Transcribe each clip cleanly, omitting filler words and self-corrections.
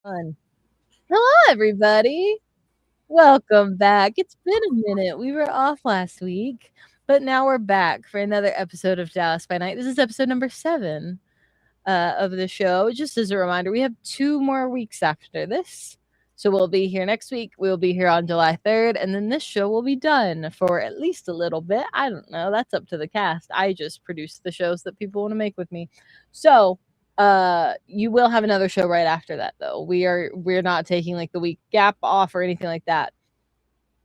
Fun. Hello, everybody. Welcome back. It's been a minute. We were off last week, but now we're back for another episode of Dallas by Night. This is episode number 7 of the show. Just as a reminder, we have 2 more weeks after this. So we'll be here next week. We'll be here on July 3rd, and then this show will be done for at least a little bit. I don't know. That's up to the cast. I just produce the shows that people want to make with me. So you will have another show right after that, though. We're not taking like the week gap off or anything like that.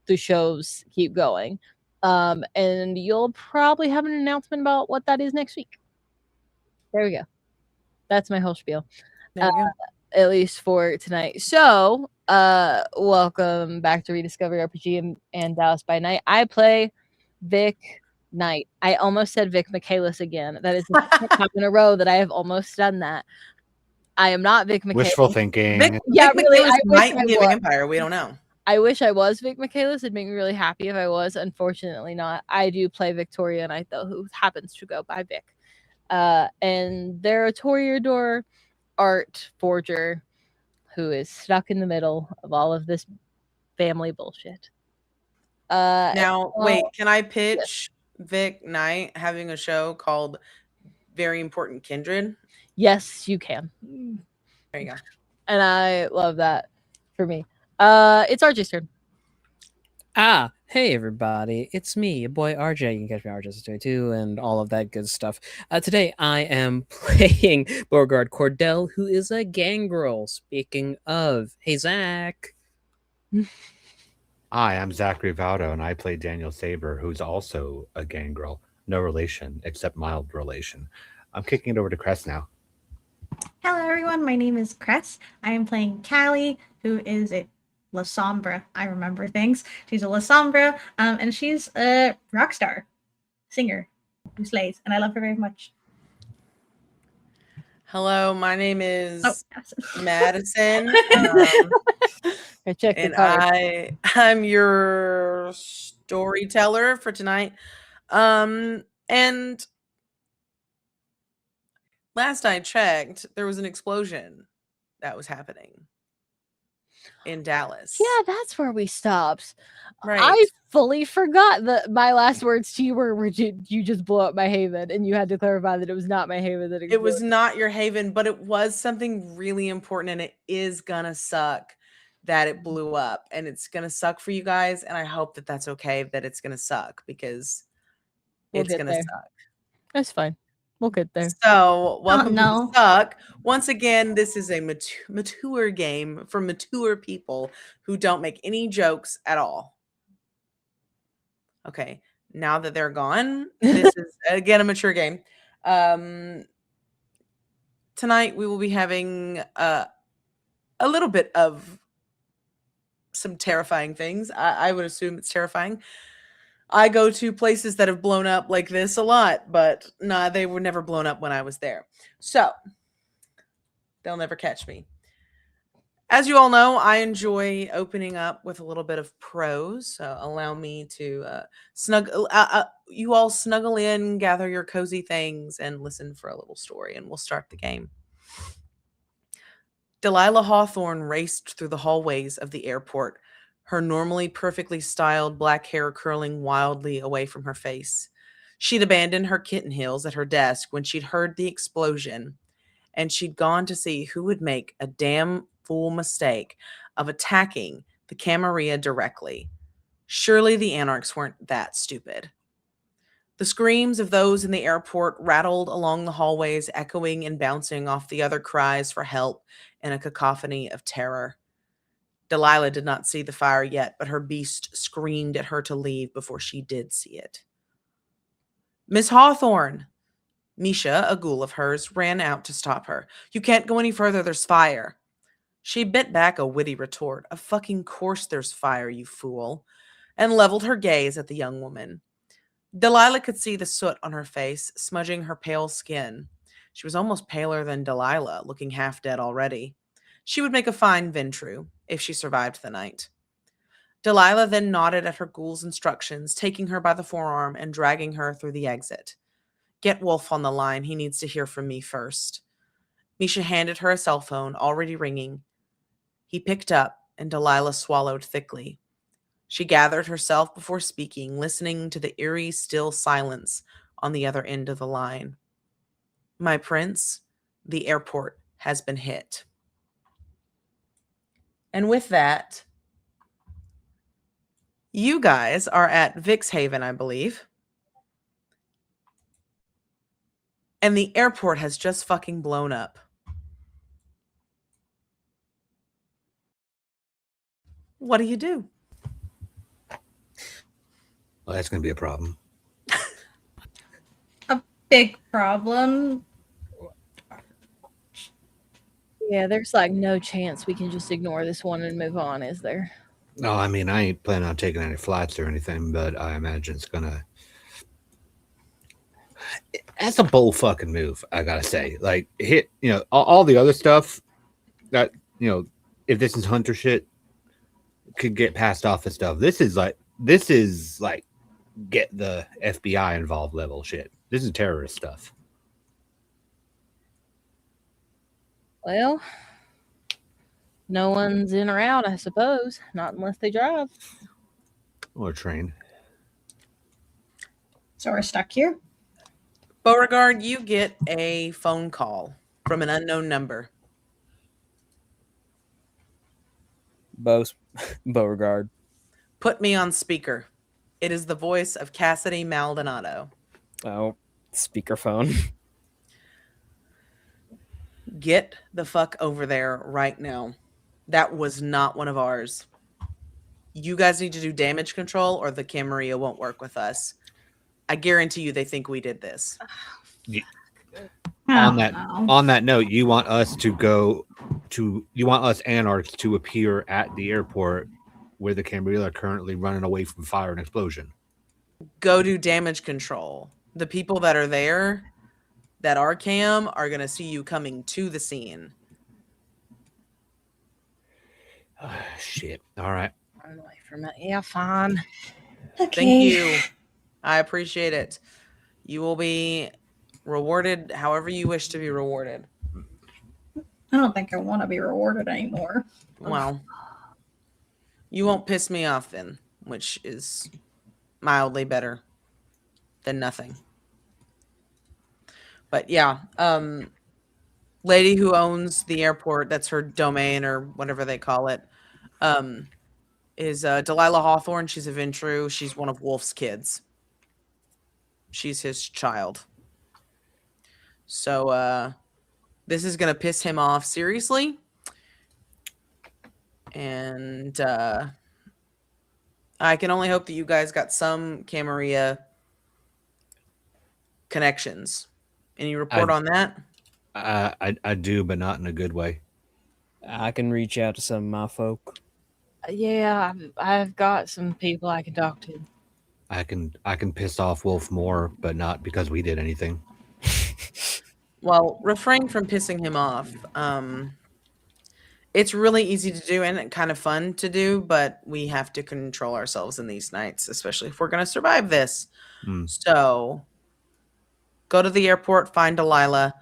The shows keep going. And you'll probably have an announcement about what that is next week. There we go. That's my whole spiel. There we go. At least for tonight. So, welcome back to Rediscovery RPG and Dallas by Night. I play Vic Knight. I almost said Vic Michaelis again. That is the second time in a row that I have almost done that. I am not Vic Michaelis. Wishful thinking. Vic Michaelis I might wish be I a was. vampire. We don't know. I wish I was Vic Michaelis. It'd make me really happy if I was. Unfortunately, not. I do play Victoria Knight, though, who happens to go by Vic. And they're a Toreador art forger who is stuck in the middle of all of this family bullshit. Now, wait, can I pitch Vic Knight having a show called Very Important Kindred? Yes, you can. There you go. And I love that for me. It's RJ's turn. Hey everybody, it's me, your boy RJ. You can catch me RJ62 and all of that good stuff. Today I am playing Beauregard Cordell, who is a gangrel. Speaking of, hey Zach. Hi, I'm Zachary Vaudo, and I play Daniel Saber, who's also a gangrel. No relation, except mild relation. I'm kicking it over to Cress now. Hello everyone, my name is Cress. I am playing Callie, who is a La Sombra. I remember things. She's a La Sombra, and she's a rock star singer who slays, and I love her very much. Hello, my name is Madison. And I'm your storyteller for tonight. And last I checked, there was an explosion that was happening in Dallas. Yeah, that's where we stopped. Right. I fully forgot that my last words to you were you just blew up my haven, and you had to clarify that it was not my haven that exploded. It was not your haven, but it was something really important, and it is gonna suck that it blew up, and it's gonna suck for you guys, and I hope that that's okay that it's gonna suck, because it's gonna suck. That's fine. We'll get there. So, welcome to Suck. Once again, this is a mature game for mature people who don't make any jokes at all. Okay, now that they're gone, this is again a mature game. Tonight we will be having a little bit of some terrifying things. I would assume it's terrifying. I go to places that have blown up like this a lot, but nah, they were never blown up when I was there. So, they'll never catch me. As you all know, I enjoy opening up with a little bit of prose. So allow me to you all snuggle in, gather your cozy things, and listen for a little story, and we'll start the game. Delilah Hawthorne raced through the hallways of the airport, her normally perfectly styled black hair curling wildly away from her face. She'd abandoned her kitten heels at her desk when she'd heard the explosion, and she'd gone to see who would make a damn fool mistake of attacking the Camarilla directly. Surely the Anarchs weren't that stupid. The screams of those in the airport rattled along the hallways, echoing and bouncing off the other cries for help in a cacophony of terror. Delilah did not see the fire yet, but her beast screamed at her to leave before she did see it. Miss Hawthorne! Misha, a ghoul of hers, ran out to stop her. You can't go any further, there's fire. She bit back a witty retort, of fucking course there's fire, you fool, and leveled her gaze at the young woman. Delilah could see the soot on her face, smudging her pale skin. She was almost paler than Delilah, looking half dead already. She would make a fine Ventru, if she survived the night. Delilah then nodded at her ghoul's instructions, taking her by the forearm and dragging her through the exit. Get Wolf on the line, he needs to hear from me first. Misha handed her a cell phone, already ringing. He picked up, and Delilah swallowed thickly. She gathered herself before speaking, listening to the eerie, still silence on the other end of the line. My prince, the airport has been hit. And with that, you guys are at Vixhaven, I believe. And the airport has just fucking blown up. What do you do? Well, that's going to be a problem. Big problem. Yeah, there's like no chance we can just ignore this one and move on, is there? No, I mean, I ain't planning on taking any flights or anything, but I imagine it's going to. That's a bold fucking move, I gotta say. Like, hit, all the other stuff that, if this is hunter shit, could get passed off as stuff. This is like get the FBI involved level shit. This is terrorist stuff. Well, no one's in or out, I suppose. Not unless they drive. Or train. So we're stuck here. Beauregard, you get a phone call from an unknown number. Beauregard. Put me on speaker. It is the voice of Cassidy Maldonado. Oh, speakerphone. Get the fuck over there right now. That was not one of ours. You guys need to do damage control or the Camarilla won't work with us. I guarantee you they think we did this. On that note, you want us Anarchs to appear at the airport where the Camarilla are currently running away from fire and explosion. Go do damage control. The people that are there that are Cam are going to see you coming to the scene. Shit. All right. Run away from it. Yeah, fine. Okay. Thank you. I appreciate it. You will be rewarded however you wish to be rewarded. I don't think I want to be rewarded anymore. Well, you won't piss me off then, which is mildly better than nothing. But yeah, lady who owns the airport, that's her domain or whatever they call it, is Delilah Hawthorne. She's a Ventru. She's one of Wolf's kids. She's his child. So this is going to piss him off seriously. And I can only hope that you guys got some Camarilla connections. Any report on that? I do, but not in a good way. I can reach out to some of my folk. Yeah, I've got some people I can talk to. I can piss off Wolf more, but not because we did anything. Well, refrain from pissing him off. It's really easy to do and kind of fun to do, but we have to control ourselves in these nights, especially if we're going to survive this. So go to the airport, find Delilah.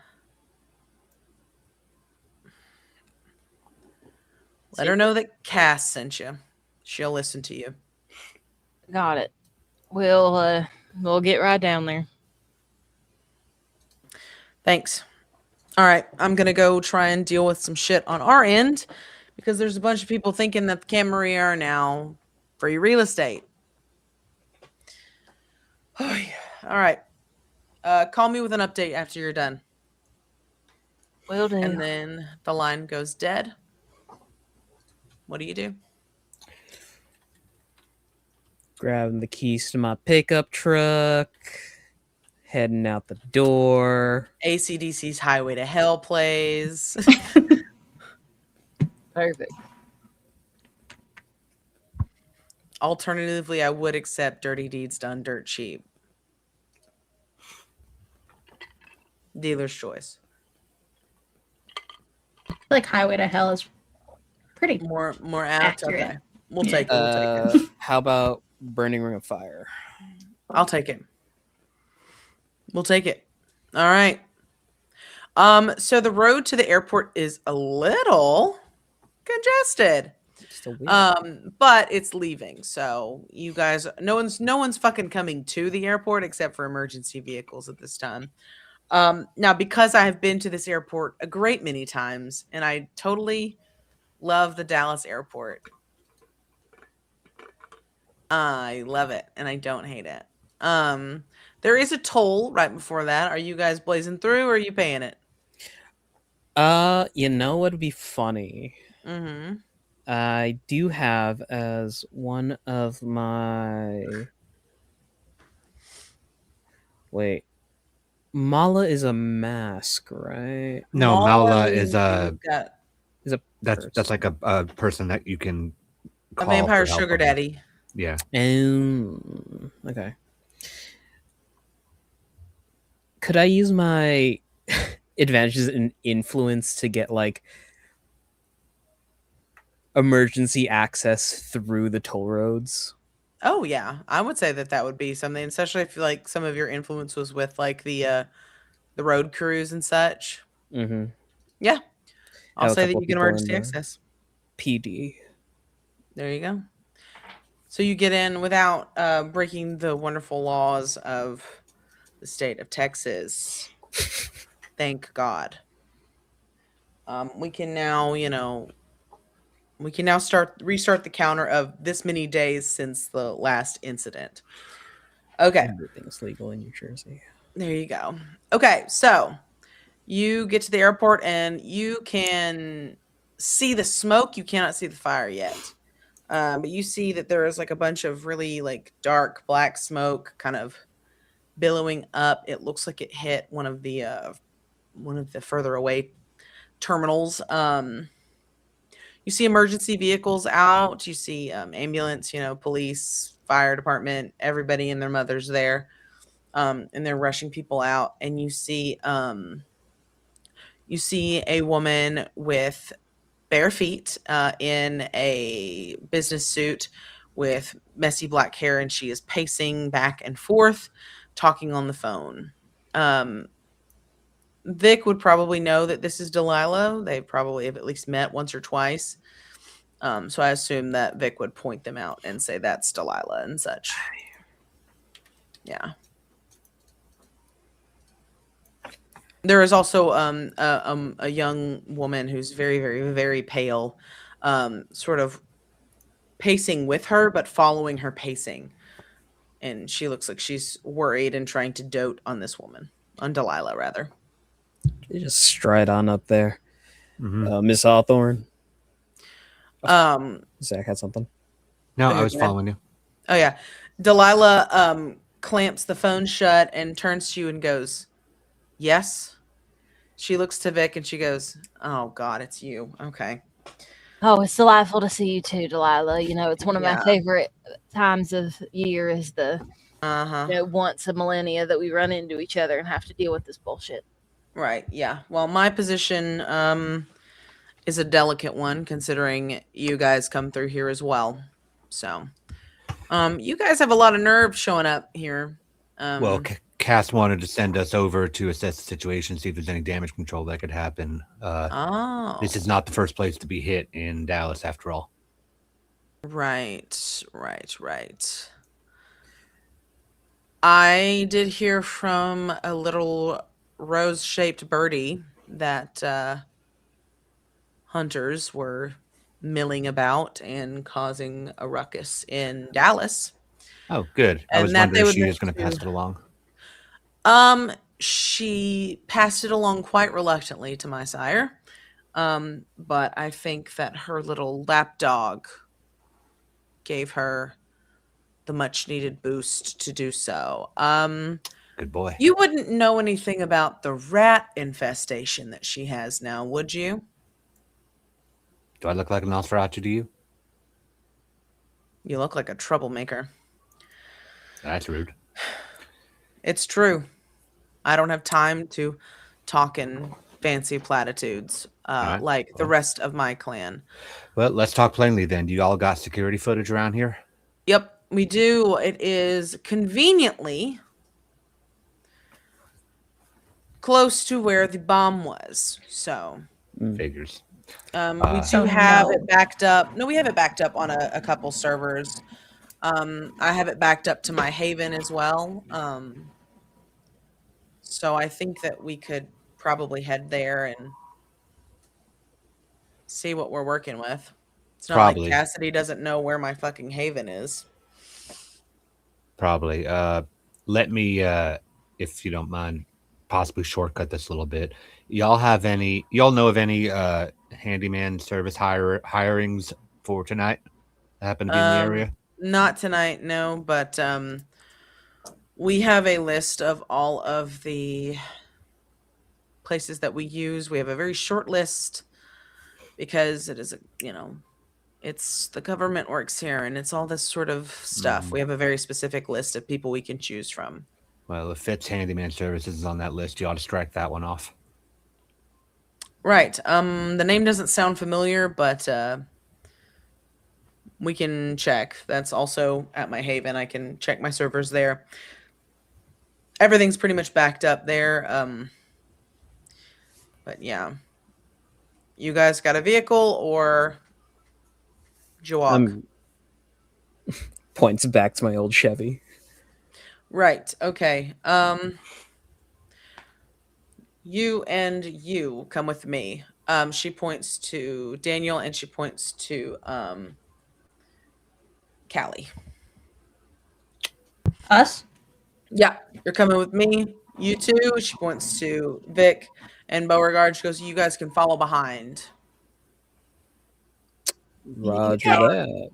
Let her know that Cass sent you. She'll listen to you. Got it. We'll get right down there. Thanks. All right, I'm going to go try and deal with some shit on our end because there's a bunch of people thinking that the Camarilla are now free real estate. All right. Call me with an update after you're done. Will do. And then the line goes dead. What do you do? Grabbing the keys to my pickup truck, heading out the door. AC/DC's Highway to Hell plays. Perfect. Alternatively, I would accept Dirty Deeds Done Dirt Cheap. Dealer's choice. I feel like Highway to Hell is pretty More apt. accurate. Okay. We'll take it. We'll take it. How about Burning Ring of Fire? I'll take it. We'll take it. All right. So the road to the airport is a little congested. Still weird. But it's leaving, so you guys, no one's fucking coming to the airport except for emergency vehicles at this time. Now because I have been to this airport a great many times, and I totally love the Dallas airport. I love it, and I don't hate it. There is a toll right before that. Are you guys blazing through, or are you paying it? You know what would be funny? Mm-hmm. I do have as one of my. Wait. Mala is a mask, right? No, Mala is got Is a that's like a person that you can a call vampire for help sugar on. daddy. Yeah. Okay. Could I use my advantages in influence to get like emergency access through the toll roads? Oh yeah, I would say that would be something, especially if like some of your influence was with like the road crews and such. Mm-hmm. Yeah, I'll Have a say that couple you get people in emergency the access. PD. There you go. So you get in without breaking the wonderful laws of the state of Texas. Thank God. We can now, restart the counter of this many days since the last incident. Okay. Everything's legal in New Jersey. There you go. Okay, so you get to the airport and you can see the smoke. You cannot see the fire yet. But you see that there is like a bunch of really like dark black smoke kind of billowing up. It looks like it hit one of the further away terminals. You see emergency vehicles out. You see ambulance, police, fire department, everybody and their mothers there. And they're rushing people out. And you see a woman with bare feet in a business suit with messy black hair, and she is pacing back and forth, talking on the phone. Vic would probably know that this is Delilah. They probably have at least met once or twice. So I assume that Vic would point them out and say that's Delilah and such. Yeah. There is also a young woman who's very, very, very pale, sort of pacing with her, but following her pacing. And she looks like she's worried and trying to dote on this woman, on Delilah, rather. They just stride on up there. Mhm. Miss Hawthorne. Um, Zach had something. No, Oh, I was you're good. following you. Oh, yeah. Delilah clamps the phone shut and turns to you and goes, yes. She looks to Vic and she goes, oh, God, it's you. Okay. Oh, it's delightful to see you too, Delilah. It's one of my Yeah. favorite times of year is the Uh-huh. once a millennia that we run into each other and have to deal with this bullshit. Right. Yeah. Well, my position is a delicate one considering you guys come through here as well. So, you guys have a lot of nerve showing up here. Well, Cass wanted to send us over to assess the situation, see if there's any damage control that could happen. This is not the first place to be hit in Dallas, after all. Right. I did hear from a little rose-shaped birdie that hunters were milling about and causing a ruckus in Dallas. Oh, good. I And was that wondering they if would she like was going to pass to- it along. She passed it along quite reluctantly to my sire. But I think that her little lapdog gave her the much needed boost to do so. Good boy. You wouldn't know anything about the rat infestation that she has now, would you? Do I look like a Nosferatu to you? You look like a troublemaker. That's rude. It's true. I don't have time to talk in fancy platitudes right. like the rest of my clan. Well, let's talk plainly then. Do you all got security footage around here? Yep, we do. It is conveniently close to where the bomb was. So, Figures. We So do have no. it backed up. No, we have it backed up on a couple servers. I have it backed up to my Haven as well. So I think that we could probably head there and see what we're working with. It's not like Probably. Cassidy doesn't know where my fucking Haven is. Probably. Let me, if you don't mind, possibly shortcut this a little bit. Y'all know of any handyman service hirings for tonight that happen to be in the area? Not tonight, no, but we have a list of all of the places that we use. We have a very short list because it is it's the government works here and it's all this sort of stuff. We have a very specific list of people we can choose from. Well, if Fitz Handyman Services is on that list, you ought to strike that one off. Right. The name doesn't sound familiar, but we can check. That's also at my Haven. I can check my servers there. Everything's pretty much backed up there. But yeah. You guys got a vehicle or did you walk? Points back to my old Chevy. Right. Okay. You and you come with me. She points to Daniel and she points to Callie. Us? Yeah, you're coming with me. You two. She points to Vic and Beauregard. She goes, "You guys can follow behind." Roger Okay. that.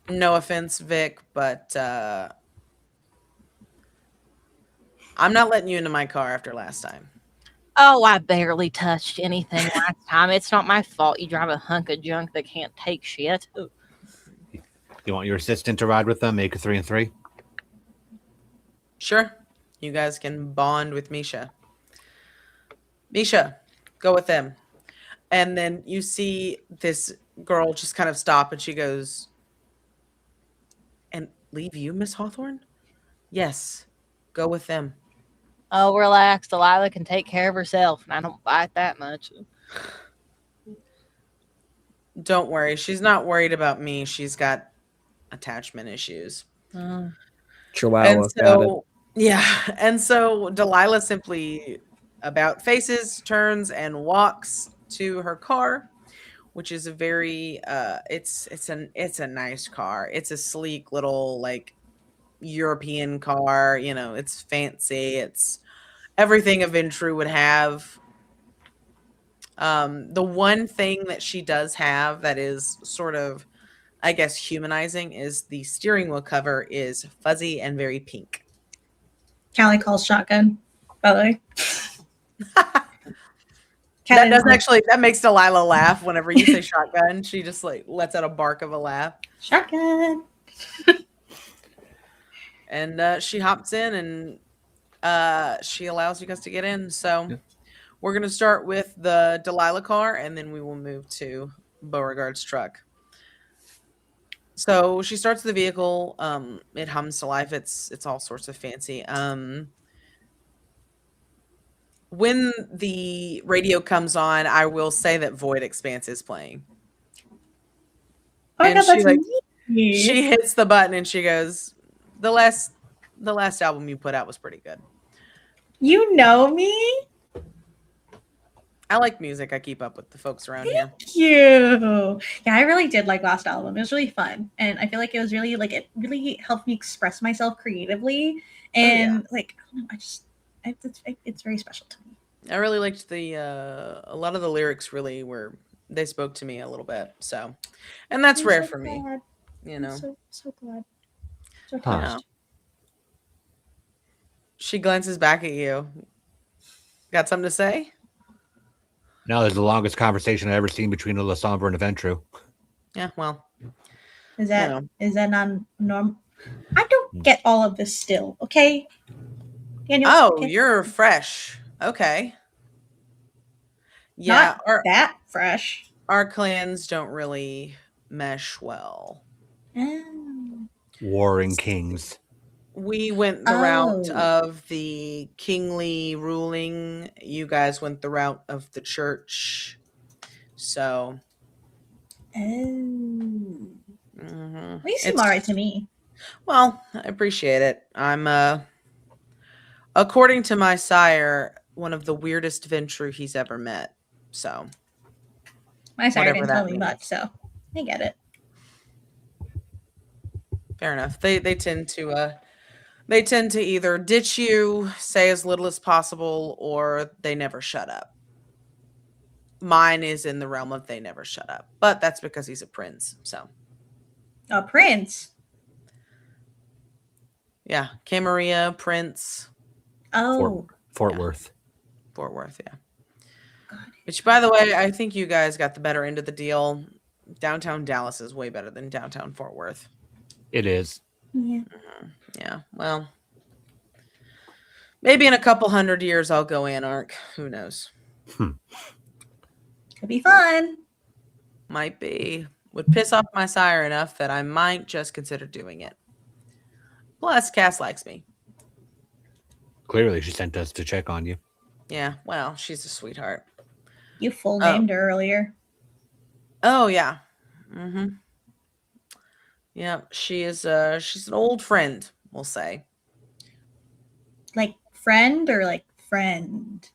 No offense, Vic, but I'm not letting you into my car after last time. Oh, I barely touched anything last time. It's not my fault you drive a hunk of junk that can't take shit. Ooh. You want your assistant to ride with them? Make a 3 and 3. Sure. You guys can bond with Misha. Misha, go with them. And then you see this girl just kind of stop and she goes, "And leave you, Miss Hawthorne?" "Yes, go with them." Oh, relax. Delilah can take care of herself, and I don't bite that much. Don't worry. She's not worried about me. She's got attachment issues. And Chihuahua, got it. so, yeah. And so Delilah simply about faces, turns, and walks to her car, which is a very it's a nice car. It's a sleek little like European car, it's fancy. It's everything a Ventru would have. The one thing that she does have that is sort of, I guess, humanizing is the steering wheel cover is fuzzy and very pink. Callie calls shotgun, by the way. That makes Delilah laugh whenever you say shotgun. She just like lets out a bark of a laugh. Shotgun. And she hops in and she allows you guys to get in. So we're going to start with the Delilah car and then we will move to Beauregard's truck. So she starts the vehicle. It hums to life. It's all sorts of fancy. When the radio comes on, I will say that Void Expanse is playing. Oh my And god, she, that's like, me. She hits the button and she goes, the last album you put out was pretty good. You know me? I like music. I keep up with the folks around here. Thank you. Yeah, I really did like last album. It was really fun. And I feel like it was really it really helped me express myself creatively. And like, I don't know, it's very special to me. I really liked a lot of the lyrics really they spoke to me a little bit. So, and that's rare for me, I'm so glad. So Huh. She glances back at you. Got something to say? Now there's the longest conversation I've ever seen between a Lasombra and a Ventru. Yeah, well. Is that not normal? I don't get all of this still, okay? Daniel, okay. You're fresh. Okay. Yeah, not that fresh. Our clans don't really mesh well. Oh. Warring kings. We went the route of the kingly ruling. You guys went the route of the church. So. Oh. Mhm. They seem alright to me. Well, I appreciate it. I'm according to my sire, one of the weirdest Ventru he's ever met. So My sire whatever didn't tell that me means. much, so I get it. Fair enough. They tend to either ditch you, say as little as possible, or they never shut up. Mine is in the realm of they never shut up, but that's because he's a prince. So A prince. yeah, Camarilla, Prince, Oh, Fort Yeah. Worth. Fort Worth. Yeah. got it. Which, by the way, I think you guys got the better end of the deal. Downtown Dallas is way better than downtown Fort Worth. It is. Yeah. Yeah. Well, maybe in a couple 100 years I'll go Anarch. Who knows? Could be fun. Might be. Would piss off my sire enough that I might just consider doing it. Plus, Cass likes me. Clearly, she sent us to check on you. Yeah. Well, she's a sweetheart. You full Oh. named her earlier. Oh yeah. Mm-hmm. Yeah. She is. She's an old friend. We'll say. Like friend or like friend?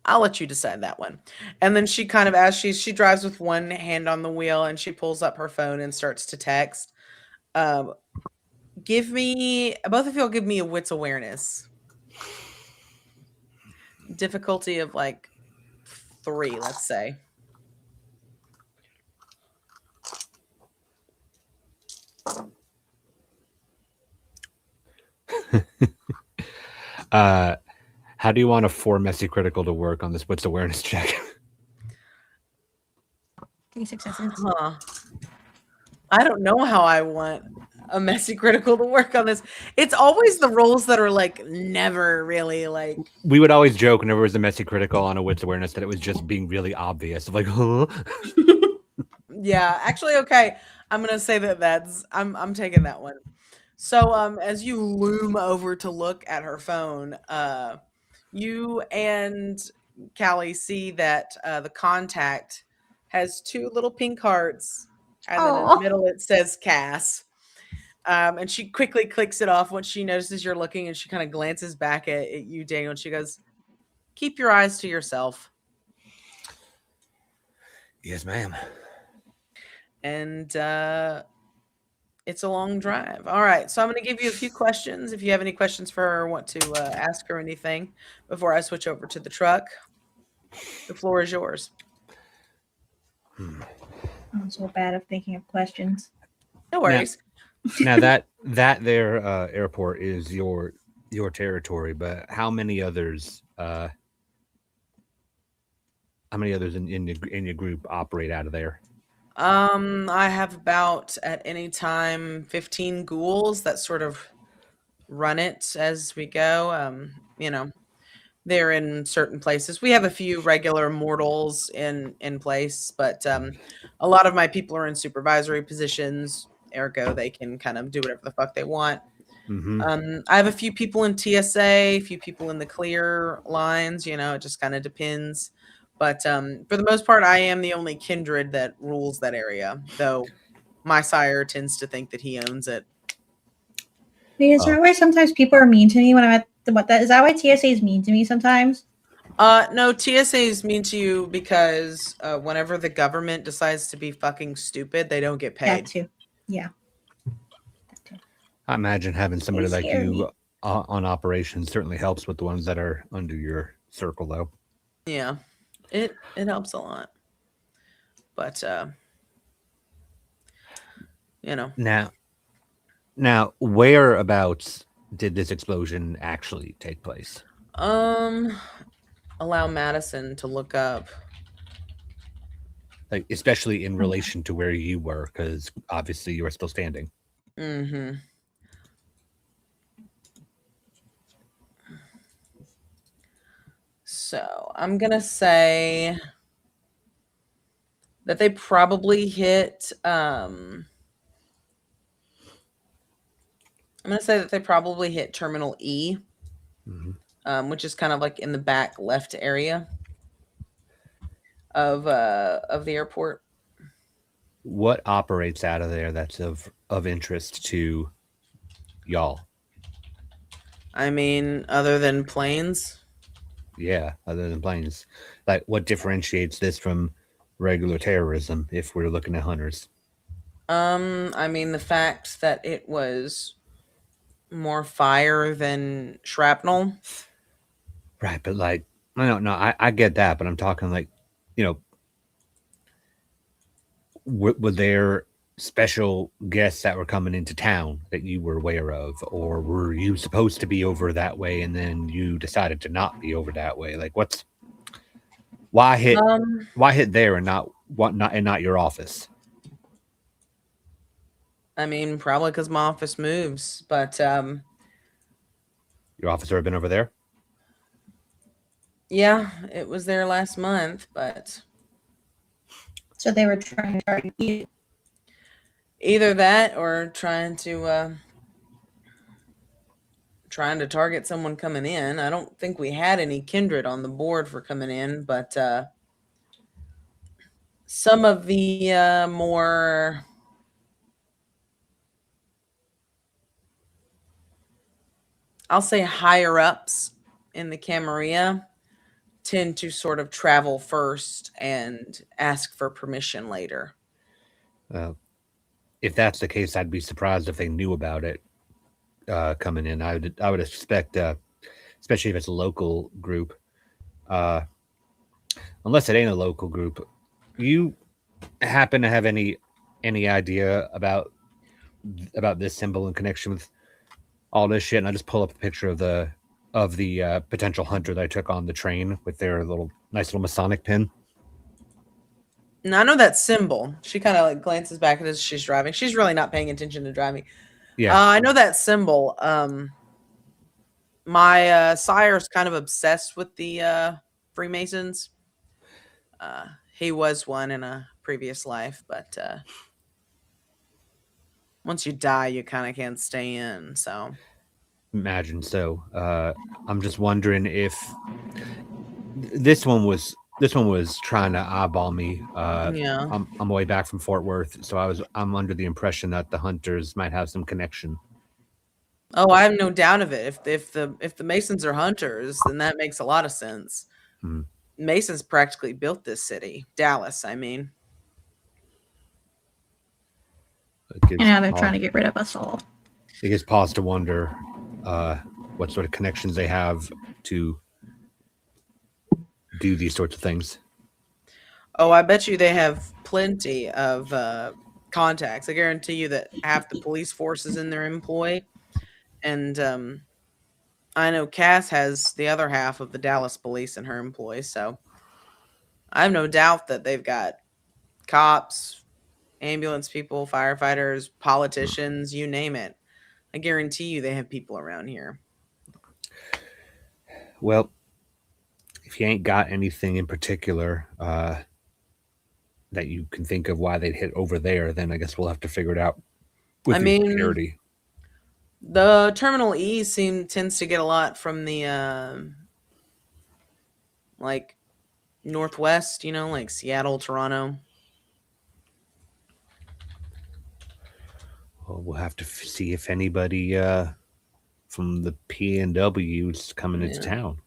I'll let you decide that one. And then she kind of, as she drives with one hand on the wheel and she pulls up her phone and starts to text. Give me, both of you will give me a wits awareness. Difficulty of like 3, let's say. How do you want a 4 messy critical to work on this wits awareness check? 3 successes. Huh. I don't know how I want a messy critical to work on this. It's always the rolls that are like never really like. We would always joke whenever it was a messy critical on a wits awareness that it was just being really obvious. Like, huh? Yeah, actually, okay. I'm gonna say that's I'm taking that one. So as you loom over to look at her phone, you and Callie see that the contact has 2 little pink hearts, and then in the Aw. middle it says Cass. And she quickly clicks it off once she notices you're looking, and she kind of glances back at you, Daniel, and she goes, "Keep your eyes to yourself." Yes, ma'am. And it's a long drive. All right, so I'm going to give you a few questions. If you have any questions for her or want to ask her anything before I switch over to the truck, the floor is yours. I'm so bad at thinking of questions. No worries. Now that their airport is your territory, but how many others in your group operate out of there? I have about at any time 15 ghouls that sort of run it as we go. They're in certain places. We have a few regular mortals in place, but a lot of my people are in supervisory positions. Ergo, they can kind of do whatever the fuck they want. Mm-hmm. I have a few people in TSA, a few people in the clear lines. It just kind of depends. But for the most part, I am the only kindred that rules that area, though my sire tends to think that he owns it. Wait, is that why sometimes people are mean to me when I'm at is that why TSA is mean to me sometimes? No, TSA is mean to you because whenever the government decides to be fucking stupid, they don't get That paid. too. Yeah. I imagine having somebody They like scare you me. on operations certainly helps with the ones that are under your circle, though. Yeah, it helps a lot. But Now, whereabouts did this explosion actually take place? Allow Madison to look up. Like, especially in relation to where you were, because obviously you are still standing. Mm-hmm. So I'm gonna say that they probably hit. I'm gonna say that they probably hit Terminal E, Mm-hmm. which is kind of like in the back left area. of the airport. What operates out of there that's of interest to y'all? I mean, other than planes. Yeah, other than planes. Like, what differentiates this from regular terrorism if we're looking at hunters? I mean, the fact that it was more fire than shrapnel. Right, but like, I don't know. I get that, but I'm talking like, you know, were there special guests that were coming into town that you were aware of, or were you supposed to be over that way and then you decided to not be over that way? Like, why hit Um, why hit there and not your office? I mean, probably because my office moves, but Your office ever been over there? yeah, it was there last month, but So they were trying to target you. either that or trying to target someone coming in. I don't think we had any Kindred on the board for coming in, but some of the more I'll say higher ups in the Camarilla tend to sort of travel first and ask for permission later. Uh, if that's the case, I'd be surprised if they knew about it coming in. I would expect, especially if it's a local group, uh, unless it ain't a local group. You happen to have any idea about this symbol in connection with all this shit? And I just pull up a picture of the potential hunter that I took on the train with their nice little Masonic pin. And I know that symbol. She kind of like glances back at us as she's driving. She's really not paying attention to driving. Yeah, I know that symbol. My sire's kind of obsessed with the Freemasons. He was one in a previous life, but once you die, you kind of can't stay in. So imagine so. I'm just wondering if this one was trying to eyeball me. yeah. I'm way back from Fort Worth, so I'm under the impression that the hunters might have some connection. Oh, I have no doubt of it. If the Masons are hunters, then that makes a lot of sense. Hmm. Masons practically built this city, Dallas. I mean, It And now they're gives trying to get rid of us all. it gives pause to wonder what sort of connections they have to do these sorts of things. oh, I bet you they have plenty of contacts. I guarantee you that half the police force is in their employ, and I know Cass has the other half of the Dallas police in her employ. So I have no doubt that they've got cops, ambulance people, firefighters, politicians, you name it. I guarantee you they have people around here. Well, if you ain't got anything in particular that you can think of why they'd hit over there, then I guess we'll have to figure it out with I your mean, security. the Terminal E tends to get a lot from the like Northwest, like Seattle, Toronto. Well, we'll have to see if anybody from the PNW is coming into Yeah. town.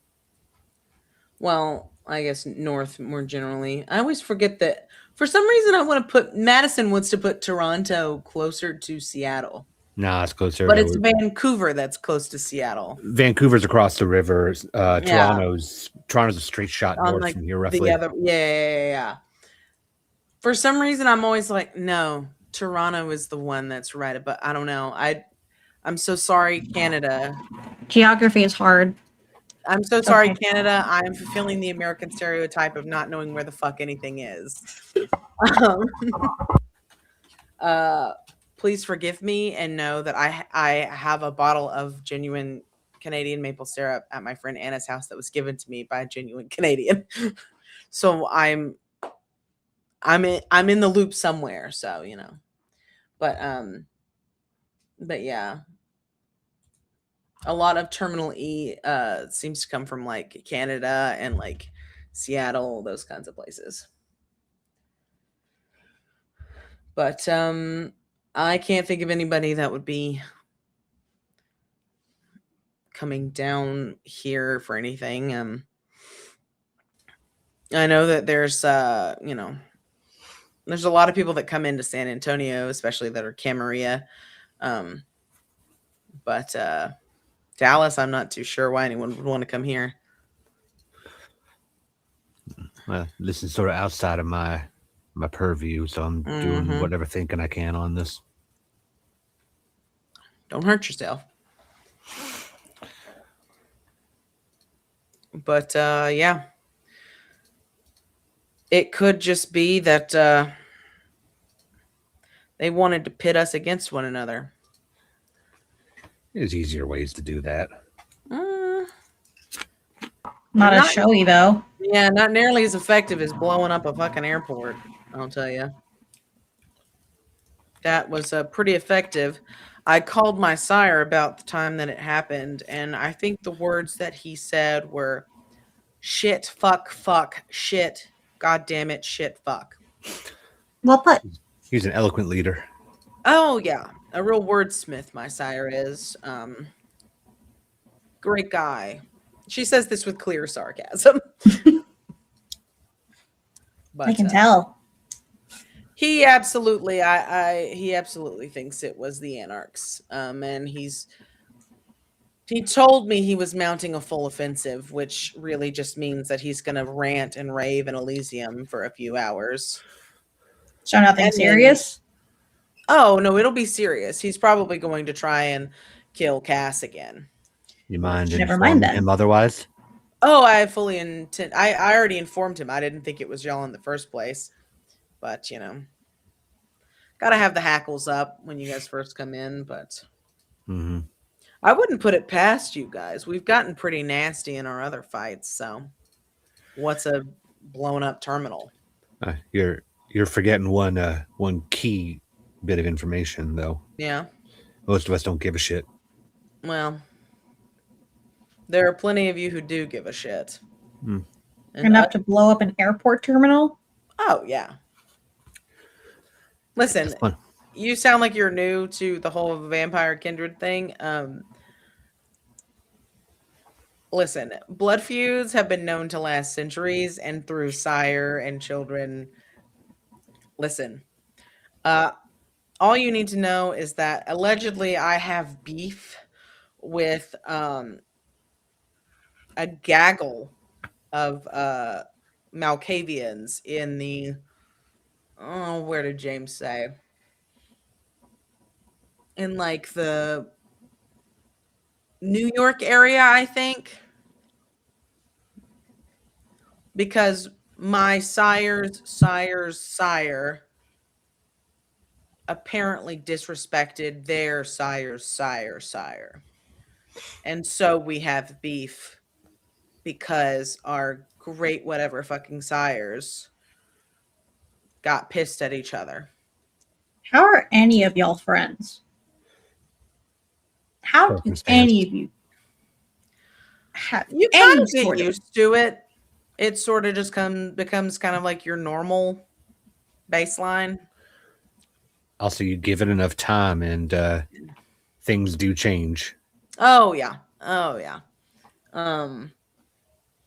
Well, I guess North more generally. I always forget that for some reason I want to put Madison wants to put Toronto closer to Seattle. Nah, it's closer. But it's Vancouver that's close to Seattle. Vancouver's across the river. Yeah. Toronto's a straight shot On north like from here, roughly. the other, yeah. For some reason, I'm always like, no, Toronto is the one that's right. But I don't know. I'm so sorry, Canada. Geography is hard. I'm so sorry, Okay. Canada. I'm fulfilling the American stereotype of not knowing where the fuck anything is. Please forgive me and know that I have a bottle of genuine Canadian maple syrup at my friend Anna's house that was given to me by a genuine Canadian. So I'm in the loop somewhere. So but yeah, a lot of Terminal E seems to come from like Canada and like Seattle, those kinds of places. But I can't think of anybody that would be coming down here for anything. I know that there's there's a lot of people that come into San Antonio, especially that are Camaria. But Dallas, I'm not too sure why anyone would want to come here. Well, this is sort of outside of my purview, so I'm doing whatever thinking I can on this. Don't hurt yourself. But yeah. It could just be that they wanted to pit us against one another. There's easier ways to do that. Not as showy, though. Yeah, not nearly as effective as blowing up a fucking airport, I'll tell you. That was pretty effective. I called my sire about the time that it happened, and I think the words that he said were shit, fuck, shit, god damn it, shit, fuck. Well put. He's an eloquent leader. Oh, yeah. A real wordsmith, my sire is. Great guy. She says this with clear sarcasm. But, I can tell. He absolutely, he absolutely thinks it was the Anarchs. And he told me he was mounting a full offensive, which really just means that he's going to rant and rave in Elysium for a few hours. So nothing serious? Oh, no, it'll be serious. He's probably going to try and kill Cass again. You mind Never mind informing then. him otherwise? Oh, I fully intend. I already informed him. I didn't think it was y'all in the first place. But, gotta have the hackles up when you guys first come in. But I wouldn't put it past you guys. We've gotten pretty nasty in our other fights. So what's a blown up terminal? You're forgetting one key bit of information, though. Yeah. Most of us don't give a shit. Well, there are plenty of you who do give a shit. Enough to blow up an airport terminal? Oh, yeah. Listen, you sound like you're new to the whole vampire kindred thing. Listen, blood feuds have been known to last centuries and through sire and children. Listen, all you need to know is that allegedly I have beef with a gaggle of Malkavians in the where did James say? In like the New York area, I think. Because my sire's sire apparently disrespected their sire's sire. And so we have beef because our great whatever fucking sires got pissed at each other. How are any of y'all friends? How do any of you have You any kind of get sort of used to it. It sort of just becomes kind of like your normal baseline. Also, you give it enough time and things do change. Oh yeah.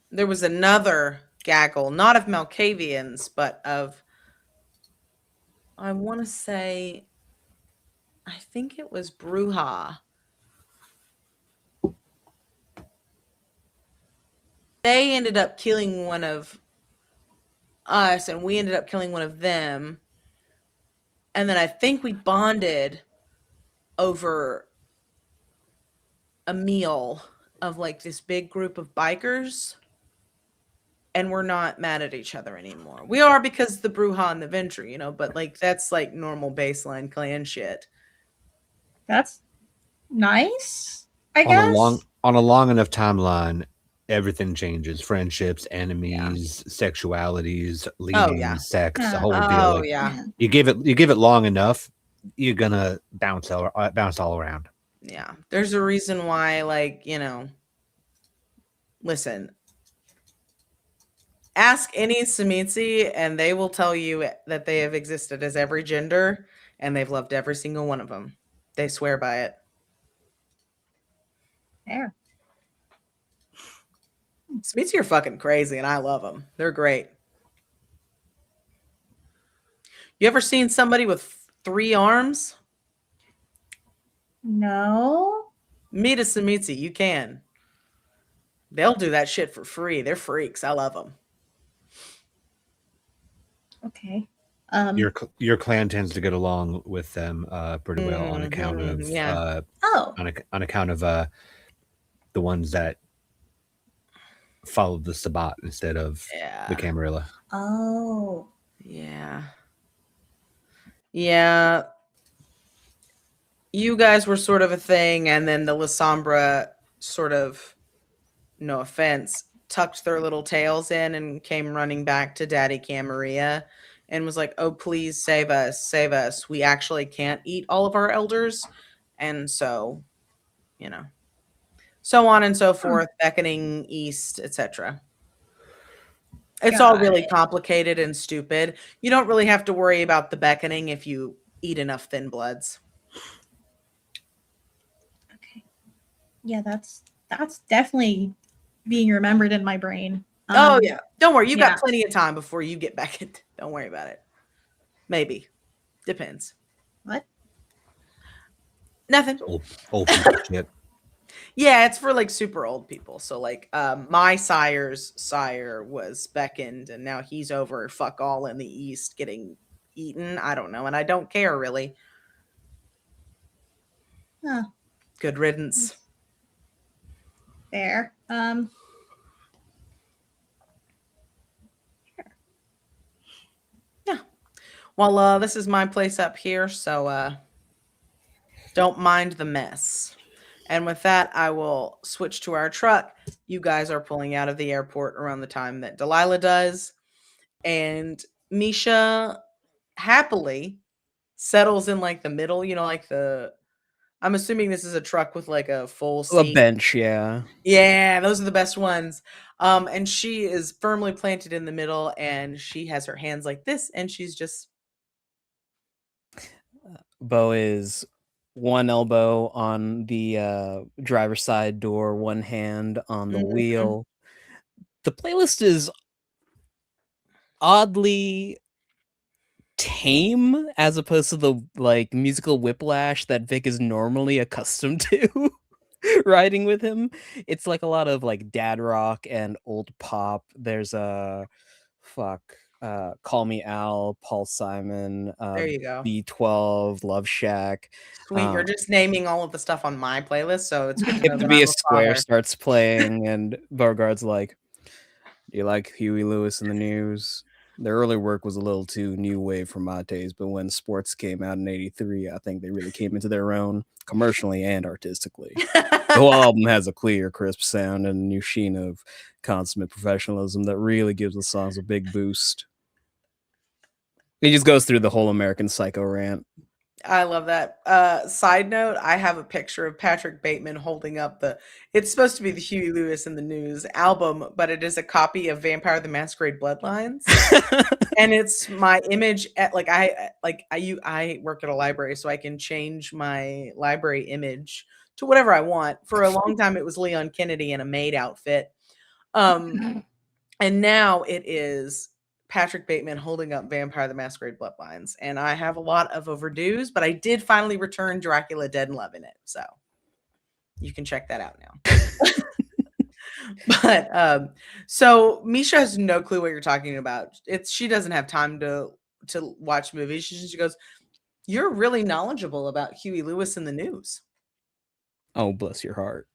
There was another gaggle, not of Malkavians, but of, I want to say, I think it was Bruja. They ended up killing one of us, and we ended up killing one of them. And then I think we bonded over a meal of like this big group of bikers. And we're not mad at each other anymore. We are because the Bruja and the Ventry, but like that's like normal baseline clan shit. That's nice, I guess. On a long enough timeline, everything changes. Friendships, enemies, sexualities, leanings, sex, the whole deal. Oh yeah. You give it long enough, you're gonna bounce all around. Yeah. There's a reason why, like, listen. Ask any Samitsi, and they will tell you that they have existed as every gender, and they've loved every single one of them. They swear by it. There. Samitsi are fucking crazy, and I love them. They're great. You ever seen somebody with 3 arms? No. Meet a Samitsi. You can. They'll do that shit for free. They're freaks. I love them. Okay. Your clan tends to get along with them pretty well on account of on account of the ones that followed the Sabbat instead of the Camarilla. Oh. Yeah. Yeah. You guys were sort of a thing, and then the Lasombra sort of, no offense, tucked their little tails in and came running back to Daddy Camarilla and was like, oh, please save us, save us. We actually can't eat all of our elders. And so, so on and so forth, beckoning east, etc. It's all really complicated and stupid. You don't really have to worry about the beckoning if you eat enough thin bloods. Okay. Yeah, that's definitely being remembered in my brain. Oh yeah. Don't worry. You got plenty of time before you get beckoned. Don't worry about it. Maybe. Depends. What? Nothing. Old people shit. Yeah, it's for like super old people. So like my sire's sire was beckoned and now he's over fuck all in the east getting eaten. I don't know. And I don't care really. Huh. Good riddance. There. Yeah. Well, this is my place up here, so don't mind the mess. And with that, I will switch to our truck. You guys are pulling out of the airport around the time that Delilah does. And Misha happily settles in like the middle, like I'm assuming this is a truck with like a full seat. A bench, yeah. Yeah, those are the best ones. And she is firmly planted in the middle and she has her hands like this and she's just. Bo is one elbow on the driver's side door, one hand on the wheel. The playlist is oddly tame as opposed to the like musical whiplash that Vic is normally accustomed to riding with him. It's like a lot of like dad rock and old pop. There's Call Me Al, Paul Simon, There you go. B12, Love Shack. Sweet, you're just naming all of the stuff on my playlist, so it's good to know If that to be I'm a square father. starts playing, and Beauregard's like, "Do you like Huey Lewis and the News?" Their early work was a little too new wave for my taste, but when Sports came out in '83, I think they really came into their own commercially and artistically. The whole album has a clear, crisp sound and a new sheen of consummate professionalism that really gives the songs a big boost. He just goes through the whole American Psycho rant. I love that. Side note, I have a picture of Patrick Bateman holding up it's supposed to be the Huey Lewis and the News album, but it is a copy of Vampire the Masquerade Bloodlines. And it's my image at I work at a library, so I can change my library image to whatever I want. For a long time, it was Leon Kennedy in a maid outfit. And now it is Patrick Bateman holding up Vampire the Masquerade Bloodlines. And I have a lot of overdues, but I did finally return Dracula Dead in Love in it. So you can check that out now. But so Misha has no clue what you're talking about. She doesn't have time to watch movies. She just goes, "You're really knowledgeable about Huey Lewis and the News." Oh, bless your heart.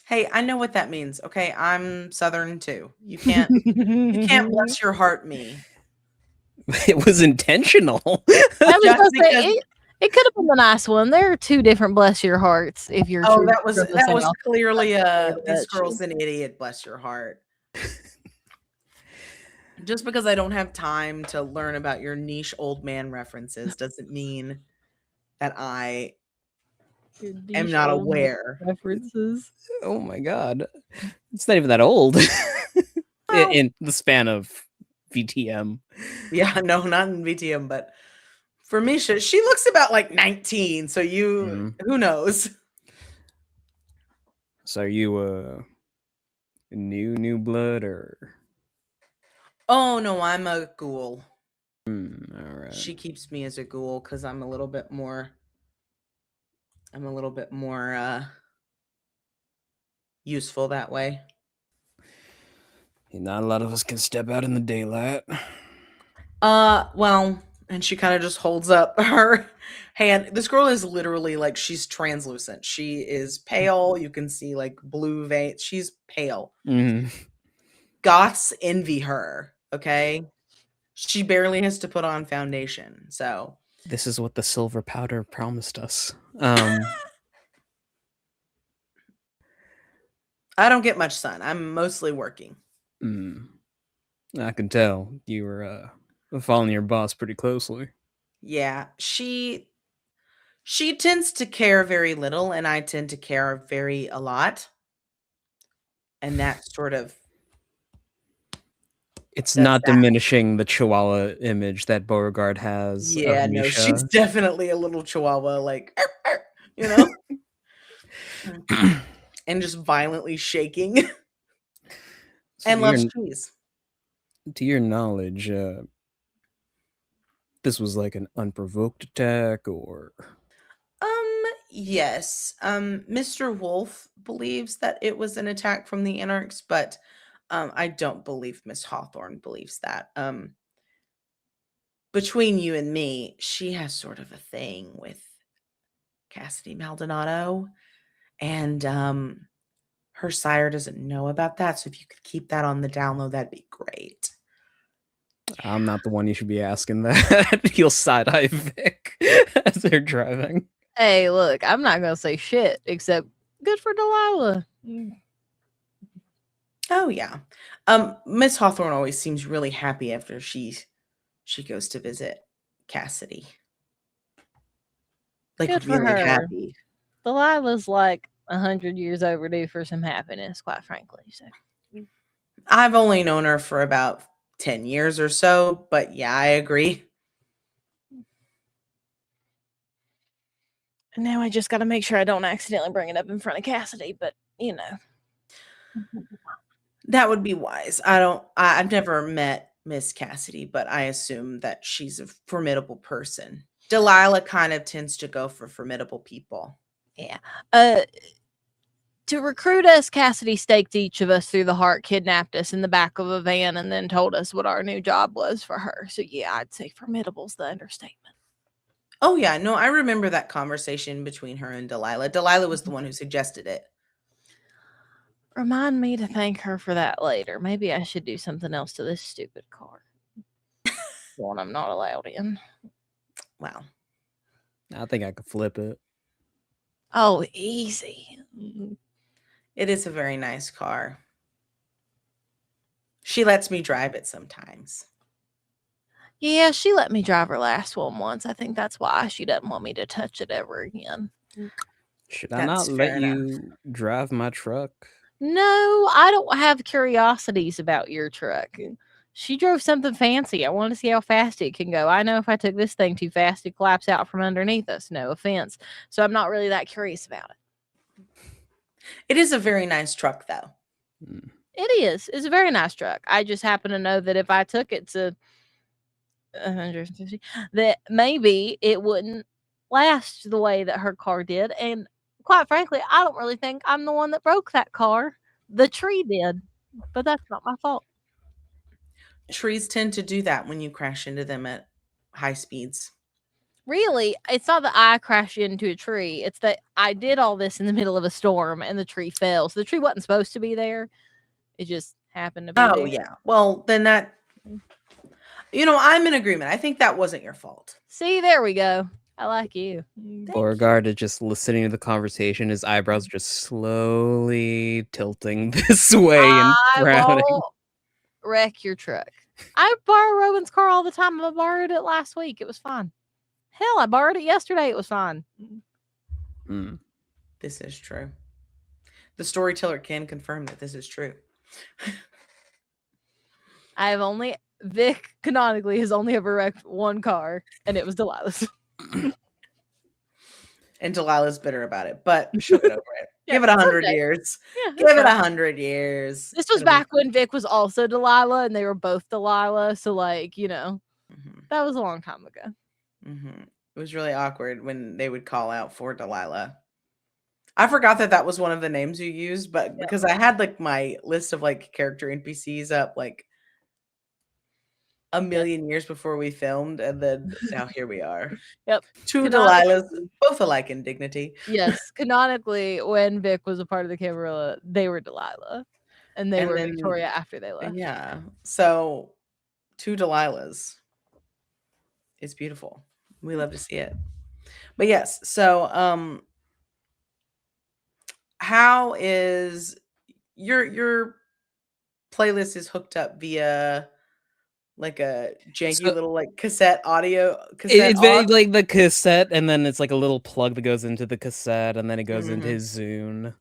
Hey, I know what that means. Okay, I'm Southern too. You can't bless your heart me. It was intentional. I was gonna say it could have been a nice one. There are 2 different bless your hearts if you're. Oh, that was clearly this girl's an idiot. Bless your heart. Just because I don't have time to learn about your niche old man references doesn't mean that I am not aware. References. Oh my god. It's not even that old. Well, in the span of VTM. yeah, no, not in VTM, but for Misha, she looks about like 19. So who knows? So are you new blood or? Oh no, I'm a ghoul. All right. She keeps me as a ghoul because I'm a little bit more. Useful that way. Not a lot of us can step out in the daylight. Well, and she kind of just holds up her hand. This girl is literally like she's translucent. She is pale. You can see like blue veins. She's pale. Goths envy her. Okay. She barely has to put on foundation. So This is what the silver powder promised us. I don't get much sun. I'm mostly working. I can tell you were following your boss pretty closely. Yeah, she tends to care very little, and I tend to care a lot. And that sort of It's does not that. diminishing the Chihuahua image that Beauregard has. Yeah, of no, Misha. she's definitely a little chihuahua, like, you know, and just violently shaking and loves cheese. To your knowledge, this was like an unprovoked attack, or? Yes. Mr. Wolf believes that it was an attack from the Anarchs, but I don't believe Miss Hawthorne believes that. Between you and me, she has sort of a thing with Cassidy Maldonado, and her sire doesn't know about that. So if you could keep that on the down low, that'd be great. I'm not the one you should be asking that. He'll side-eye Vic as they're driving. Hey, look, I'm not gonna say shit except good for Delilah. Oh yeah. Miss Hawthorne always seems really happy after she goes to visit Cassidy. Like Good for really her. happy. Delilah's like 100 years overdue for some happiness, quite frankly. So I've only known her for about 10 years or so, but yeah, I agree. and now I just got to make sure I don't accidentally bring it up in front of Cassidy, but you know. That would be wise. I've never met Miss Cassidy, but I assume that she's a formidable person. Delilah kind of tends to go for formidable people. Yeah. To recruit us, Cassidy staked each of us through the heart, kidnapped us in the back of a van, and then told us what our new job was for her. So yeah, I'd say formidable's the understatement. Oh yeah, no, I remember that conversation between her and Delilah. Delilah was the one who suggested it. Remind me to thank her for that later. Maybe I should do something else to this stupid car. One I'm not allowed in. Wow. I think I could flip it. Oh, easy. It is a very nice car. She lets me drive it sometimes. Yeah, she let me drive her last one once. I think that's why she doesn't want me to touch it ever again. Should I not let you drive my truck? No, I don't have curiosities about your truck. She drove something fancy. I want to see how fast it can go. I know if I took this thing too fast, it collapse out from underneath us. No offense. So I'm not really that curious about it. It is a very nice truck, though. It is. It's a very nice truck. I just happen to know that if I took it to 150, that maybe it wouldn't last the way that her car did. And quite frankly, I don't really think I'm the one that broke that car. The tree did, but that's not my fault. Trees tend to do that when you crash into them at high speeds. Really, it's not that I crashed into a tree. It's that I did all this in the middle of a storm and the tree fell. So the tree wasn't supposed to be there. It just happened to be there. Oh, yeah. Well, then that, I'm in agreement. I think that wasn't your fault. See, there we go. I like you. Beauregard is just listening to the conversation. His eyebrows just slowly tilting this way and frowning. Won't wreck your truck. I borrow Rowan's car all the time. I borrowed it last week. It was fine. Hell, I borrowed it yesterday. It was fine. This is true. The storyteller can confirm that this is true. I've only Vic canonically has only ever wrecked one car, and it was Delilah's. And Delilah's bitter about it, but she'll get over it. Yeah, Give it 100 someday. years. Yeah, Give it 100 years. this was It'll be back when Vic was also Delilah, and they were both Delilah. So, like, Mhm, that was a long time ago. mhm. It was really awkward when they would call out for Delilah. I forgot that was one of the names you used, but because I had like my list of like character NPCs up like a million years before we filmed, and then now here we are. Yep. Two Canonically- Delilahs, both alike in dignity. Yes, canonically, when Vic was a part of the Camarilla, they were Delilah, and they And were then- Victoria after they left. Yeah. So, two Delilahs. It's beautiful. We love to see it. But yes, so how is your playlist is hooked up via like a janky So- little like cassette It's very aux? like the cassette, and then it's like a little plug that goes into the cassette, and then it goes into Mhm. his Zune.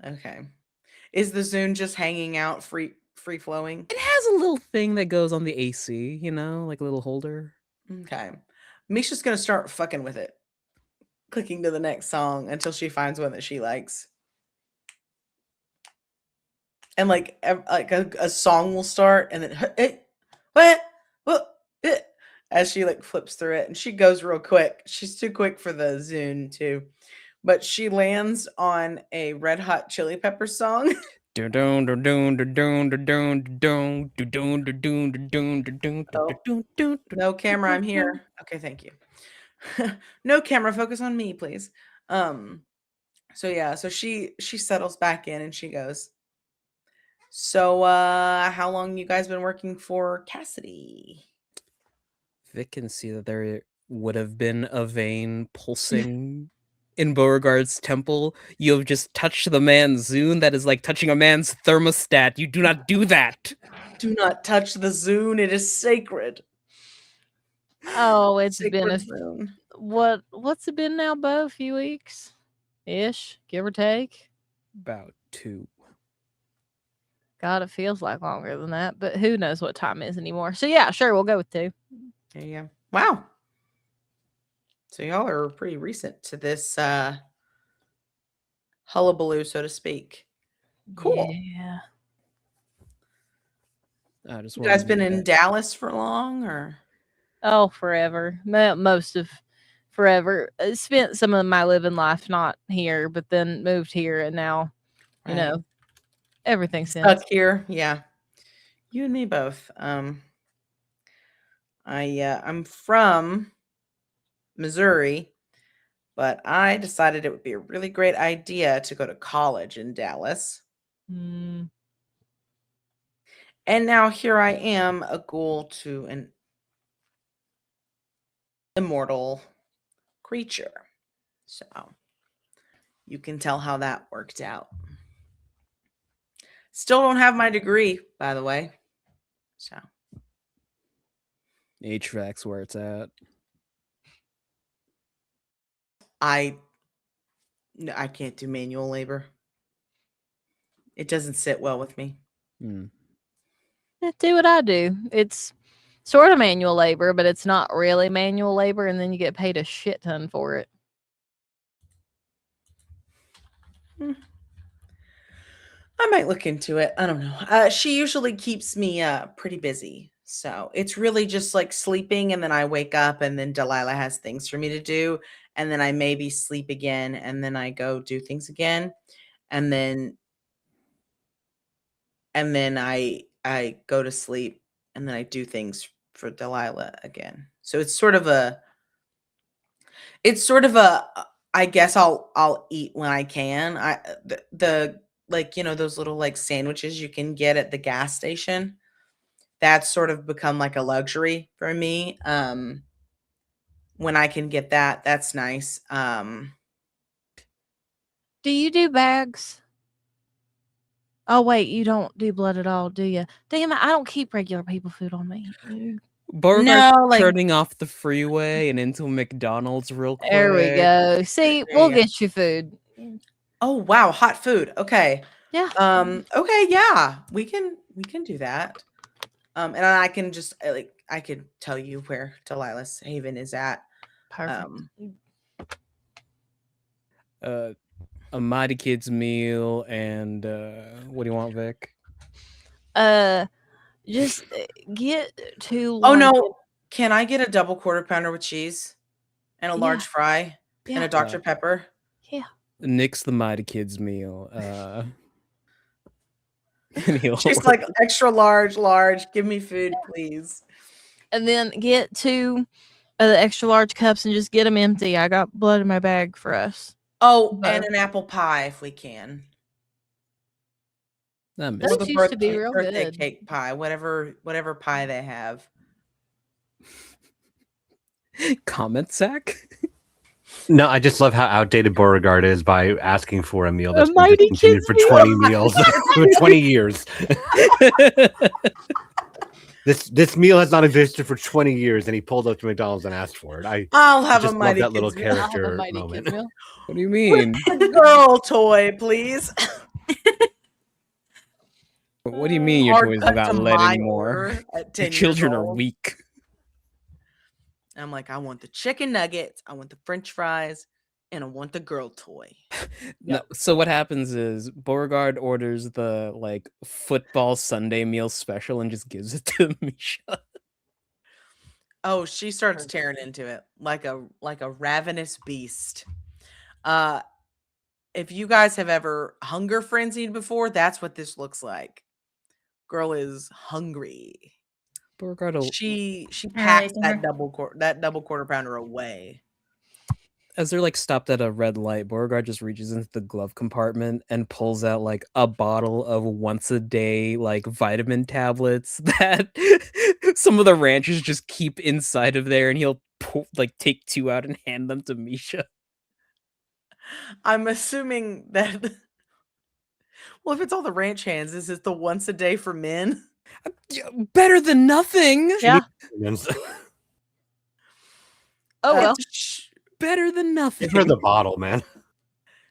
Okay. Is the Zune just hanging out free flowing? It has a little thing that goes on the AC, like a little holder. Okay. Misha's gonna start fucking with it, clicking to the next song until she finds one that she likes. And like a song will start, and then what as she like flips through it, and she goes real quick. She's too quick for the Zune too, but she lands on a Red Hot Chili Pepper song. No camera, I'm here. Okay, thank you. No camera, focus on me, please. So yeah, so she settles back in and she goes, "So how long you guys been working for Cassidy?" Vic can see that there would have been a vein pulsing in Beauregard's temple. You have just touched the man's Zune. That is like touching a man's thermostat. You do not do that. Do not touch the Zune, it is sacred. Oh, it's been Sacred a Zune. what's it been now, Bo? A few weeks ish, give or take. About 2. God, it feels like longer than that, but who knows what time is anymore. So yeah, sure, we'll go with 2. There you go. Wow. So y'all are pretty recent to this hullabaloo, so to speak. Cool. Yeah. I just You guys wanted been to in Dallas for long, or? Oh, forever. Most of forever. I spent some of my living life not here, but then moved here, and now, Right. everything since. Stuck here, yeah. You and me both. I'm from Missouri, but I decided it would be a really great idea to go to college in Dallas. Mm, And now here I am, a ghoul to an immortal creature. So you can tell how that worked out. Still don't have my degree, by the way. So HVAC's where it's at. I can't do manual labor. It doesn't sit well with me. do what I do. It's sort of manual labor, but it's not really manual labor, and then you get paid a shit ton for it. I might look into it. I don't know. She usually keeps me pretty busy. So it's really just like sleeping, and then I wake up, and then Delilah has things for me to do, and then I maybe sleep again, and then I go do things again, and then I go to sleep, and then I do things for Delilah again. So it's sort of a I guess I'll eat when I can. The like, those little like sandwiches you can get at the gas station. That's sort of become like a luxury for me. When I can get that, that's nice. Do you do bags? Oh wait, you don't do blood at all, do you? Damn it, I don't keep regular people food on me. Beauregard's No, like- turning off the freeway and into McDonald's real quick. There we go. See, There we'll you go. get you food. Oh wow, hot food. Okay. Yeah. Okay, yeah. We can do that. And I can just I could tell you where Delilah's Haven is at. Perfect. A Mighty Kids meal and what do you want, Vic? Just get two. Oh large- no, can I get a double quarter pounder with cheese and a large Yeah. fry and Yeah. a Dr. Pepper? Yeah. Nix the Mighty Kids meal. And he'll She's like extra large, give me food, please. And then get two of the extra large cups and just get them empty. I got blood in my bag for us. Oh, Butter. and an apple pie if we can. I Or miss Those the used to be birthday, real birthday good. cake pie, whatever pie they have. comment, Zach. No, I just love how outdated Beauregard is by asking for a meal that's been Mighty discontinued Kids for meal. 20 meals, for 20 years. This meal has not existed for 20 years, and he pulled up to McDonald's and asked for it. I'll have just a love Mighty that little Kids meal. I'll have a character Mighty moment. Kids meal. What do you mean? A girl toy, please. What do you mean your Hard toys cut not to let my anymore? order at 10 Your children years are old. weak. I'm like, I want the chicken nuggets, I want the French fries, and I want the girl toy. No, so what happens is Beauregard orders the like football Sunday meal special and just gives it to Misha. Oh, she starts tearing into it like a ravenous beast. If you guys have ever hunger frenzied before, that's what this looks like. Girl is hungry. Beauregard will, She All packs right, that double quarter pounder away. as they're like stopped at a red light, Beauregard just reaches into the glove compartment and pulls out like a bottle of once a day like vitamin tablets that some of the ranchers just keep inside of there, and he'll like take two out and hand them to Misha. I'm assuming that well, if it's all the ranch hands, is it the once a day for men? Better than nothing. Yeah. Oh well. Better than nothing. Give her the bottle, man.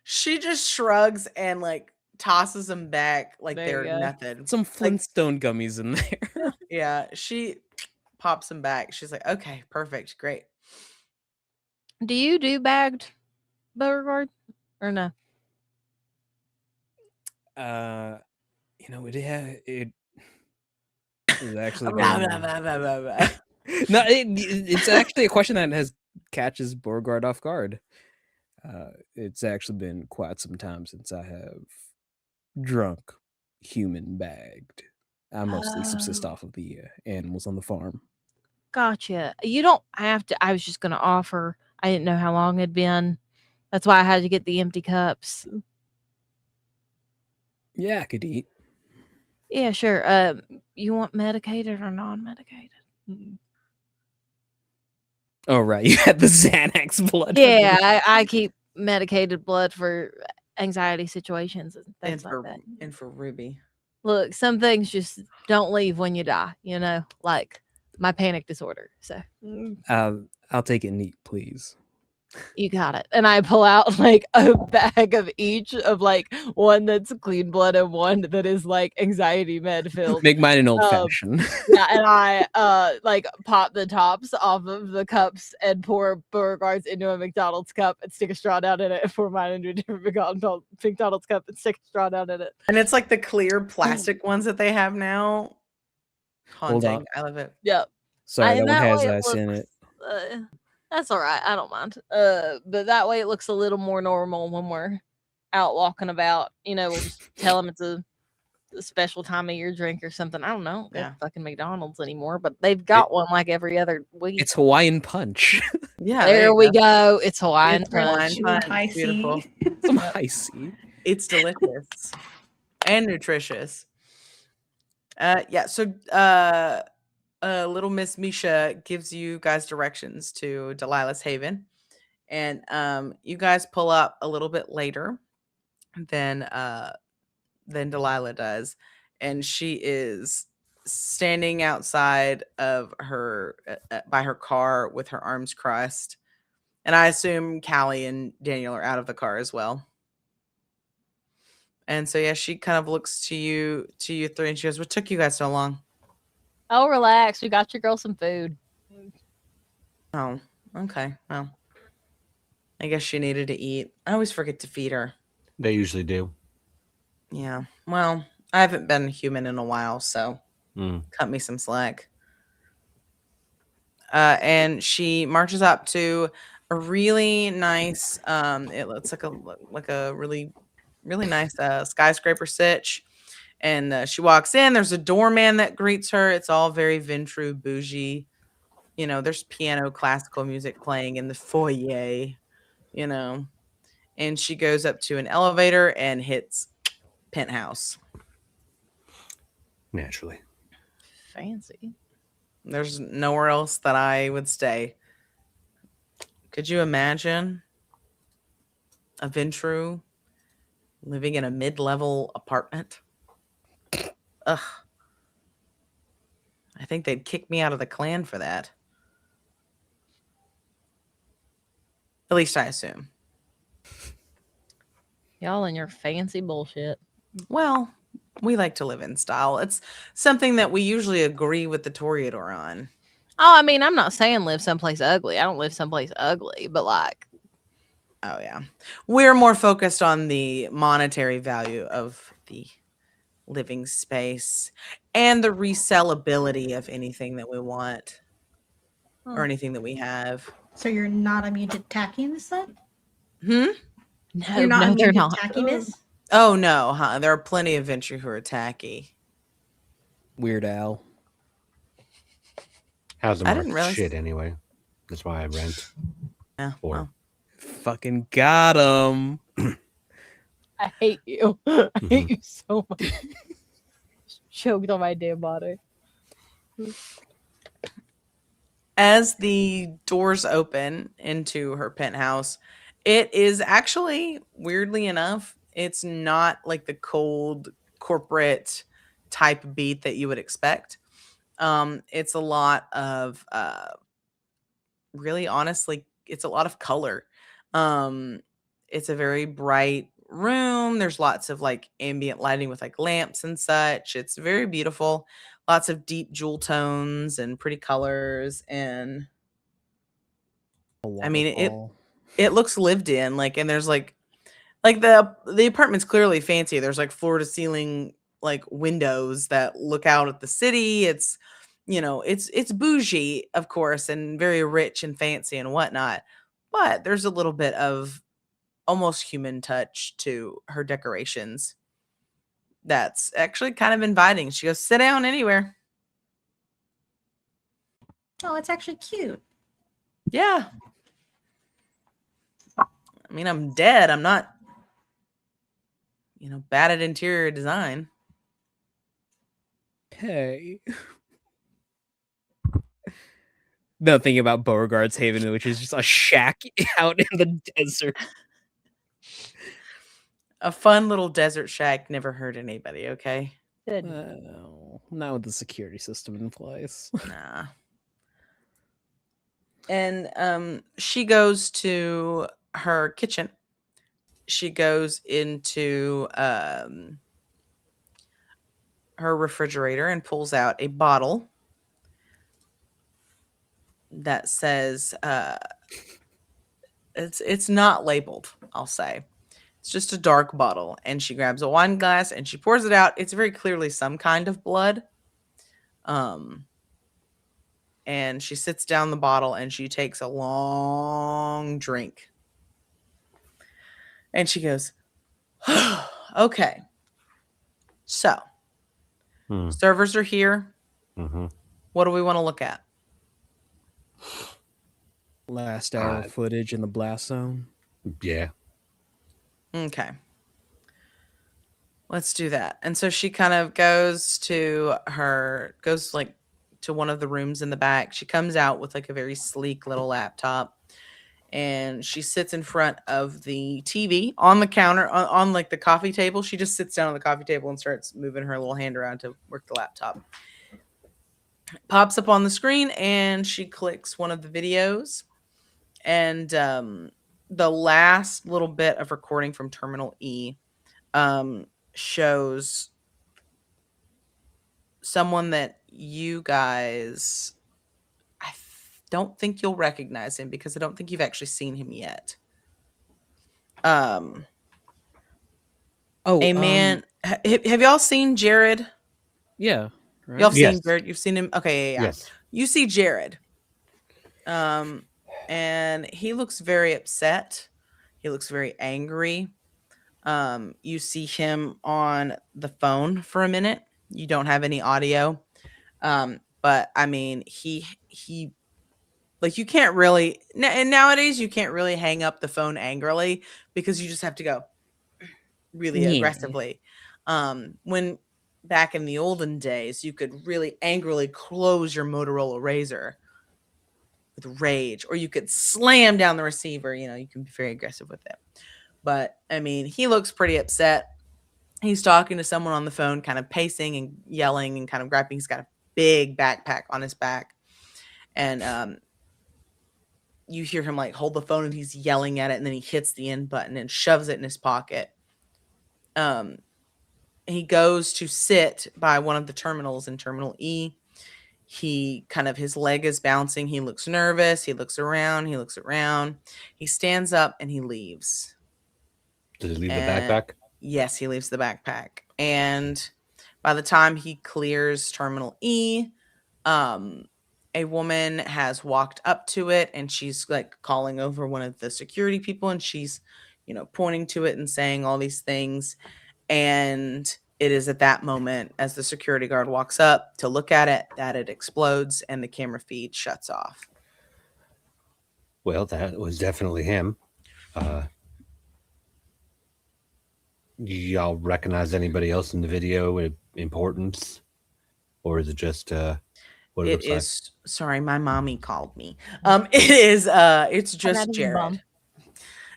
She just shrugs and like tosses them back like There you they're go. nothing. Some Like, Flintstone gummies in there. yeah, she pops them back. She's like, okay, perfect, great. Do you do bagged Beauregard or no? You know, it is actually Blah, been, blah, blah, blah, blah, blah. no, it's actually a question that has catches Beauregard off guard. It's actually been quite some time since I have drunk human bagged. I mostly subsist Oh. off of the animals on the farm. Gotcha. You don't have to. I was just gonna offer. I didn't know how long it'd been. That's why I had to get the empty cups. Yeah, I could eat. Yeah, sure. You want medicated or non-medicated? Oh right, you had the Xanax blood. Yeah, I keep medicated blood for anxiety situations and And things like that. and for Ruby. Look, some things just don't leave when you die. You know, like my panic disorder. So I'll take it neat, please. you got it. And I pull out like a bag of each of like one that's clean blood and one that is like anxiety med filled. Make mine an old fashioned. Yeah, and I like pop the tops off of the cups and pour Beauregard's into a McDonald's cup and stick a straw down in it and pour mine into a different McDonald's cup and stick a straw down in it. And it's like the clear plastic ones that they have now. Hold Haunting. on. I love it. Yep. Sorry, that one that has way it ice in it. looks, that's all right. I don't mind. But that way it looks a little more normal when we're out walking about. You know, we'll just tell them it's a special time of year drink or something. I don't know. Go Yeah. to fucking McDonald's anymore, but they've got one like every other week. It's Hawaiian punch. Yeah. there you we go. go. It's Hawaiian It's Hawaiian punch. punch. High C. Beautiful. Some icy. It's delicious and nutritious. Yeah, so little Miss Misha gives you guys directions to Delilah's Haven. And you guys pull up a little bit later than Delilah does. And she is standing outside of her by her car with her arms crossed. And I assume Callie and Daniel are out of the car as well. And so yeah, she kind of looks to you three, and she goes, "What took you guys so long?" Oh, relax. We got your girl some food. Oh, okay. Well, I guess she needed to eat. I always forget to feed her. They usually do. Yeah. Well, I haven't been human in a while, so cut me some slack. And she marches up to a really nice. It looks like a really nice skyscraper sitch. And she walks in. There's a doorman that greets her. It's all very Ventru bougie. There's piano classical music playing in the foyer. You know, and she goes up to an elevator and hits penthouse. Naturally. Fancy. There's nowhere else that I would stay. Could you imagine a Ventru living in a mid-level apartment? Ugh. I think they'd kick me out of the clan for that. At least I assume. Y'all and your fancy bullshit. Well, we like to live in style. It's something that we usually agree with the Toreador on. Oh, I mean, I'm not saying live someplace ugly. I don't live someplace ugly, but like, Oh, yeah. We're more focused on the monetary value of the living space and the resellability of anything that we want or anything that we have. So you're not immune to tackiness then? Hmm? no, You're not no, they're immune not. to tackiness? Oh, no. Huh? There are plenty of Ventru who are tacky. Weird Al. How's the I market didn't realize- shit anyway? That's why I rent. Yeah, Or well, Fucking got him. I hate you. I hate you so much. Choked on my damn body. as the doors open into her penthouse, it is actually, weirdly enough, it's not like the cold corporate type beat that you would expect. It's a lot of really honestly, it's a lot of color. Um, it's a very bright room. There's lots of like ambient lighting with like lamps and such. It's very beautiful. Lots of deep jewel tones and pretty colors. And I mean, it looks lived in. Like, and there's like the apartment's clearly fancy. There's like floor to ceiling like windows that look out at the city. It's it's bougie, of course, and very rich and fancy and whatnot. But there's a little bit of almost human touch to her decorations. That's actually kind of inviting. She goes, sit down anywhere. Oh, it's actually cute. Yeah. I mean, I'm dead. I'm not, bad at interior design. Hey. No, thinking about Beauregard's Haven, which is just a shack out in the desert. A fun little desert shack never hurt anybody, okay? Good. No, not with the security system in place. Nah. And she goes to her kitchen. She goes into her refrigerator and pulls out a bottle that says it's not labeled, I'll say. It's just a dark bottle, and she grabs a wine glass and she pours it out. It's very clearly some kind of blood. And she sits down the bottle and she takes a long drink. And she goes, okay. So, servers are here. Mm-hmm. What do we want to look at? Last hour footage in the blast zone. Yeah. Okay. Let's do that. And so she kind of goes to one of the rooms in the back. She comes out with like a very sleek little laptop, and she sits in front of the TV on the counter on like the coffee table. She just sits down on the coffee table and starts moving her little hand around to work the laptop. Pops up on the screen and she clicks one of the videos, and the last little bit of recording from Terminal E shows someone that you guys, don't think you'll recognize him because I don't think you've actually seen him yet. Oh, A man. Have y'all seen Jared? yeah, right? Y'all have seen Yes. Jared? You've seen him? Okay, yeah. Yes. You see Jared. And he looks very upset. He looks very angry. You see him on the phone for a minute. You don't have any audio. But I mean, he like you can't really and nowadays you can't really hang up the phone angrily because you just have to go really Yeah. aggressively. When back in the olden days, you could really angrily close your Motorola Razr with rage, or you could slam down the receiver. You know, you can be very aggressive with it. But I mean, he looks pretty upset. He's talking to someone on the phone, kind of pacing and yelling and kind of grabbing. He's got a big backpack on his back. And you hear him like hold the phone and he's yelling at it, and then he hits the end button and shoves it in his pocket. He goes to sit by one of the terminals in Terminal E. He kind of, his leg is bouncing. He looks nervous. He looks around. He looks around. He stands up and he leaves. Does he leave the And- backpack? Yes, he leaves the backpack. And by the time he clears Terminal E, a woman has walked up to it and she's like calling over one of the security people, and she's, pointing to it and saying all these things. And it is at that moment, as the security guard walks up to look at it, that it explodes and the camera feed shuts off. Well, that was definitely him. Y'all recognize anybody else in the video with importance? Or is it just what it It looks like? is, sorry, my mommy called me. It's just That is Jared. bomb.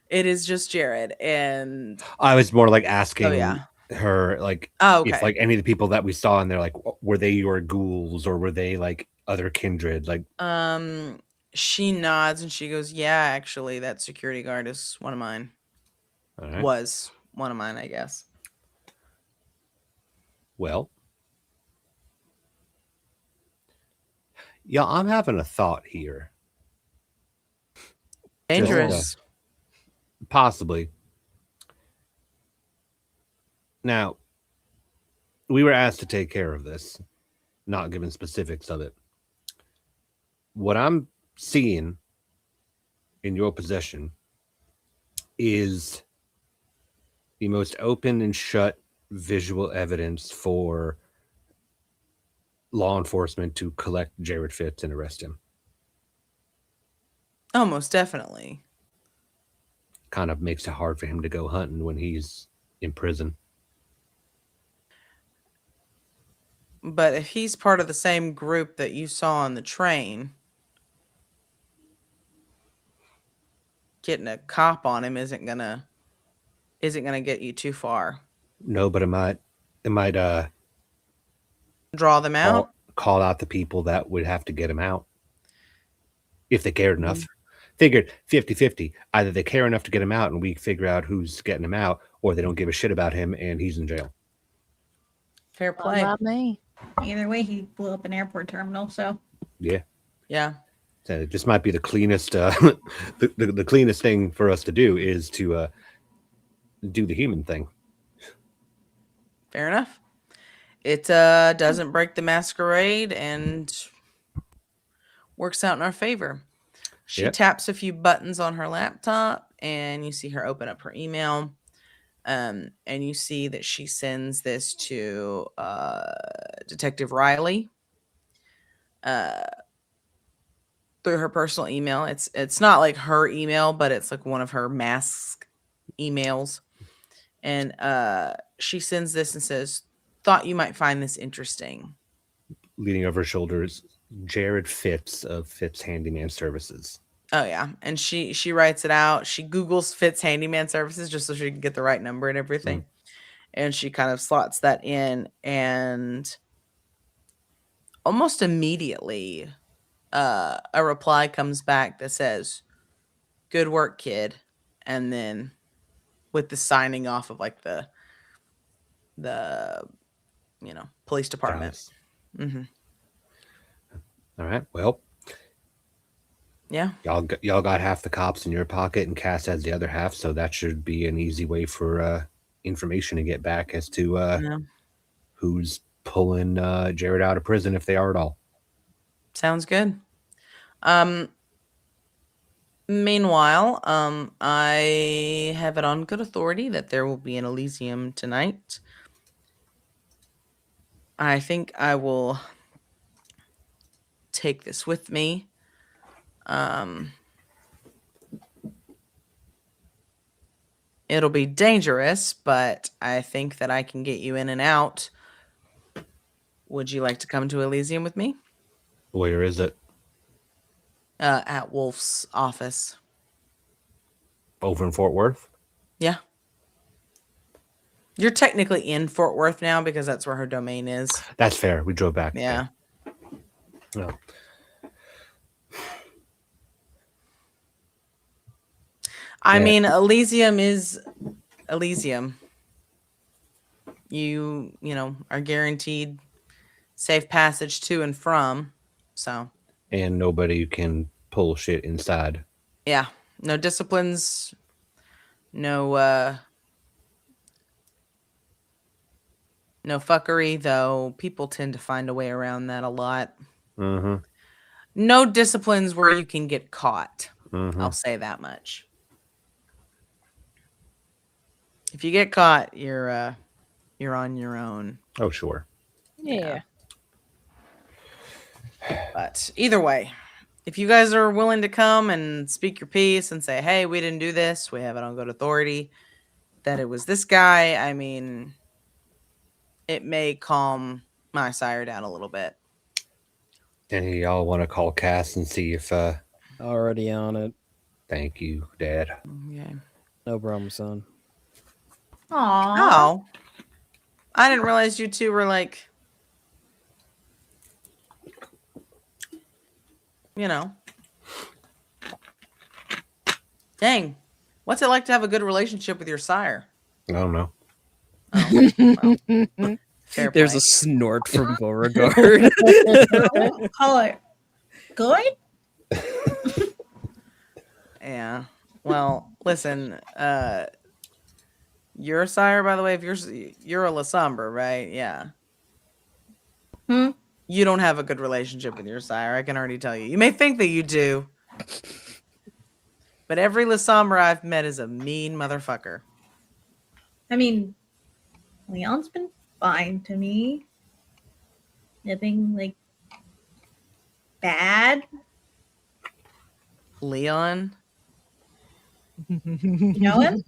It is just Jared. And I was more like asking yeah. her, like, Oh, okay. if like any of the people that we saw in there, like, were they your ghouls or were they like other kindred? Like, she nods and she goes, yeah, actually, that security guard is one of mine. all right. Was one of mine, I guess. Well, yeah, I'm having a thought here. Dangerous. Possibly. Now, we were asked to take care of this, not given specifics of it. What I'm seeing in your possession is the most open and shut visual evidence for law enforcement to collect Jared Fitz and arrest him. Oh, most definitely. Kind of makes it hard for him to go hunting when he's in prison. But if he's part of the same group that you saw on the train, getting a cop on him isn't gonna get you too far. No, but it might Draw them out. call out the people that would have to get him out if they cared enough. Mm-hmm. Figured 50-50. Either they care enough to get him out and we figure out who's getting him out, or they don't give a shit about him and he's in jail. Fair play. About me. Either way, he blew up an airport terminal, so Yeah. Yeah. So this might be the cleanest the cleanest thing for us to do is to do the human thing. Fair enough. It doesn't break the masquerade and works out in our favor. She Yep. taps a few buttons on her laptop and you see her open up her email. And you see that she sends this to Detective Riley through her personal email. It's not like her email, but it's like one of her mask emails. And she sends this and says, "Thought you might find this interesting." Leaning over her shoulders, Jared Fitz of Fitz Handyman Services. Oh yeah, and she writes it out. She Googles Fitz Handyman Services just so she can get the right number and everything. And she kind of slots that in, and almost immediately a reply comes back that says, "Good work, kid." And then with the signing off of like the police department. Dallas. All right. Well, Yeah. y'all got half the cops in your pocket, and Cass has the other half, so that should be an easy way for information to get back as to Yeah. who's pulling Jared out of prison, if they are at all. Sounds good. Um, Meanwhile, I have it on good authority that there will be an Elysium tonight. I think I will take this with me. It'll be dangerous, but I think that I can get you in and out. Would you like to come to Elysium with me? Where is it? At Wolf's office. Over in Fort Worth? Yeah. You're technically in Fort Worth now because that's where her domain is. That's fair. We drove back. Yeah. No. I Yeah. mean, Elysium is Elysium. You know, are guaranteed safe passage to and from. So, And nobody can pull shit inside. yeah. No disciplines, no no fuckery, though people tend to find a way around that a lot. Mm-hmm. No disciplines where you can get caught. Mm-hmm. I'll say that much. If you get caught, you're on your own. Oh, sure. Yeah. But either way, if you guys are willing to come and speak your piece and say, hey, we didn't do this, we have it on good authority that it was this guy, I mean, it may calm my sire down a little bit. Any of y'all want to call Cass and see if Already on it. thank you, Dad. Okay. No problem, son. Aww. Oh, I didn't realize you two were like, you know. Dang. What's it like to have a good relationship with your sire? I don't know. Oh, well, fair There's play. a snort from Beauregard. Call it good? Yeah. Well, listen, you're a sire, by the way. If you're a Lasombra, right? Yeah. Hmm? You don't have a good relationship with your sire. I can already tell you. You may think that you do, but every Lasombra I've met is a mean motherfucker. I mean, Leon's been fine to me. Nothing like bad. Leon. You know him?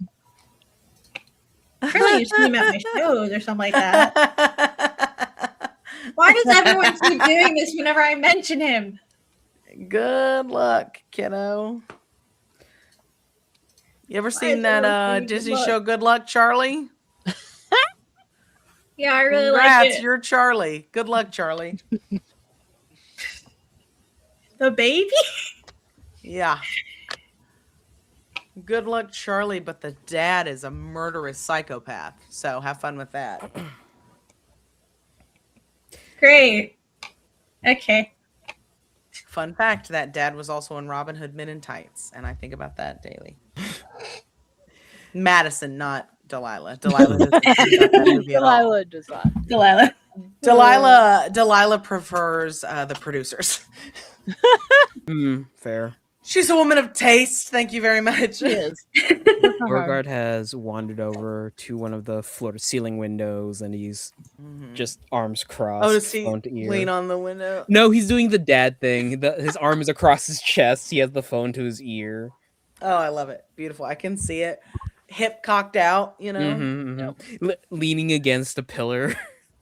Surely you see him at my shows or something like that. Why does everyone keep doing this whenever I mention him? Good luck, kiddo. You ever Why seen is that everyone saying Disney good luck? show Good Luck, Charlie? Yeah, I really Congrats, like it. you're Charlie. Good luck, Charlie. The baby? Yeah. Good luck, Charlie, but the dad is a murderous psychopath. So have fun with that. Great. Okay. Fun fact, that dad was also in Robin Hood Men in Tights, and I think about that daily. Madison, not Delilah. Delilah doesn't think about that movie at all. Delilah does not. Delilah. Delilah prefers the producers. Fair. She's a woman of taste. Thank you very much. She is. Beauregard has wandered over to one of the floor-to-ceiling windows, and he's just arms crossed, Oh, does he phone to ear. lean on the window? No, he's doing the dad thing. His arm is across his chest. He has the phone to his ear. Oh, I love it. Beautiful. I can see it. Hip cocked out, you know. Leaning against a pillar.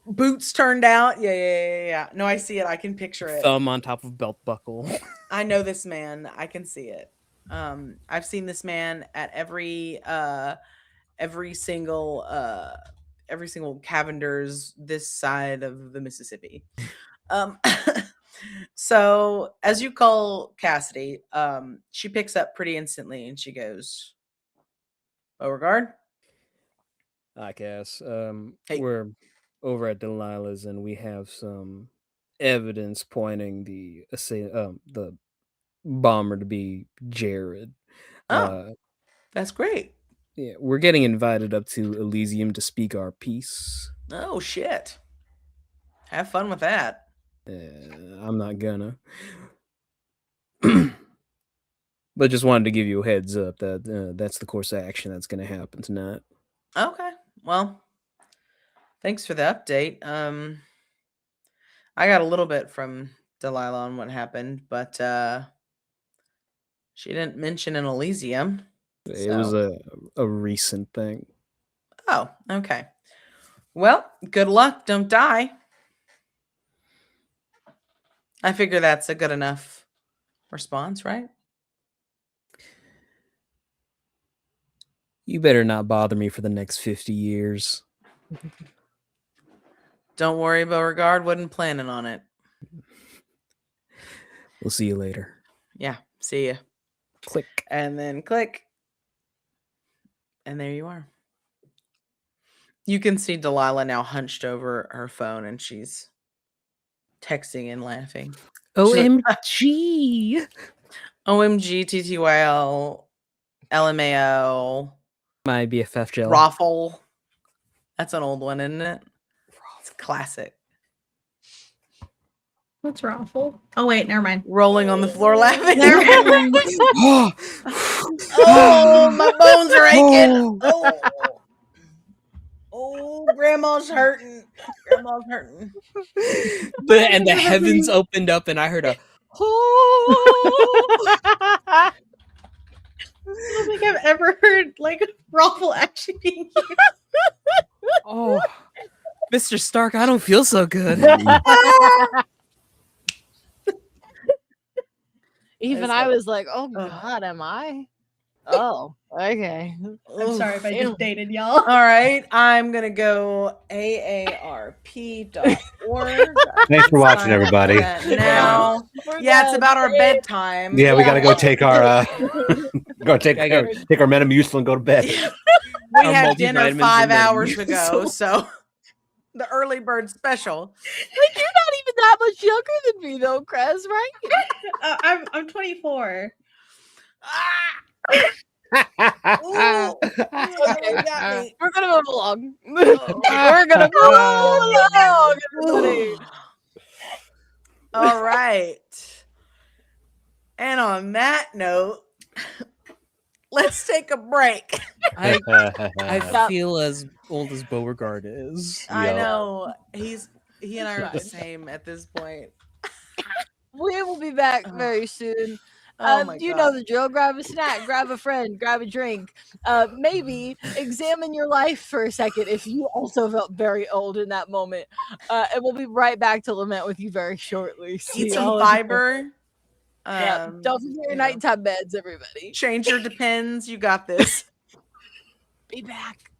Boots turned out. Yeah. No, I see it. I can picture it. Thumb on top of belt buckle. I know this man. I can see it. I've seen this man at every single Cavender's this side of the Mississippi. So as you call Cassidy, she picks up pretty instantly and she goes, Beauregard? I guess. Hey. We're over at Delilah's and we have some evidence pointing the bomber to be Jared. Oh. That's great. Yeah, we're getting invited up to Elysium to speak our piece. Oh, shit. Have fun with that. I'm not gonna. But just wanted to give you a heads up that that's the course of action that's going to happen tonight. Okay. Well, thanks for the update. I got a little bit from Delilah on what happened, but she didn't mention an Elysium. It was a recent thing. Oh, okay. Well, good luck. Don't die. I figure that's a good enough response, right? You better not bother me for the next 50 years. Don't worry, Beauregard. Wasn't planning on it. We'll see you later. Yeah. See ya. Click. And then click. And there you are. You can see Delilah now hunched over her phone and she's texting and laughing. OMG! OMG, TTYL, LMAO, My BFF gel. Raffle. That's an old one, isn't it? It's a classic. What's Raffle? Oh wait, never mind. Rolling on the floor laughing. Never mind. Oh, my bones are aching. Oh, grandma's hurting. Grandma's hurting. And the heavens opened up and I heard a I don't think I've ever heard like Raffle actually being used. oh, Mr. Stark, I don't feel so good. Even I was like, oh God, am I? Oh, okay. I'm sorry if I Ew. just dated y'all. All right, I'm gonna go aarp.org. Thanks for watching, Sign up for everybody. that now. We're Yeah, it's done. about our bedtime. Yeah, we gotta go take our take I got- our Metamucil and go to bed. We Our had dinner multivitamins 5 and hours Metamucil. ago, so the early bird special. Like, you're not even that much younger than me, though, Cress, right? I'm 24. Ooh, you got me. We're gonna move along. We're gonna move along, everybody. All right. And on that note, let's take a break. I feel as old as Beauregard is. I Yo. know he and I are the Fine. same at this point. We will be back very soon. Oh my You God. know the drill. Grab a snack, grab a friend, grab a drink. Maybe examine your life for a second if you also felt very old in that moment. And we'll be right back to lament with you very shortly. See Eat some y'all in- fiber. Yeah, don't forget your you know, nighttime beds, everybody. change your Depends. You got this. Be back.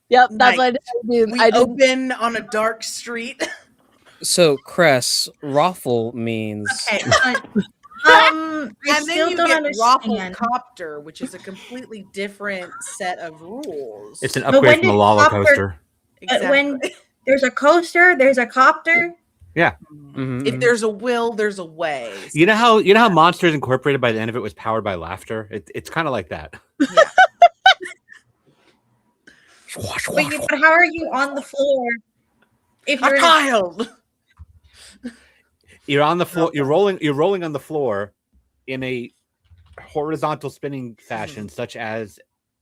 Yep, that's what I did. We I didn't. open on a dark street. So, Cress, raffle means. Okay. I And still then you don't get understand. Rafflecopter, which is a completely different set of rules. It's an But upgrade when from the did Lala Copper- coaster. exactly. when there's a coaster, there's a copter. If there's a will, there's a way. You know how Monsters Incorporated by the end of it was powered by laughter? It's kind of like that. Yeah. But how are you on the floor? If A you're in child. You're on the floor. You're rolling on the floor in a horizontal spinning fashion, such as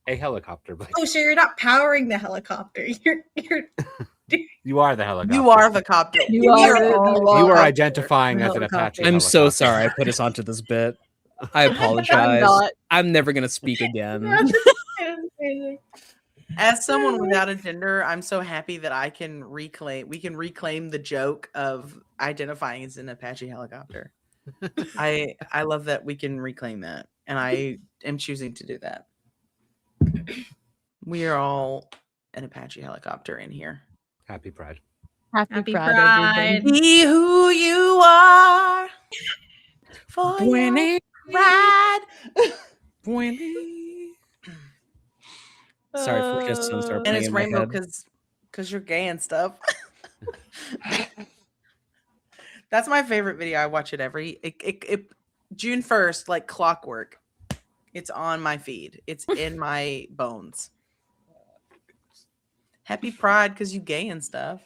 a helicopter. But so you're not powering the helicopter. You're you are the helicopter. You are the copter. You are the You are helicopter. identifying as an Apache. I'm so helicopter. sorry I put us onto this bit. I I'm apologize. not. I'm never gonna speak again. As someone without a gender, I'm so happy that we can reclaim the joke of identifying as an Apache helicopter. I love that we can reclaim that, and I am choosing to do that. We are all an Apache helicopter in here. Happy Pride. Happy Pride. Pride. Be who you are. For your ride. Sorry for just started And playing it's in my rainbow head. because you're gay and stuff. That's my favorite video. I watch it June 1st, like clockwork. It's on my feed. It's in my bones. Happy Pride because you gay and stuff.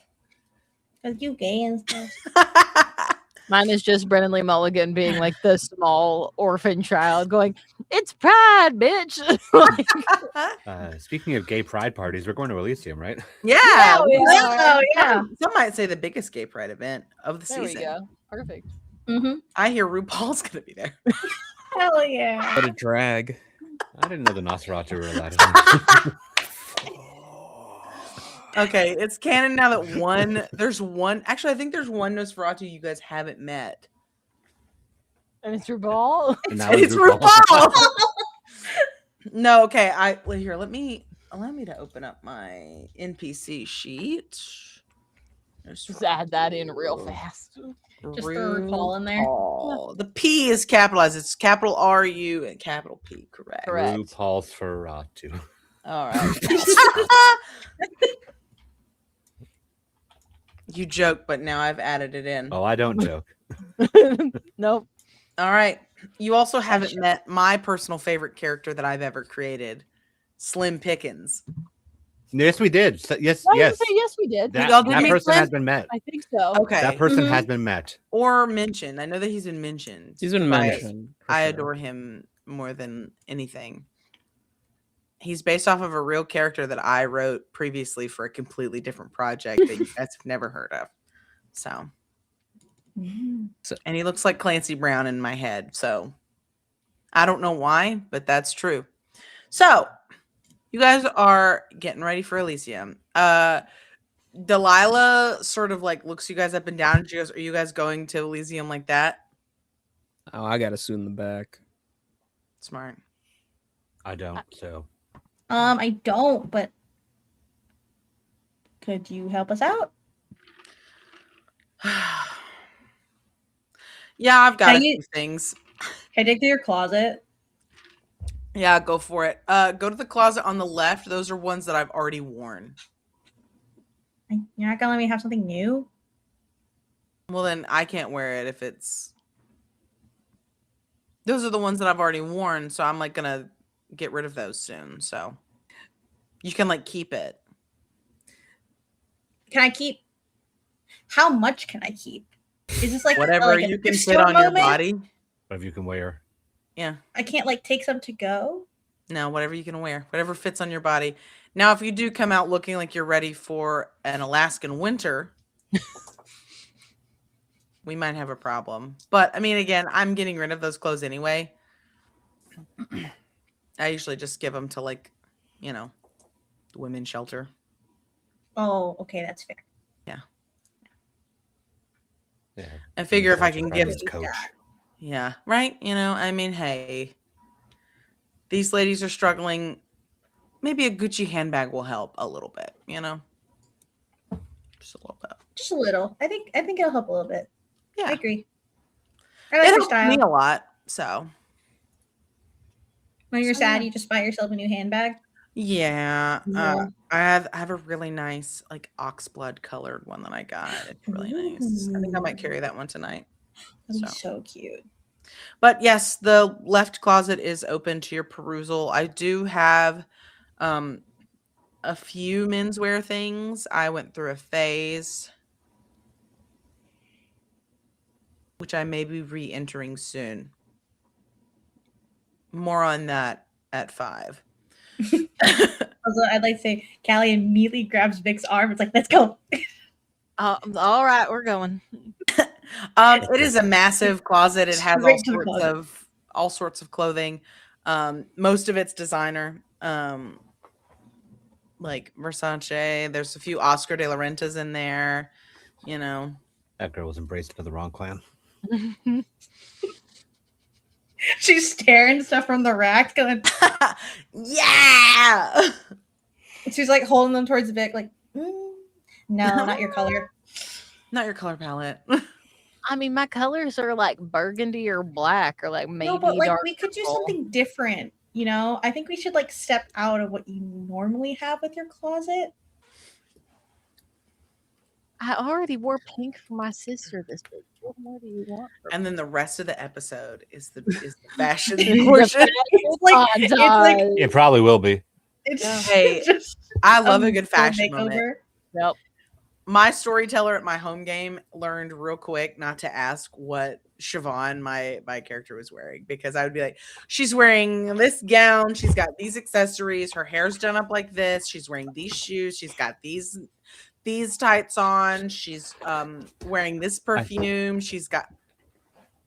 Because you gay and stuff. Mine is just Brennan Lee Mulligan being like the small orphan child going, "It's Pride, bitch." Like, Speaking of gay pride parties, we're going to Elysium, right? Yeah. Oh, yeah. Some might say the biggest gay pride event of the there season. we go. Perfect. Mm-hmm. I hear RuPaul's going to be there. Hell yeah. What a drag. I didn't know the Nosferatu were allowed to. Okay, it's canon now that there's one. Actually, I think there's one Nosferatu you guys haven't met. And it's your ball. And that And was it's RuPaul. No, okay. Let me allow me to open up my NPC sheet. Just add that in real fast. Just throw RuPaul in there. RuPaul. The P is capitalized. It's capital R-U and capital P. Correct. Correct. RuPaul's Ferratu. All right. You joke, but now I've added it in. Oh, I don't joke. Nope. All right. You also haven't met my personal favorite character that I've ever created, Slim Pickens. Yes, we did. Yes, yes, we did. That, Y'all did that meet person Slim? has been met. I think so. Okay. That person Mhm. has been met. Or mentioned. I know that he's been mentioned. He's been but mentioned. for I sure. adore him more than anything. He's based off of a real character that I wrote previously for a completely different project that you guys have never heard of. So, and he looks like Clancy Brown in my head. So, I don't know why, but that's true. So, you guys are getting ready for Elysium. Delilah sort of like looks you guys up and down. And she goes, "Are you guys going to Elysium like that?" Oh, I got a suit in the back. Smart. I don't. So I don't, but could you help us out? Yeah, I've got Can a you- few things. Can I dig through your closet? Yeah, go for it. Go to the closet on the left. Those are ones that I've already worn. You're not gonna let me have something new? Well, then I can't wear it if it's. Those are the ones that I've already worn, so I'm like gonna get rid of those soon. So you can like keep it. Can I keep? How much can I keep? Is this like Whatever like a you can thrift fit store on your moment? body. whatever you can wear. Yeah. I can't like take some to go. No, whatever you can wear, whatever fits on your body. Now, if you do come out looking like you're ready for an Alaskan winter, we might have a problem. But I mean, again, I'm getting rid of those clothes anyway. I usually just give them to like, the women's shelter. Oh, okay, that's fair. Yeah. I figure if I can give, His coach. yeah, right. I mean, hey, these ladies are struggling maybe a Gucci handbag will help a little bit, you know? Just a little bit. Just a little. I think it'll help a little bit. Yeah. I agree. I like It your helped style. me a lot, so. When you're So, sad, yeah. you just buy yourself a new handbag. Yeah. Yeah. I have a really nice, like, oxblood colored one that I got. It's really nice. I think I might carry that one tonight. That'd be So. so cute. But yes, the left closet is open to your perusal. I do have a few menswear things. I went through a phase, which I may be re-entering soon. More on that at 5. Also, I'd like to say Callie immediately grabs Vic's arm. It's like, let's go. All right, we're going. It is a massive closet. It has Straight to the closet. all sorts of clothing. Most of it's designer. Like Versace. There's a few Oscar de la Rentas in there. You know, That girl was embraced by the wrong clan. She's staring stuff from the rack, going. yeah. She's like holding them towards Vic, like, no, not your color. Not your color palette. I mean, my colors are like burgundy or black or like maybe No, but like dark we could do purple. something different. You know, I think we should like step out of what you normally have with your closet. I already wore pink for my sister this week. What more do you want? From And then the rest of the episode is the fashion me? portion. It's like It probably will be. it's Hey, just I love a full good fashion moment. Yep. My storyteller at my home game learned real quick not to ask what Siobhan, my character, was wearing, because I would be like, she's wearing this gown, she's got these accessories, her hair's done up like this, she's wearing these shoes, she's got these tights on, she's wearing this perfume, she's got.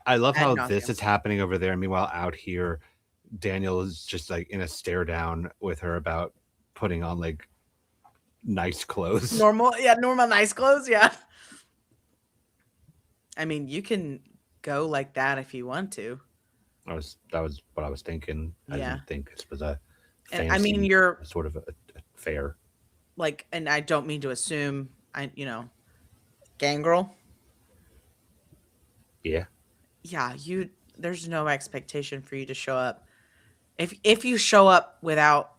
I love how nauseam. this is happening over there. Meanwhile, out here, Daniel is just like in a stare down with her about putting on like nice clothes. Normal nice clothes, yeah. I mean, you can go like that if you want to. That was what I was thinking. I Yeah. didn't think this was a And I mean, fancy, you're sort of a fair. like, and I don't mean to assume, gangrel. Yeah. Yeah, there's no expectation for you to show up. If you show up without,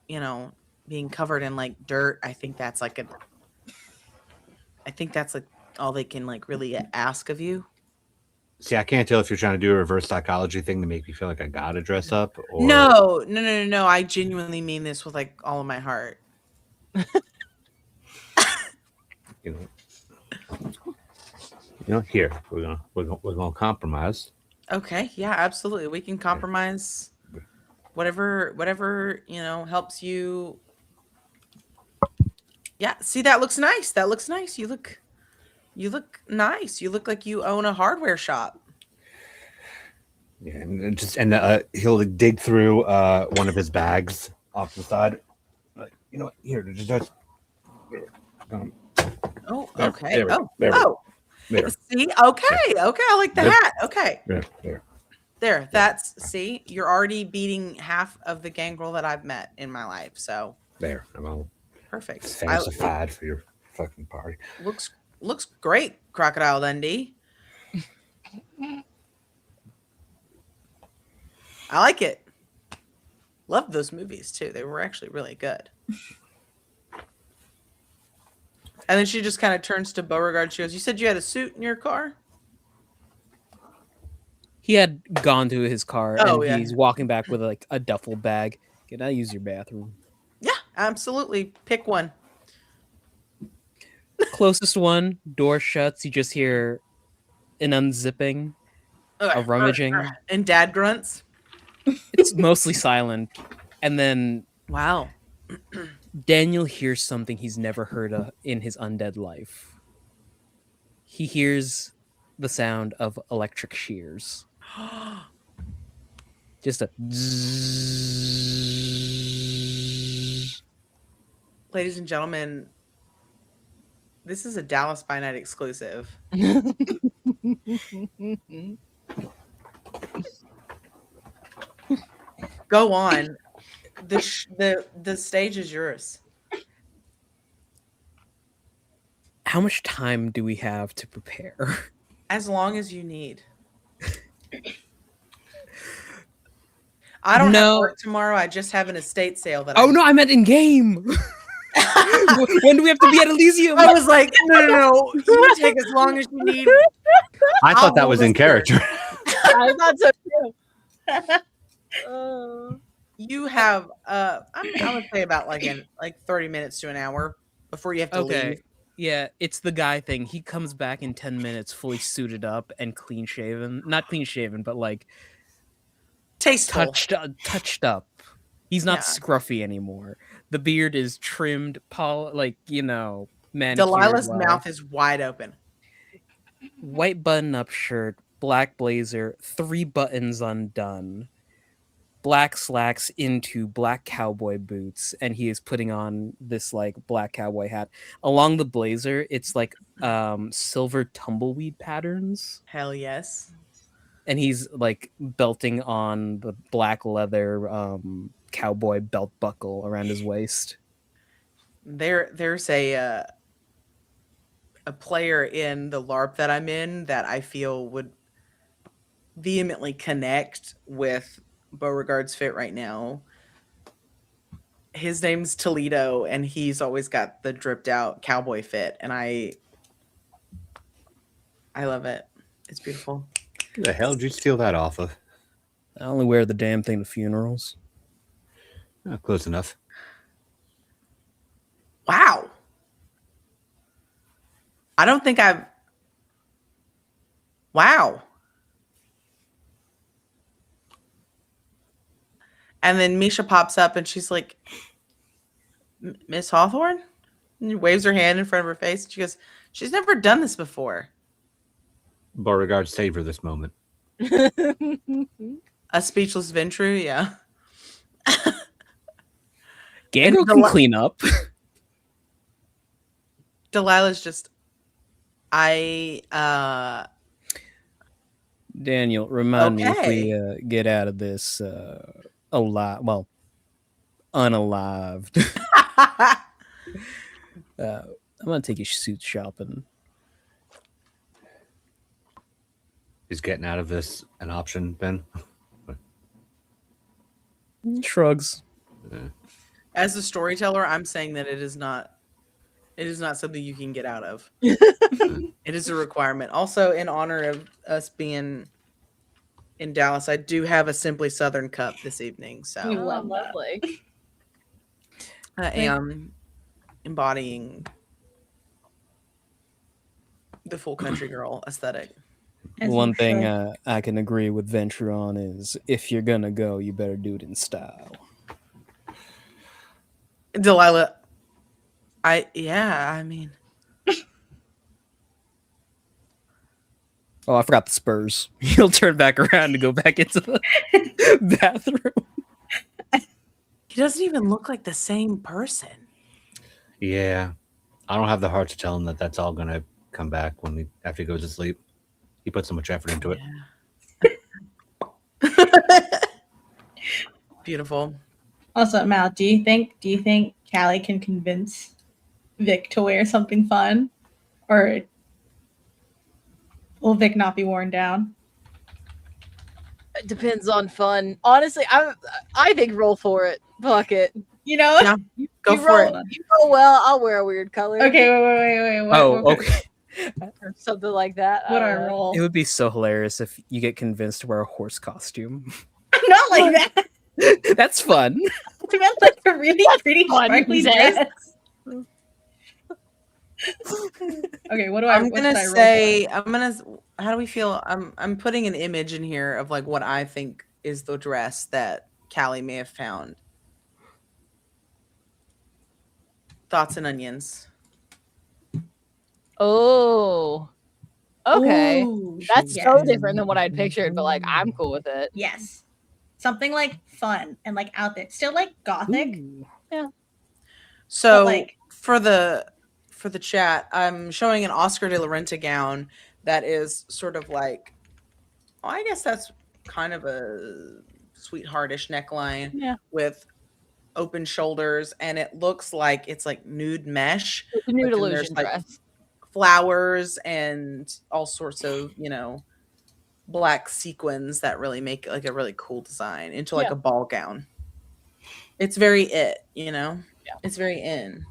being covered in like dirt, I think that's like all they can like really ask of you. See, I can't tell if you're trying to do a reverse psychology thing to make me feel like I gotta dress up, or No. I genuinely mean this with like all of my heart. Here we're gonna compromise. Okay, yeah, absolutely. We can compromise. Whatever helps you. Yeah, see, that looks nice. You look nice. You look like you own a hardware shop. Yeah, and he'll dig through one of his bags off the side. Like, you know what? Here, just Oh, There, okay. there we go, Oh, there we go. oh. there. See, okay. I like the There. hat. Okay. There. See, you're already beating half of the gangrel that I've met in my life. So There. I'm all perfect. fancified for your fucking party. Looks great, Crocodile Dundee. I like it. Loved those movies too. They were actually really good. And then she just kind of turns to Beauregard. She goes, "You said you had a suit in your car?" He had gone to his car Oh, and yeah. he's walking back with like a duffel bag. Can I use your bathroom? Yeah, absolutely. Pick one. Closest one, door shuts. You just hear an unzipping, a rummaging. And dad grunts. It's mostly silent. And then Wow. Daniel hears something he's never heard in his undead life. He hears the sound of electric shears. Just a zzzz. Ladies and gentlemen, this is a Dallas by Night exclusive. Go on. The stage is yours. How much time do we have to prepare? As long as you need. I don't have work tomorrow. I just have an estate sale that no, I meant in game. When do we have to be at Elysium? I was like, no. You take as long as you need. I thought that was in character. I thought so too. You have I would say about like 30 minutes to an hour before you have to leave. Yeah, it's the guy thing. He comes back in 10 minutes fully suited up and clean shaven. Not clean shaven, but like tasteful. Touched up. He's not scruffy anymore. The beard is trimmed, manicured. Delilah's mouth is wide open. White button-up shirt, black blazer, 3 buttons undone, black slacks into black cowboy boots, and he is putting on this like black cowboy hat. Along the blazer, it's like silver tumbleweed patterns. Hell yes. And he's like belting on the black leather cowboy belt buckle around his waist. There's a player in the LARP that I'm in that I feel would vehemently connect with Beauregard's fit right now. His name's Toledo, and he's always got the dripped out cowboy fit, and I love it. It's beautiful. Who the hell did you steal that off of? I only wear the damn thing to funerals. Oh, close enough. Wow. I don't think I've... Wow. And then Misha pops up and she's like, Miss Hawthorne? And waves her hand in front of her face. And she goes, she's never done this before. Beauregard savor this moment. A speechless Ventru, yeah. Gangrel can clean up. Delilah's just... Daniel, remind me if we get out of this alive, well, unalived. I'm gonna take your suit shopping. Is getting out of this an option, Ben? Shrugs. Yeah. As a storyteller, I'm saying that it is not something you can get out of. It is a requirement. Also, in honor of us being in Dallas, I do have a Simply Southern cup this evening. So lovely. I am embodying the full country girl aesthetic. One thing I can agree with Venture on is if you're gonna go, you better do it in style. Delilah, I mean. Oh, I forgot the spurs. He'll turn back around to go back into the bathroom. He doesn't even look like the same person. Yeah. I don't have the heart to tell him that that's all going to come back after he goes to sleep. He put so much effort into it. Yeah. Beautiful. Also, Mal, do you think Callie can convince Vic to wear something fun? Or will Vic not be worn down? It depends on fun. Honestly, I think roll for it. Fuck it. You know? Yeah, go for it. You roll well, I'll wear a weird color. Okay, wait. Okay. Or something like that. What I roll? It would be so hilarious if you get convinced to wear a horse costume. Not like that. That's fun. I meant like a really pretty sparkly dress. Okay, what do I? I'm gonna say. How do we feel? I'm putting an image in here of like what I think is the dress that Callie may have found. Thoughts and onions. Oh. Okay. Ooh, That's yes. so different than what I'd pictured, but like I'm cool with it. Yes, something like fun and like out there, still like gothic. Ooh. Yeah. So like, for the chat, I'm showing an Oscar de la Renta gown that is sort of like, I guess that's kind of a sweetheartish neckline Yeah. with open shoulders, and it looks like it's like nude mesh. It's a nude But then there's, illusion like, dress. flowers and all sorts of, black sequins that really make like a really cool design into like Yeah. a ball gown. It's very Yeah. It's very in.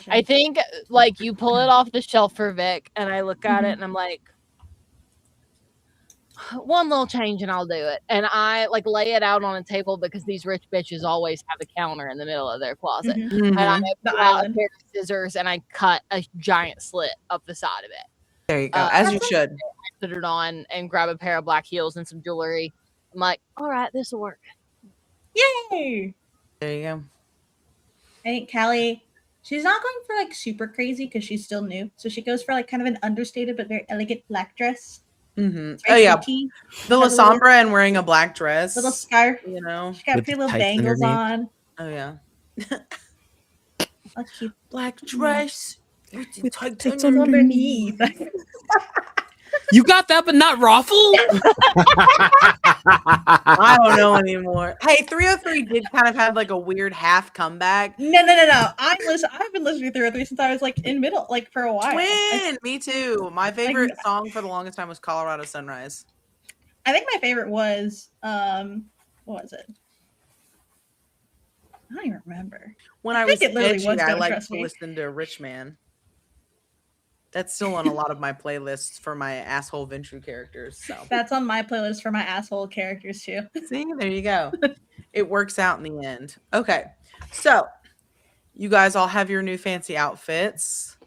I think like you pull it off the shelf for Vic, and I look at it and I'm like, one little change and I'll do it. And I like lay it out on a table because these rich bitches always have a counter in the middle of their closet. And I The pull out a island. pair of scissors and I cut a giant slit up the side of it. There you go. As you That's should. I put it on and grab a pair of black heels and some jewelry. I'm like, all right, this will work. Yay! There you go. I think Callie, she's not going for like super crazy because she's still new. So she goes for like kind of an understated but very elegant black dress. Mm-hmm. It's Oh very yeah, pretty. the Has a little- Lasombra and wearing a black dress. Little scarf. You know. She got With pretty the little tights bangles underneath. on. Oh yeah. Oh, cute. Black dress with the tights Tights underneath. underneath. You got that, but not Raffle? I don't know anymore. Hey, 303 did kind of have like a weird half comeback. No. I've been listening to 303 since I was like in middle, like for a while. Twin, me too. My favorite song for the longest time was Colorado Sunrise. I think my favorite was what was it? I don't even remember. When I I was think it literally edgy, was I Don't liked Trust to Me. listen to Rich Man. That's still on a lot of my playlists for my asshole Ventru characters. So That's on my playlist for my asshole characters too. see, there you go. It works out in the end. Okay, so you guys all have your new fancy outfits,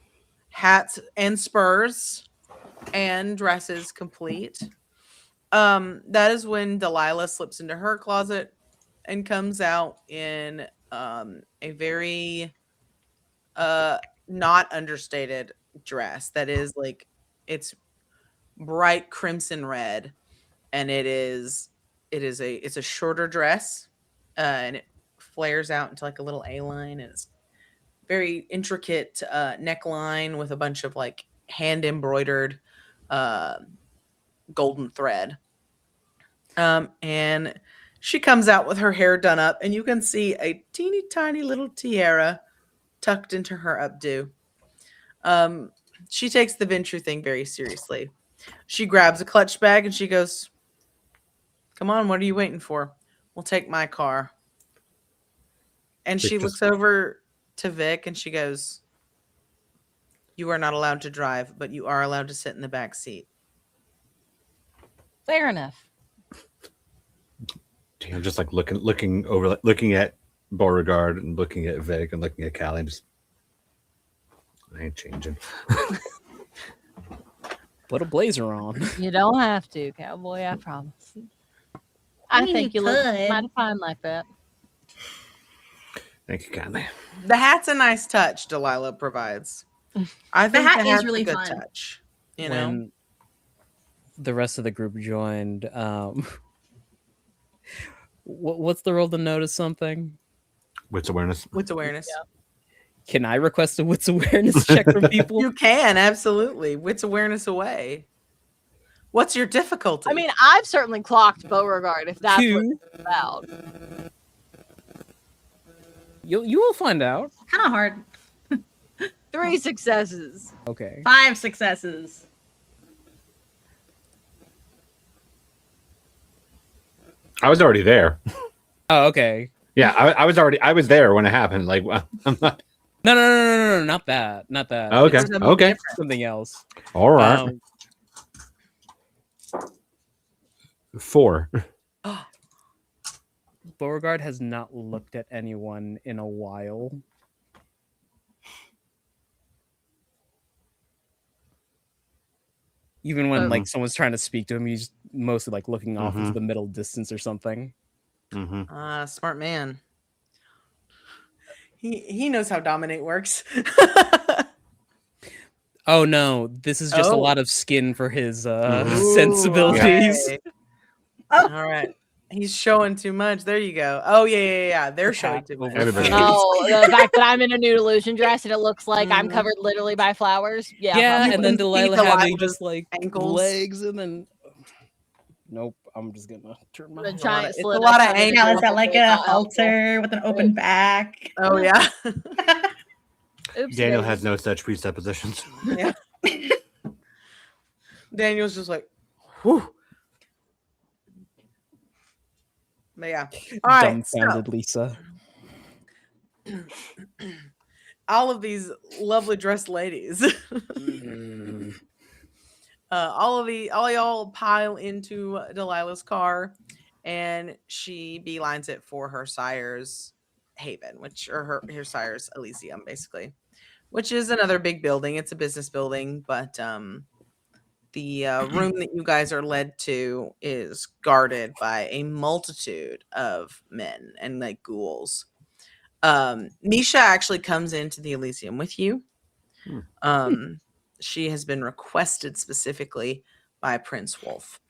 hats and spurs, and dresses complete. That is when Delilah slips into her closet and comes out in a very not understated dress that is like, it's bright crimson red, and it's a shorter dress, and it flares out into like a little A line, and it's very intricate neckline with a bunch of like hand embroidered golden thread. And she comes out with her hair done up, and you can see a teeny tiny little tiara tucked into her updo. She takes the venture thing very seriously. She grabs a clutch bag and she goes, "Come on, what are you waiting for? We'll take my car." And Vic she just- looks over to Vic and she goes, "You are not allowed to drive, but you are allowed to sit in the back seat." Fair enough. I'm just like looking at Beauregard and looking at Vic and looking at Callie and just, I ain't changing. Put a blazer on. You don't have to, cowboy. I promise. I mean, think you you look could. mighty fine like that. Thank you, Callie. The hat's a nice touch Delilah provides. I think hat is hat's really a good fun. touch. You know? When the rest of the group joined, what's the role to notice something? Wits awareness. Wits awareness. Can I request a wits awareness check from people? You can, absolutely. Wits awareness away. What's your difficulty? I mean, I've certainly clocked Beauregard if that's what Two. it's about. You will find out. Kind of hard. 3 successes. Okay. 5 successes. I was already there. Oh, okay. Yeah, I was there when it happened. Like, I'm not. No, not that. Not that. Okay, It's okay. something else. All right. 4. Beauregard has not looked at anyone in a while. Even when like someone's trying to speak to him, he's mostly like looking off into the middle distance or something. Mm-hmm. Smart man. He knows how dominate works. Oh no, this is just a Oh. lot of skin for his Ooh, sensibilities. okay. All right. He's showing too much. There you go. Oh yeah. They're showing too much. Everybody. Oh, the fact that I'm in a nude illusion dress and it looks like I'm covered literally by flowers. Yeah. Yeah, probably. and then can see Delilah having Delilah's just like ankles. legs, and then nope. I'm just gonna turn my The head. giant It's slit a lot of outside the Yeah, angles. is door that like is a not helpful. halter with an open back? Oh yeah. Oops, Daniel daisy. has no such presuppositions. Yeah. Daniel's just like, whew. But yeah. All right. Dumbfounded Lisa. So all of these lovely dressed ladies. All y'all pile into Delilah's car, and she beelines it for her sire's haven, or her sire's Elysium, basically, which is another big building. It's a business building, but the room that you guys are led to is guarded by a multitude of men and like ghouls. Misha actually comes into the Elysium with you. She has been requested specifically by Prince Wolf.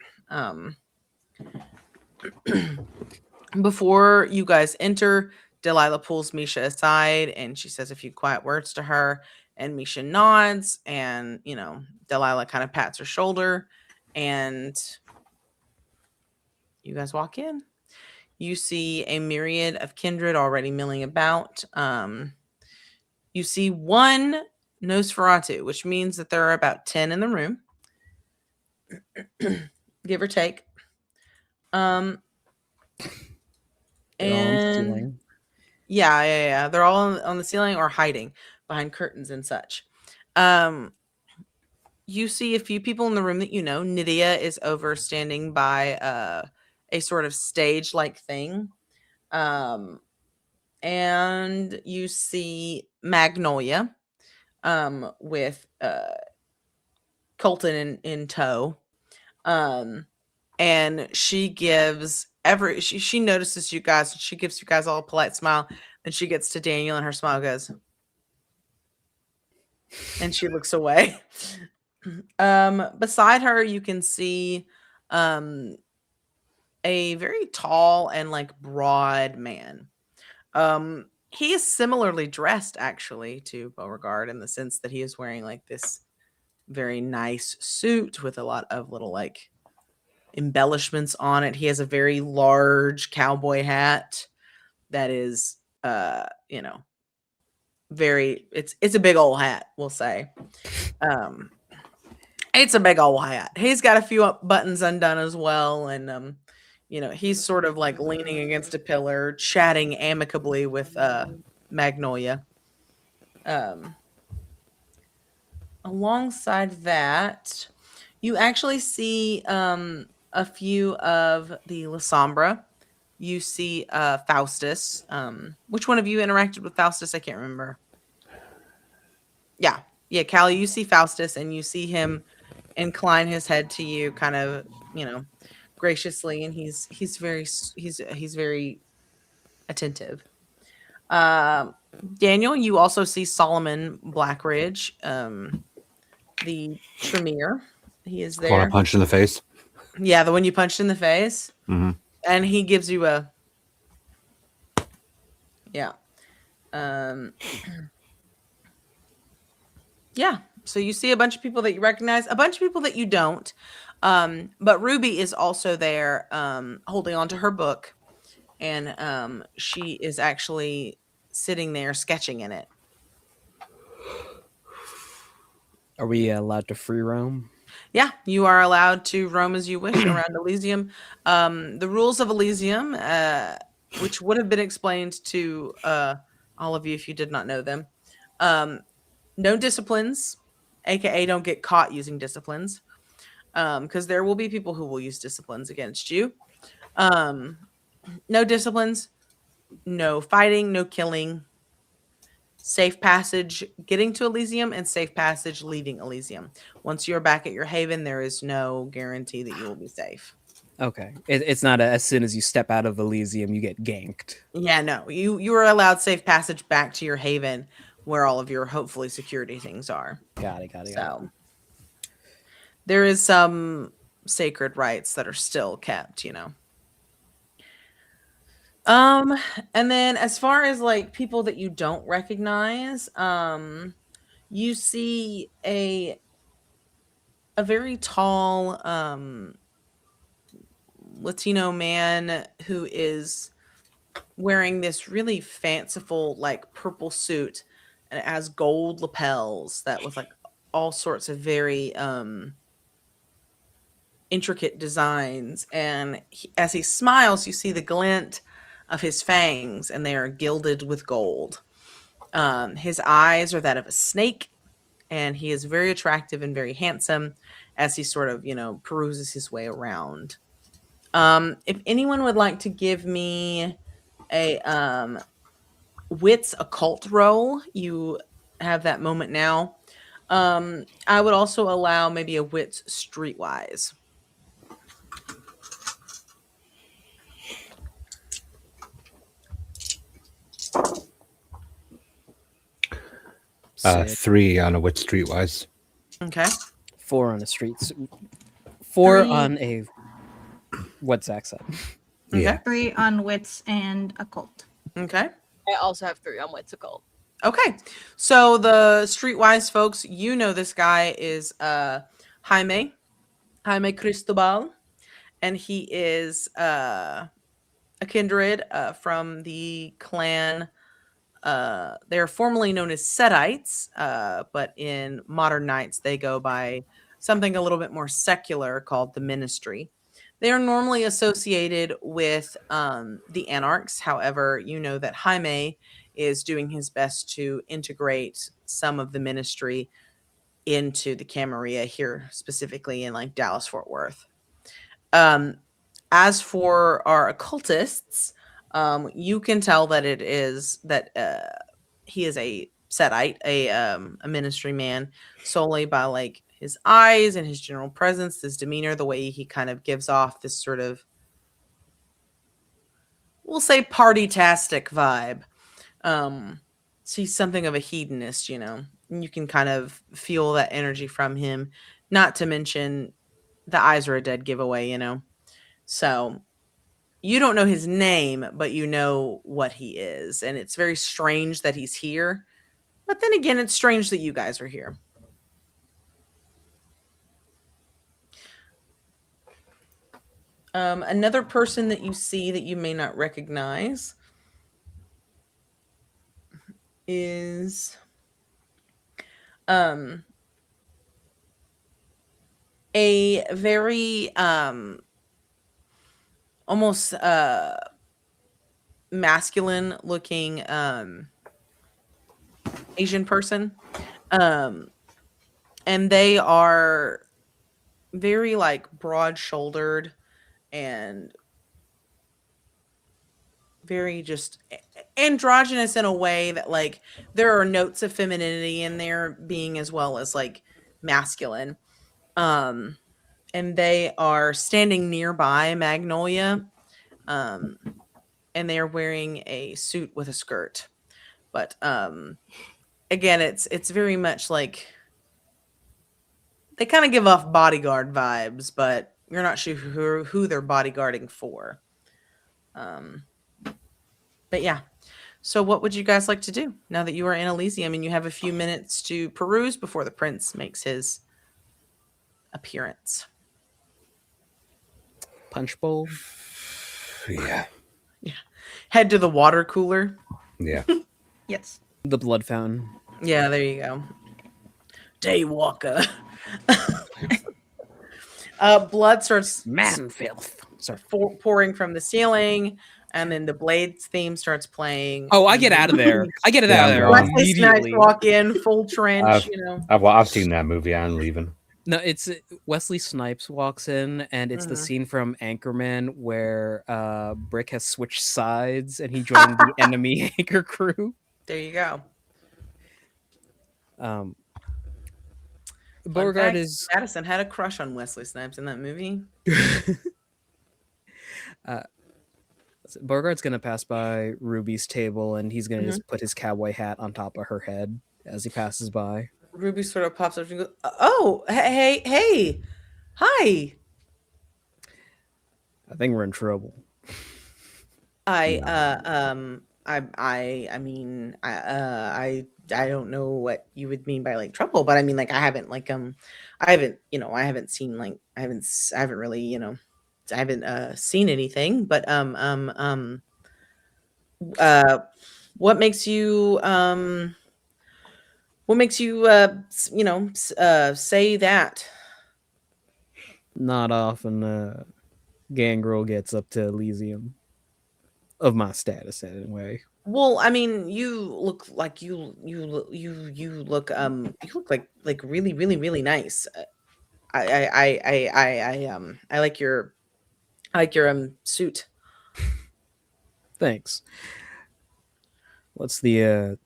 Before you guys enter, Delilah pulls Misha aside and she says a few quiet words to her, and Misha nods, and Delilah kind of pats her shoulder, and you guys walk in. You see a myriad of kindred already milling about. You see one Nosferatu, which means that there are about 10 in the room, give or take. They're all on the And ceiling. yeah. They're all on the ceiling or hiding behind curtains and such. You see a few people in the room that you know. Nydia is over standing by a sort of stage-like thing. And you see Magnolia with Colton in tow. And she gives she notices you guys. She gives you guys all a polite smile. And she gets to Daniel, and her smile goes, and she looks away. Beside her, you can see a very tall and like broad man. He is similarly dressed actually to Beauregard in the sense that he is wearing like this very nice suit with a lot of little like embellishments on it. He has a very large cowboy hat that is very it's a big old hat, we'll say. It's a big old hat. He's got a few buttons undone as well, and he's sort of like leaning against a pillar, chatting amicably with Magnolia. Alongside that, you actually see a few of the La Sombra. You see Faustus. Which one of you interacted with Faustus? I can't remember. Yeah, Callie, you see Faustus, and you see him incline his head to you, kind of, graciously, and he's very attentive. Daniel, you also see Solomon Blackridge, the Tremere. He is Want there. to punch in the face? Yeah, the one you punched in the face. Mm-hmm. And he gives you a yeah. Yeah. So you see a bunch of people that you recognize, a bunch of people that you don't. But Ruby is also there, holding on to her book, and she is actually sitting there sketching in it. Are we allowed to free roam? Yeah, you are allowed to roam as you wish around Elysium. The rules of Elysium, which would have been explained to all of you if you did not know them. No disciplines, aka don't get caught using disciplines, because there will be people who will use disciplines against you. No disciplines, no fighting, no killing. Safe passage getting to Elysium and safe passage leaving Elysium. Once you're back at your haven, there is no guarantee that you will be safe. Okay. It's not as soon as you step out of Elysium, you get ganked. Yeah, no. You are allowed safe passage back to your haven where all of your hopefully security things are. Got it. So there is some sacred rites that are still kept, And then as far as like people that you don't recognize, you see a very tall Latino man who is wearing this really fanciful, like purple suit, and it has gold lapels that with like all sorts of very intricate designs. And as he smiles, you see the glint of his fangs, and they are gilded with gold. His eyes are that of a snake, and he is very attractive and very handsome as he sort of, peruses his way around. If anyone would like to give me a wits occult roll, you have that moment now. I would also allow maybe a wits streetwise. Sick. 3 on a wit streetwise. Okay. 4 on a street. 4 Three. on a what Zach said. Okay. Yeah. 3 on wits and occult. Okay. I also have 3 on Wits Occult. Okay. So the streetwise folks, this guy is Jaime Cristobal, and he is a kindred from the clan. They are formerly known as Setites, but in modern nights they go by something a little bit more secular called the Ministry. They are normally associated with the Anarchs. However, you know that Jaime is doing his best to integrate some of the Ministry into the Camarilla here, specifically in like Dallas, Fort Worth. As for our occultists, you can tell that it is that he is a Setite, a ministry man, solely by like his eyes and his general presence, his demeanor, the way he kind of gives off this sort of, we'll say, party-tastic vibe. So he's something of a hedonist, and you can kind of feel that energy from him. Not to mention, the eyes are a dead giveaway, So you don't know his name, but you know what he is. And it's very strange that he's here. But then again, it's strange that you guys are here. Another person that you see that you may not recognize is a very almost masculine looking Asian person. And they are very like broad shouldered and very just androgynous in a way that like there are notes of femininity in there being as well as like masculine. And they are standing nearby Magnolia. And they are wearing a suit with a skirt. But again, it's very much like they kind of give off bodyguard vibes, but you're not sure who they're bodyguarding for. But yeah. So what would you guys like to do now that you are in Elysium and you have a few minutes to peruse before the prince makes his appearance? Punch bowl. Yeah. Head to the water cooler. Yeah. Yes. The blood fountain. Yeah, there you go. Daywalker. Blood starts Man filth. Sorry. pouring from the ceiling, and then the Blades theme starts playing. Oh, I get out of there. I get it Yeah, out of I'm there gone. Wesley Snipes immediately. walk in full trench, I've seen that movie. I'm leaving. No, it's Wesley Snipes walks in, and it's the scene from Anchorman where Brick has switched sides and he joined the enemy anchor crew. There you go. Beauregard is Madison had a crush on Wesley Snipes in that movie. Beauregard's gonna pass by Ruby's table, and he's gonna just put his cowboy hat on top of her head as he passes by. Ruby sort of pops up and goes, "Oh, hey, hi." I think we're in trouble. I don't know what you would mean by like trouble, but I mean like I haven't seen like I haven't really seen anything, but uh, what makes you say that? Not often Gangrel gets up to Elysium of my status anyway. Well, I mean, you look like you look like really really really nice. I like your suit. Thanks. What's the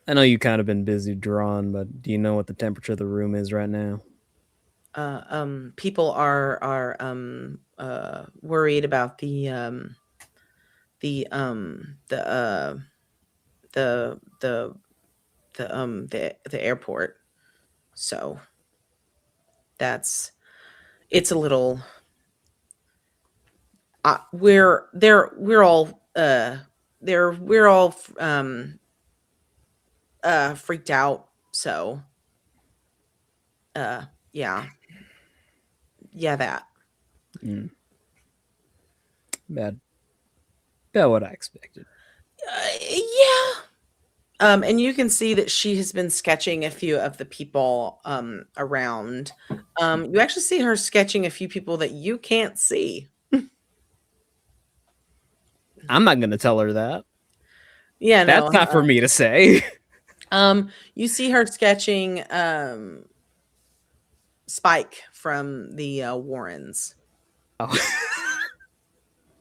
I know you kind of been busy drawing, but do you know what the temperature of the room is right now? People are worried about the the the the airport. So it's a little we're all freaked out. So yeah. Yeah, that. Mm. Bad. About what I expected. Yeah. And you can see that she has been sketching a few of the people around. You actually see her sketching a few people that you can't see. I'm not gonna tell her that. Yeah, no. That's not for me to say. You see her sketching Spike from the Warrens. Oh.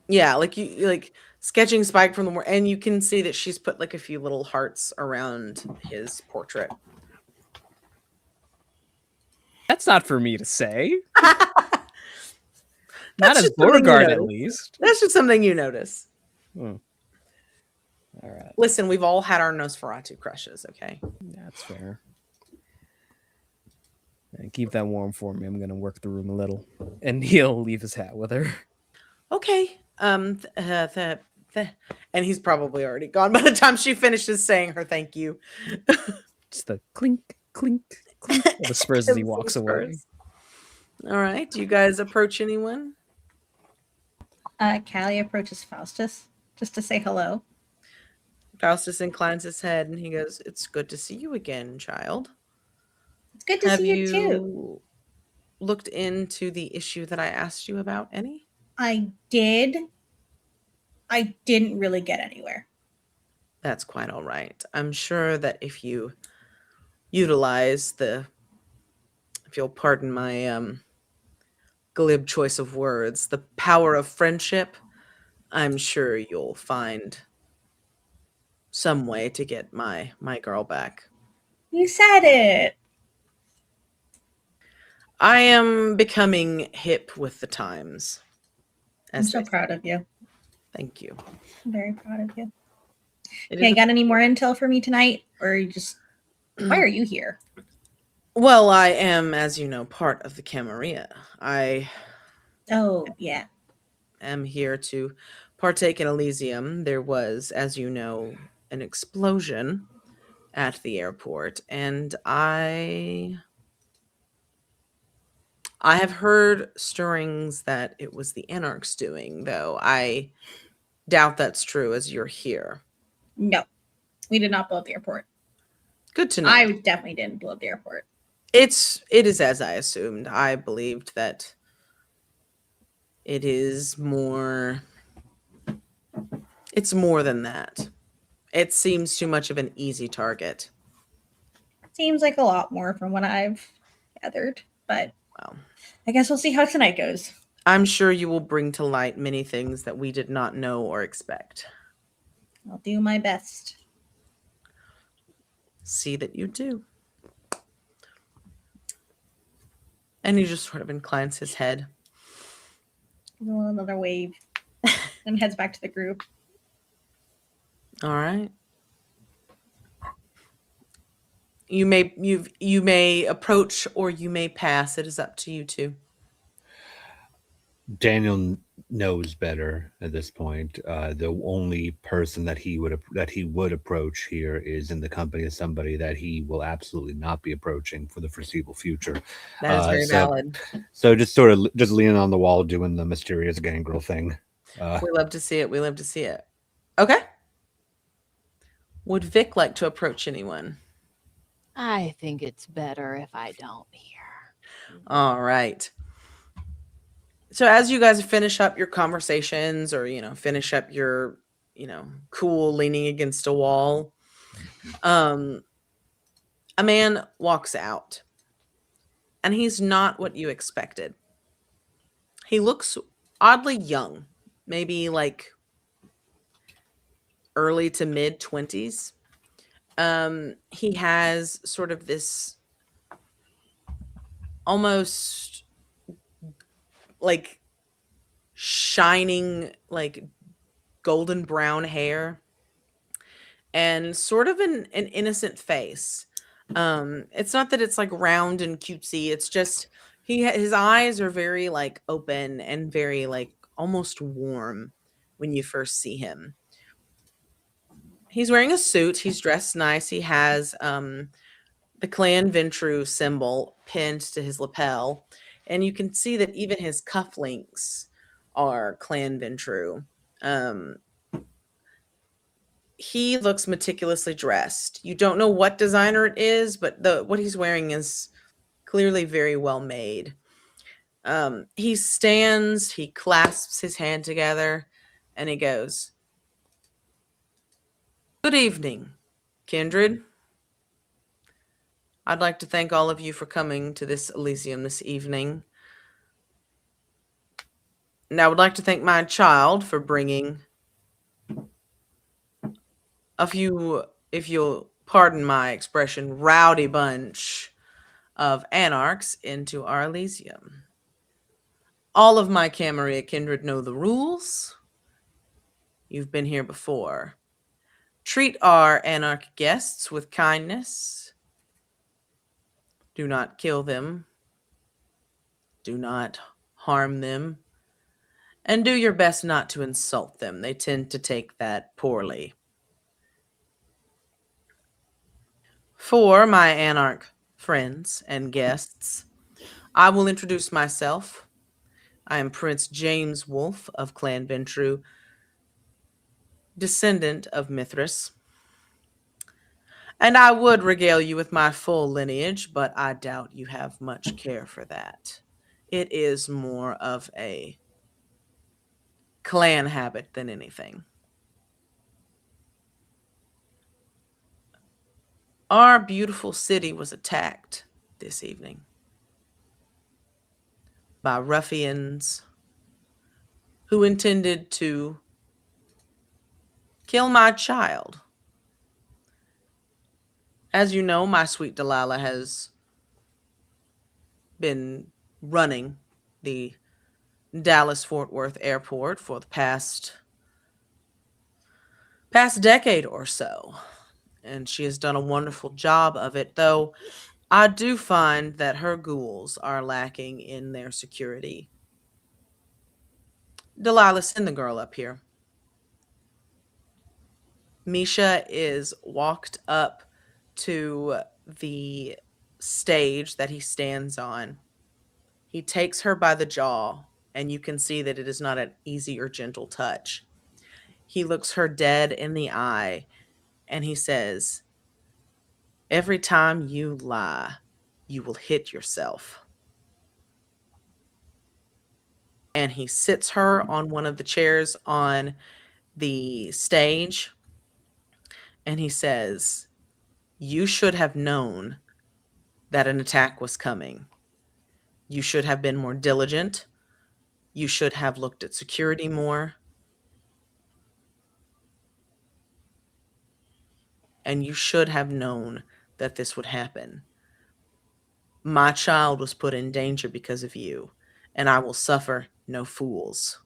Yeah, like you like sketching Spike from the Warrens, and you can see that she's put like a few little hearts around his portrait. That's not for me to say. That's Not as just something you Beauregard, at notice. least. That's just something you notice. Hmm. All right, Listen, we've all had our Nosferatu crushes, okay? that's fair. And keep that warm for me. I'm gonna work the room a little, and he'll leave his hat with her. Okay. And he's probably already gone by the time she finishes saying her thank you. Just the clink, clink, clink of the spurs as he walks away. All right. Do you guys approach anyone? Callie approaches Faustus just to say hello. Faustus inclines his head and he goes, "It's good to see you again, child. It's good to Have see you too. you looked into the issue that I asked you about any?" I did. I didn't really get anywhere. That's quite all right. I'm sure that if you utilize if you'll pardon my glib choice of words, the power of friendship, I'm sure you'll find some way to get my girl back. You said it. I am becoming hip with the times. I'm so proud of you. Thank you. I'm very proud of you. It Okay, is got any more intel for me tonight? Or you just why are you here? Well, I am, as you know, part of the Camarilla. I Oh, yeah. am here to partake in Elysium. There was, as you know, an explosion at the airport, and I have heard stirrings that it was the Anarchs doing, though I doubt that's true as you're here. No. We did not blow up the airport. Good to know. I definitely didn't blow up the airport. It is as I assumed. I believed that it is more. It's more than that. It seems too much of an easy target. Seems like a lot more from what I've gathered, but Well, I guess we'll see how tonight goes. I'm sure you will bring to light many things that we did not know or expect. I'll do my best. See that you do. And he just sort of inclines his head. Another wave and heads back to the group. All right. You may approach or you may pass. It is up to you two. Daniel knows better at this point. The only person that he would approach here is in the company of somebody that he will absolutely not be approaching for the foreseeable future. That is very So valid. so just sort of just leaning on the wall, doing the mysterious gangrel thing. We love to see it. We love to see it. Okay. Would Vic like to approach anyone? I think it's better if I don't hear. All right. So as you guys finish up your conversations or, finish up your, cool leaning against a wall, um, a man walks out and he's not what you expected. He looks oddly young, maybe like early to mid 20s. He has sort of this almost like shining, like golden brown hair and sort of an innocent face. It's not that it's like round and cutesy. It's just his eyes are very like open and very like almost warm when you first see him. He's wearing a suit. He's dressed nice. He has the Clan Ventru symbol pinned to his lapel, and you can see that even his cufflinks are Clan Ventru. Um, he looks meticulously dressed. You don't know what designer it is, but what he's wearing is clearly very well made. He stands, he clasps his hand together, and he goes, "Good evening, Kindred. I'd like to thank all of you for coming to this Elysium this evening. And I would like to thank my child for bringing a few, if you'll pardon my expression, rowdy bunch of anarchs into our Elysium. All of my Camarilla kindred know the rules. You've been here before. Treat our anarch guests with kindness. Do not kill them. Do not harm them. And do your best not to insult them. They tend to take that poorly. For my anarch friends and guests, I will introduce myself. I am Prince James Wolfe of Clan Ventru, descendant of Mithras. And I would regale you with my full lineage, but I doubt you have much care for that. It is more of a clan habit than anything. Our beautiful city was attacked this evening by ruffians who intended to kill my child. As you know, my sweet Delilah has been running the Dallas-Fort Worth airport for the past decade or so. And she has done a wonderful job of it, though I do find that her ghouls are lacking in their security. Delilah, send the girl up here. Misha is walked up to the stage that he stands on. He takes her by the jaw, and you can see that it is not an easy or gentle touch. He looks her dead in the eye, and he says, "Every time you lie, you will hit yourself." And he sits her on one of the chairs on the stage, and he says, "You should have known that an attack was coming. You should have been more diligent. You should have looked at security more. And you should have known that this would happen. My child was put in danger because of you, and I will suffer no fools.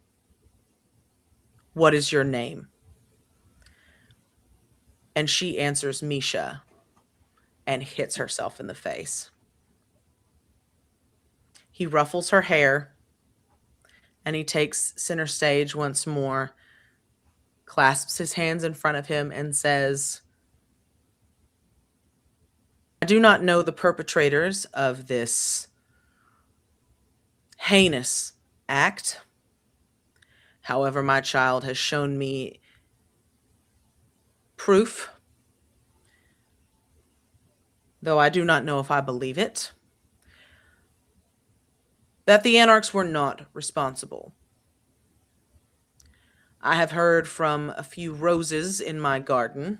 What is your name?" And she answers Misha and hits herself in the face. He ruffles her hair And he takes center stage once more, clasps his hands in front of him, and says, I do not know the perpetrators of this heinous act. However, my child has shown me proof, though I do not know if I believe it, that the Anarchs were not responsible. I have heard from a few roses in my garden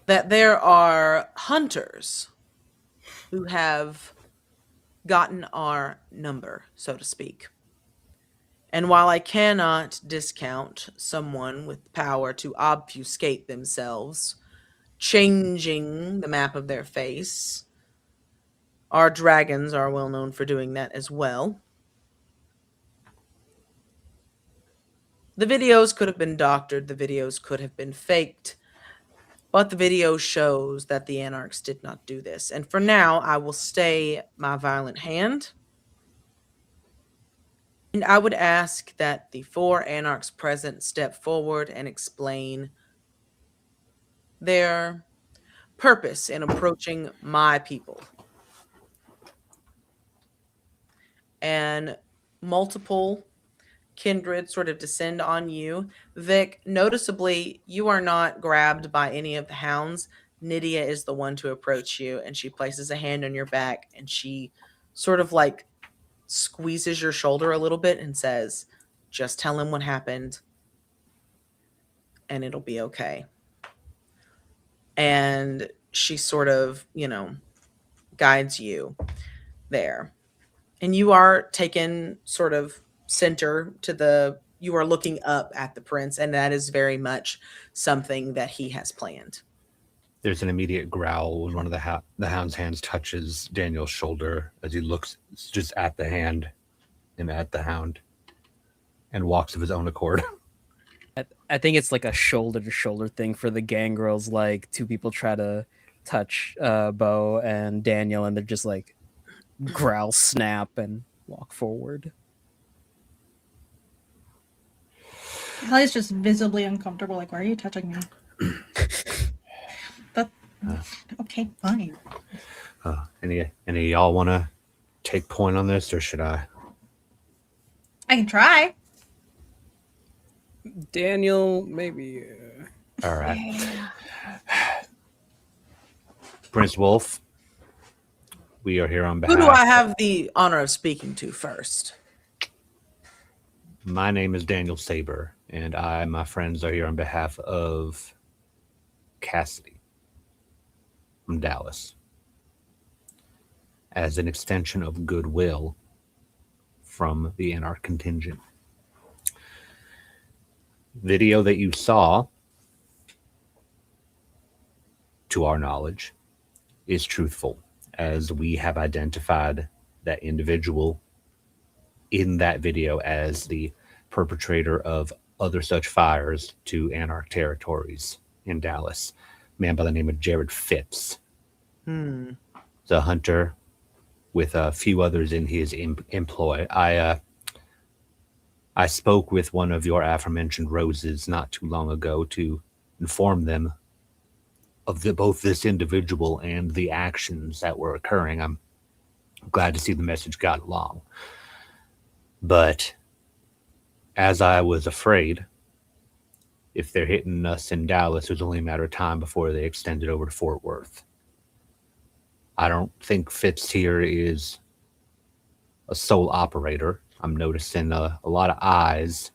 that there are hunters who have gotten our number, so to speak. And while I cannot discount someone with power to obfuscate themselves, changing the map of their face, our dragons are well known for doing that as well. The videos could have been doctored, the videos could have been faked, but the video shows that the Anarchs did not do this. And for now, I will stay my violent hand. And I would ask that the 4 Anarchs present step forward and explain their purpose in approaching my people. And multiple kindred sort of descend on you. Vic, noticeably, you are not grabbed by any of the hounds. Nydia is the one to approach you, and she places a hand on your back, and she sort of like squeezes your shoulder a little bit and says, just tell him what happened, and it'll be okay. And she sort of, guides you there. And you are taken sort of center to you are looking up at the prince, and that is very much something that he has planned. There's an immediate growl when one of the hound's hands touches Daniel's shoulder as he looks just at the hand and at the hound and walks of his own accord. I think it's like a shoulder-to-shoulder thing for the gangrels. Like 2 people try to touch Bo and Daniel, and they're just like growl, snap, and walk forward. Callie's just visibly uncomfortable. Like, why are you touching me? Okay, fine. Any of y'all want to take point on this, or should I? I can try. Daniel, maybe. All right. Prince Wolf, we are here on behalf. Who do I have the honor of speaking to first? My name is Daniel Saber, and my friends, are here on behalf of Cassidy from Dallas, as an extension of goodwill from the Anarch contingent. Video that you saw, to our knowledge, is truthful, as we have identified that individual in that video as the perpetrator of other such fires to Anarch territories in Dallas. A man by the name of Jared Phipps. The hunter with a few others in his employ. I spoke with one of your aforementioned roses not too long ago to inform them of both this individual and the actions that were occurring. I'm glad to see the message got along. But as I was afraid, if they're hitting us in Dallas, it was only a matter of time before they extended over to Fort Worth. I don't think Fitz here is a sole operator. I'm noticing a lot of eyes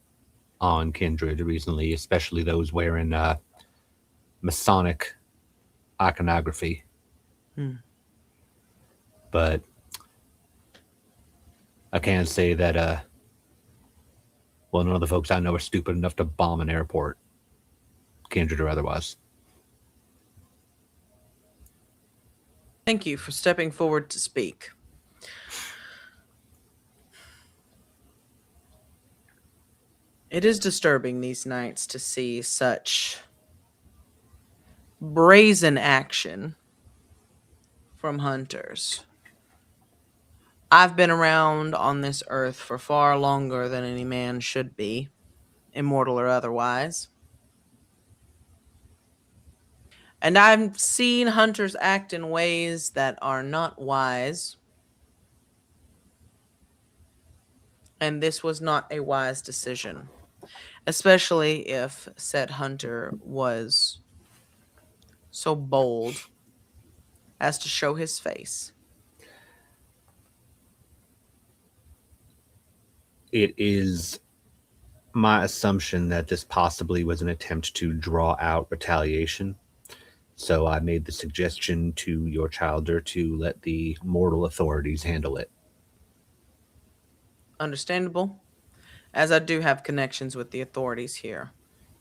on Kindred recently, especially those wearing Masonic iconography. But I can say that, none of the folks I know are stupid enough to bomb an airport, Kindred or otherwise. Thank you for stepping forward to speak. It is disturbing these nights to see such brazen action from hunters. I've been around on this earth for far longer than any man should be, immortal or otherwise. And I've seen hunters act in ways that are not wise. And this was not a wise decision, especially if said hunter was so bold as to show his face. It is my assumption that this possibly was an attempt to draw out retaliation. So I made the suggestion to your childer to let the mortal authorities handle it. Understandable, as I do have connections with the authorities here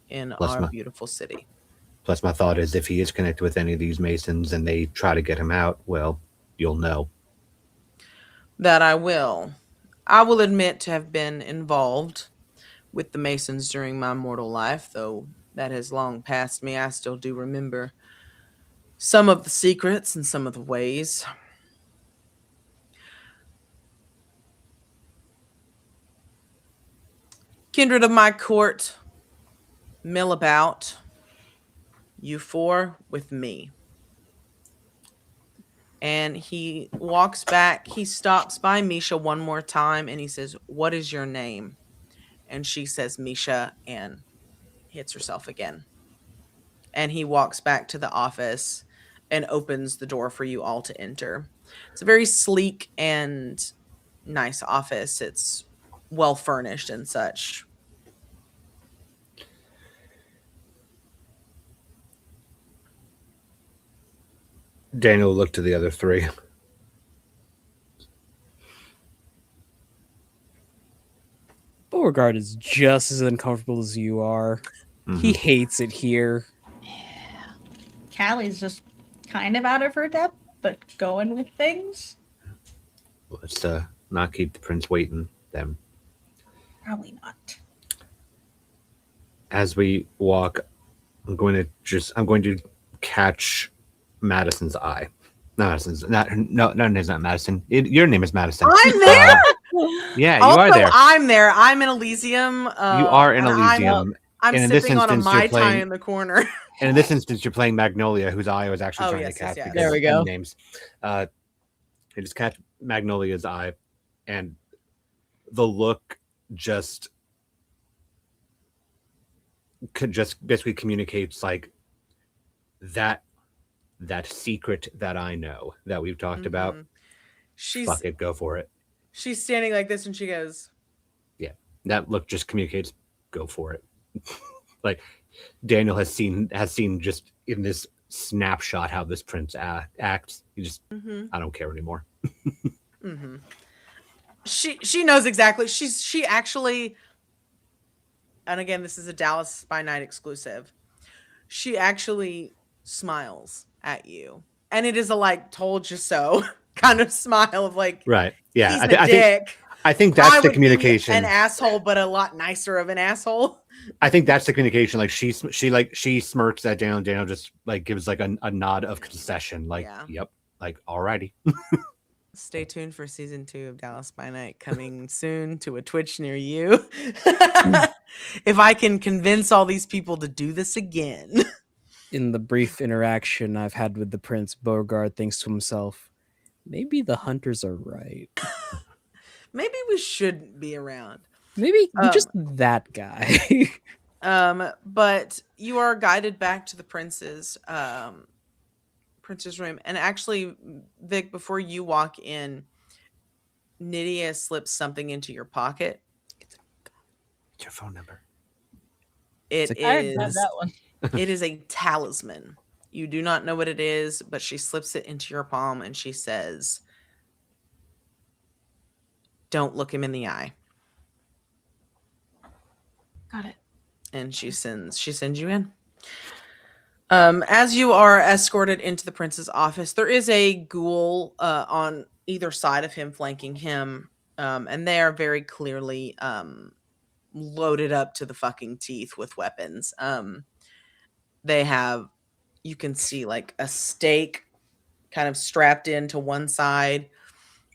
in our beautiful city. Plus, my thought is if he is connected with any of these Masons and they try to get him out, well, you'll know. That I will. I will admit to have been involved with the Masons during my mortal life, though that has long passed me. I still do remember some of the secrets and some of the ways. Kindred of my court, mill about, you four with me. And he walks back. He stops by Misha one more time and he says, "What is your name?" And she says, "Misha," and hits herself again. And he walks back to the office and opens the door for you all to enter. It's a very sleek and nice office. It's well furnished and such. Daniel looked to the other three. Beauregard is just as uncomfortable as you are. Mm-hmm. He hates it here. Yeah. Callie's just kind of out of her depth, but going with things. Let's not keep the prince waiting then. Probably not. As we walk, I'm going to catch Madison's eye. No, it's not Madison. Your name is Madison. I'm there. Yeah, you also, are there. I'm there. I'm in Elysium. You are in Elysium. I'm and sipping on a Mai Tai in the corner. And in this instance, you're playing Magnolia, whose eye I was actually trying to catch. Yes. There we go. Names. You just catch Magnolia's eye, and the look just basically communicates like that secret that I know that we've talked about. Fuck it, go for it. She's standing like this and she goes, yeah, that look just communicates, go for it. Like Daniel has seen just in this snapshot how this prince acts. He just I don't care anymore. She knows exactly. She actually, and again, this is a Dallas by Night exclusive. She actually smiles at you, and it is a like "told you so" kind of smile of like, right? Yeah, he's a dick. I think that's the communication. An asshole, but a lot nicer of an asshole. I think that's the communication. Like she smirks at Daniel. Daniel just like gives like a nod of concession. Like, yep. Like, alrighty. Stay tuned for season 2 of Dallas by Night coming soon to a Twitch near you. If I can convince all these people to do this again. In the brief interaction I've had with the prince, Beauregard thinks to himself, maybe the hunters are right. Maybe we shouldn't be around. Maybe you're just that guy. But you are guided back to the prince's room. And actually, Vic, before you walk in, Nydia slips something into your pocket. It's your phone number. It I already have that one. It is a talisman. You do not know what it is, but she slips it into your palm and she says, "Don't look him in the eye." Got it. And she sends you in. As you are escorted into the prince's office, there is a ghoul on either side of him, flanking him, and they are very clearly loaded up to the fucking teeth with weapons. They have, you can see like a stake kind of strapped into one side.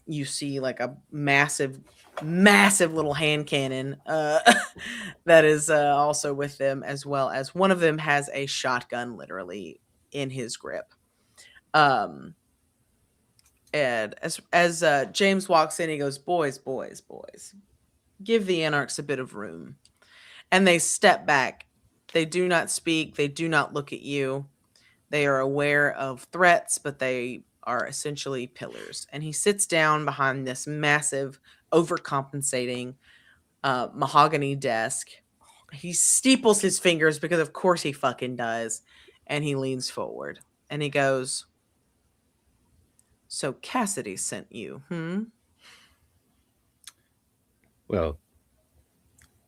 you see like a massive, massive little hand cannon that is also with them, as well as one of them has a shotgun literally in his grip. Um, and as James walks in, he goes, "Boys, boys, boys, give the anarchs a bit of room." And they step back. They do not speak. They do not look at you. They are aware of threats, but they are essentially pillars. And he sits down behind this massive, overcompensating mahogany desk. He steeples his fingers because, of course, he fucking does. And he leans forward and he goes, "So Cassidy sent you, hmm?" Well,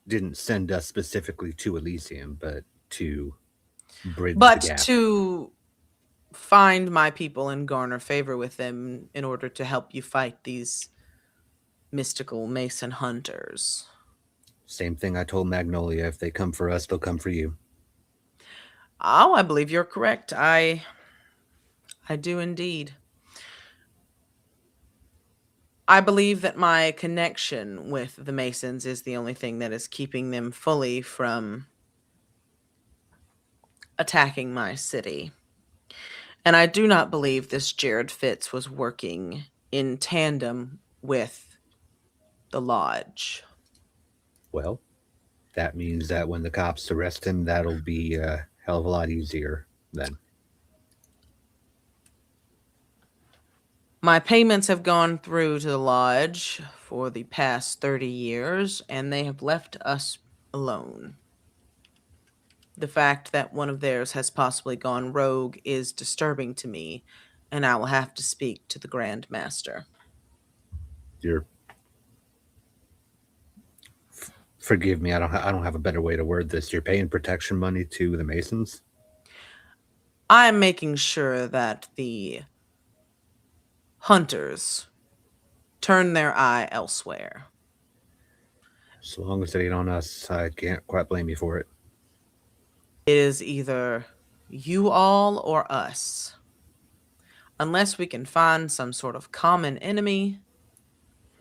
didn't send us specifically to Elysium, but to bridge the But gap. to find my people and garner favor with them in order to help you fight these mystical Mason hunters. Same thing I told Magnolia. If they come for us, they'll come for you. Oh, I believe you're correct. I do indeed. I believe that my connection with the Masons is the only thing that is keeping them fully from attacking my city. And I do not believe this Jared Fitz was working in tandem with the Lodge. Well, that means that when the cops arrest him, that'll be a hell of a lot easier then. My payments have gone through to the Lodge for the past 30 years, and they have left us alone. The fact that one of theirs has possibly gone rogue is disturbing to me, and I will have to speak to the Grand Master. You're forgive me. I don't have a better way to word this. You're paying protection money to the Masons. I am making sure that the hunters turn their eye elsewhere. As long as it ain't on us, I can't quite blame you for it. It is either you all or us. Unless we can find some sort of common enemy,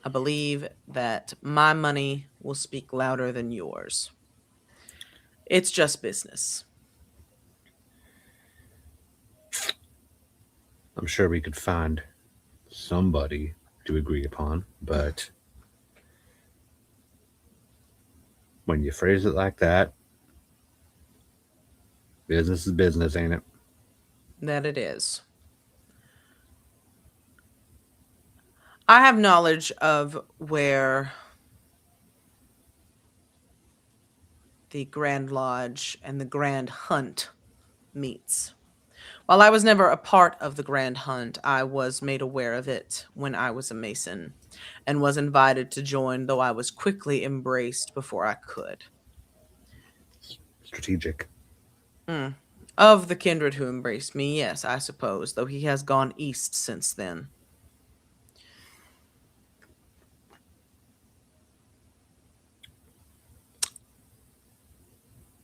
I believe that my money will speak louder than yours. It's just business. I'm sure we could find somebody to agree upon, but when you phrase it like that, business is business, ain't it? That it is. I have knowledge of where the Grand Lodge and the Grand Hunt meets. While I was never a part of the Grand Hunt, I was made aware of it when I was a Mason and was invited to join, though I was quickly embraced before I could. Strategic. Of the kindred who embraced me, yes, I suppose, though he has gone east since then.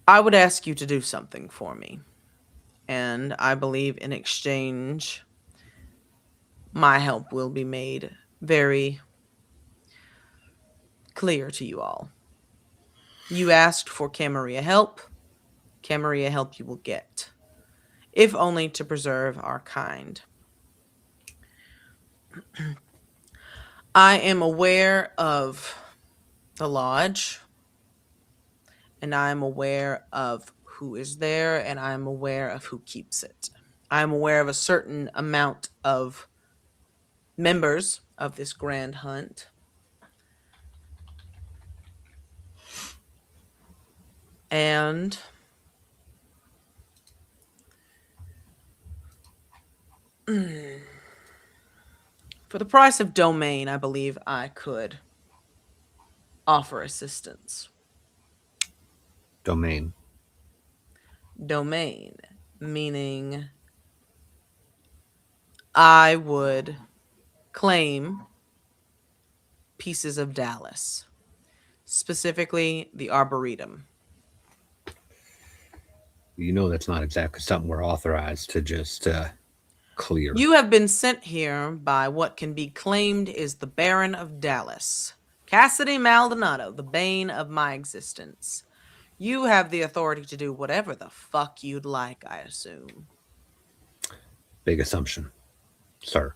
I would ask you to do something for me, and I believe in exchange, my help will be made very clear to you all. You asked for Camarilla help. Camarilla help you will get, if only to preserve our kind. I am aware of the lodge, and I am aware of who is there, and I am aware of who keeps it. I am aware of a certain amount of members of this Grand Hunt. And for the price of domain, I believe I could offer assistance. Domain. Domain, meaning I would claim pieces of Dallas, specifically the Arboretum. You know that's not exactly something we're authorized to just Clear. You have been sent here by what can be claimed is the Baron of Dallas, Cassidy Maldonado, the bane of my existence. You have the authority to do whatever the fuck you'd like, I assume. Big assumption, sir.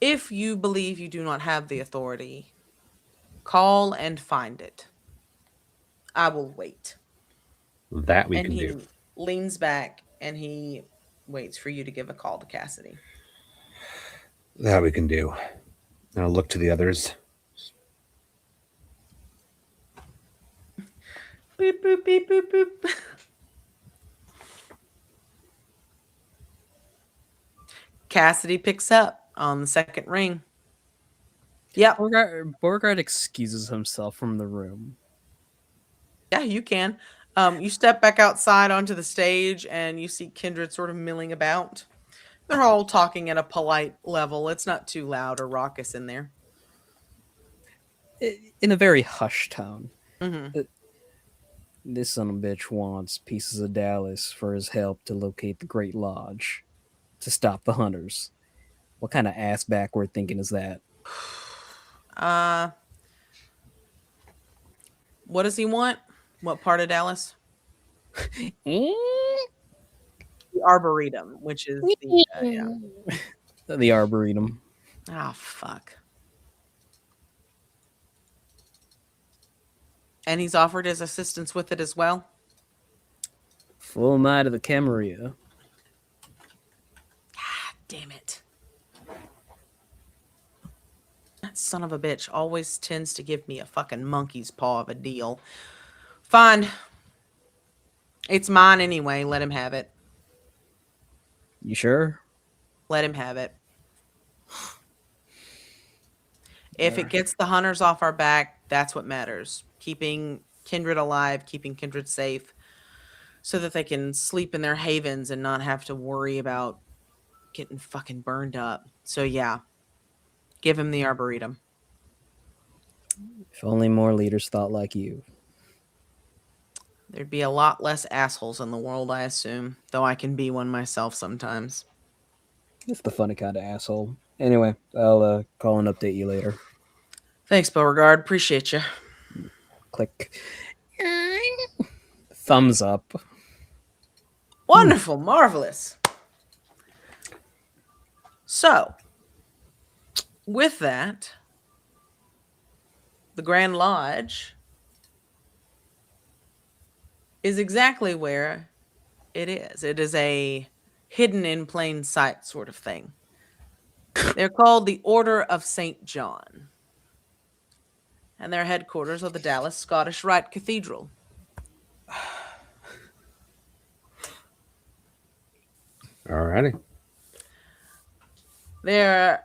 If you believe you do not have the authority, call and find it. I will wait. That we And can he do. leans back and he waits for you to give a call to Cassidy. That we can do. And I'll look to the others. Beep, boop, beep, boop, boop. Cassidy picks up on the second ring. Yep. Beauregard excuses himself from the room. Yeah, you can. You step back outside onto the stage and you see Kindred sort of milling about. They're all talking at a polite level. It's not too loud or raucous in there. In a very hushed tone. Mm-hmm. This son of a bitch wants pieces of Dallas for his help to locate the Great Lodge, to stop the hunters. What kind of ass backward thinking is that? What does he want? What part of Dallas? The Arboretum, which is the yeah. The Arboretum. Oh fuck. And he's offered his assistance with it as well. Full night of the Camarilla. Damn it. That son of a bitch always tends to give me a fucking monkey's paw of a deal. Fine. It's mine anyway. Let him have it. You sure? Let him have it. If it gets the hunters off our back, that's what matters. Keeping Kindred alive, keeping Kindred safe, so that they can sleep in their havens and not have to worry about getting fucking burned up. So yeah, give him the Arboretum. If only more leaders thought like you. There'd be a lot less assholes in the world, I assume, though I can be one myself sometimes. It's the funny kind of asshole. Anyway, I'll call and update you later. Thanks, Beauregard. Appreciate you. Click. Thumbs up. Wonderful, marvelous. So, with that, the Grand Lodge is exactly where it is. It is a hidden in plain sight sort of thing. They're called the Order of St. John. And their headquarters are the Dallas Scottish Rite Cathedral. Alrighty. There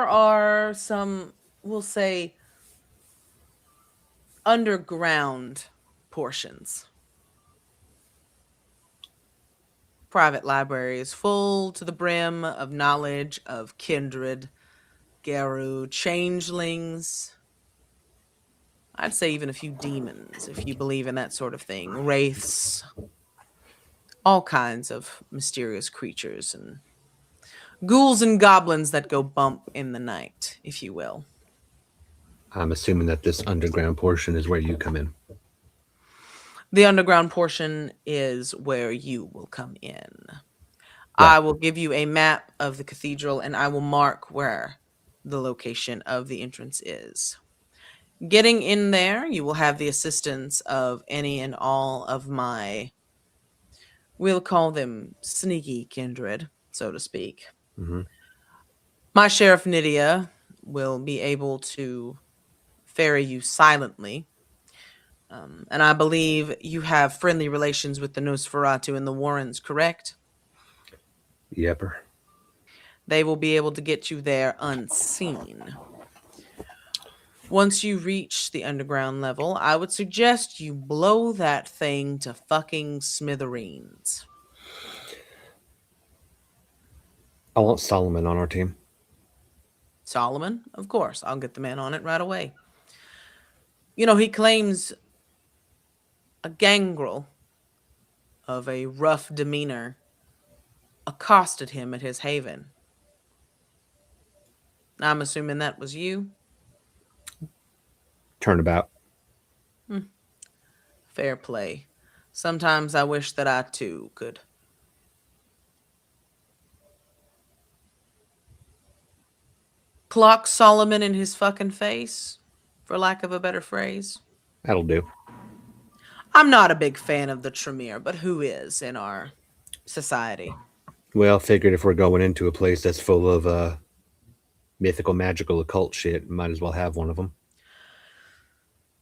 are some, we'll say, underground portions. Private libraries full to the brim of knowledge of kindred, Garu, changelings. I'd say even a few demons, if you believe in that sort of thing. Wraiths. All kinds of mysterious creatures and ghouls and goblins that go bump in the night, if you will. I'm assuming that this underground portion is where you come in. The underground portion is where you will come in. Yeah. I will give you a map of the cathedral and I will mark where the location of the entrance is. Getting in there, you will have the assistance of any and all of my, we'll call them sneaky kindred, so to speak. Mm-hmm. My Sheriff Nydia will be able to ferry you silently. And I believe you have friendly relations with the Nosferatu and the Warrens, correct? Yepper. They will be able to get you there unseen. Once you reach the underground level, I would suggest you blow that thing to fucking smithereens. I want Solomon on our team. Solomon? Of course. I'll get the man on it right away. You know, he claims a gangrel of a rough demeanor accosted him at his haven. I'm assuming that was you? Turnabout. Fair play. Sometimes I wish that I too could. Clock Solomon in his fucking face, for lack of a better phrase. That'll do. I'm not a big fan of the Tremere, but who is in our society? Well, figured if we're going into a place that's full of mythical, magical, occult shit, might as well have one of them.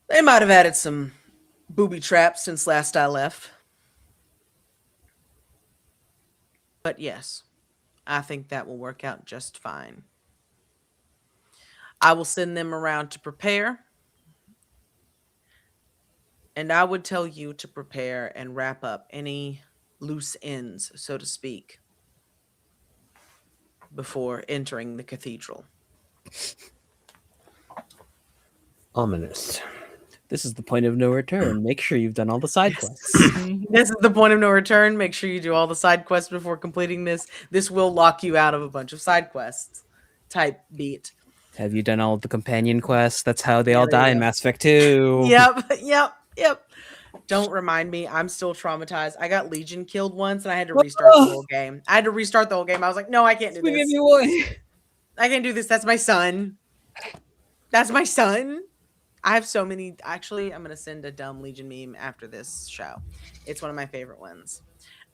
They might have added some booby traps since last I left. But yes, I think that will work out just fine. I will send them around to prepare. And I would tell you to prepare and wrap up any loose ends, so to speak, before entering the cathedral. Ominous. This is the point of no return. Make sure you've done all the side quests. This is the point of no return. Make sure you do all the side quests before completing this. This will lock you out of a bunch of side quests type beat. Have you done all of the companion quests? That's how they all there die you in go. Mass Effect 2. Yep. Don't remind me. I'm still traumatized. I got Legion killed once and I had to restart the whole game. I was like, no, I can't do We give this. you away. I can't do this. That's my son. I have so many. Actually, I'm gonna send a dumb Legion meme after this show. It's one of my favorite ones.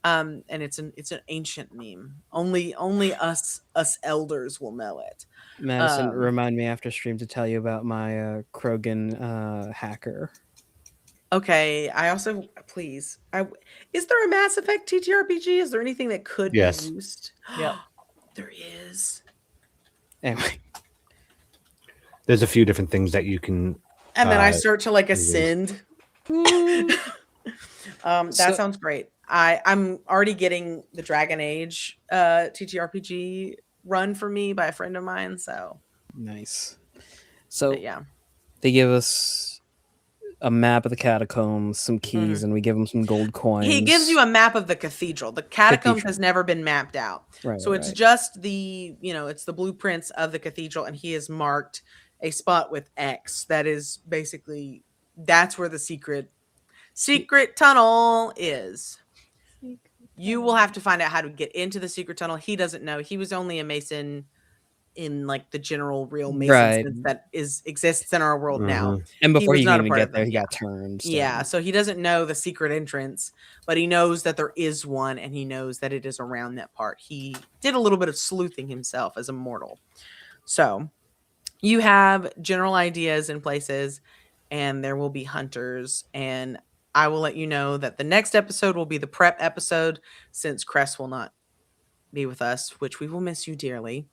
And it's an ancient meme. Only us elders will know it. Madison, remind me after stream to tell you about my Krogan hacker. Okay. I also please. Is there a Mass Effect TTRPG? Is there anything that could be used? Yep. There is. Anyway, There's a few different things that you can. And then I start to like ascend. That sounds great. I'm already getting the Dragon Age TTRPG run for me by a friend of mine. So nice. So yeah, they give us a map of the catacombs, some keys, and we give them some gold coins. He gives you a map of the cathedral. The catacombs has never been mapped out. Right, so it's just the, it's the blueprints of the cathedral, and he has marked a spot with X. That is basically, that's where the secret tunnel is. You will have to find out how to get into the secret tunnel. He doesn't know. He was only a Mason in like the general real Mason sense that exists in our world now. And before he can even get there, he got turned. So. Yeah, so he doesn't know the secret entrance, but he knows that there is one, and he knows that it is around that part. He did a little bit of sleuthing himself as a mortal. So you have general ideas in places, and there will be hunters, and I will let you know that the next episode will be the prep episode, since Cress will not be with us, which we will miss you dearly.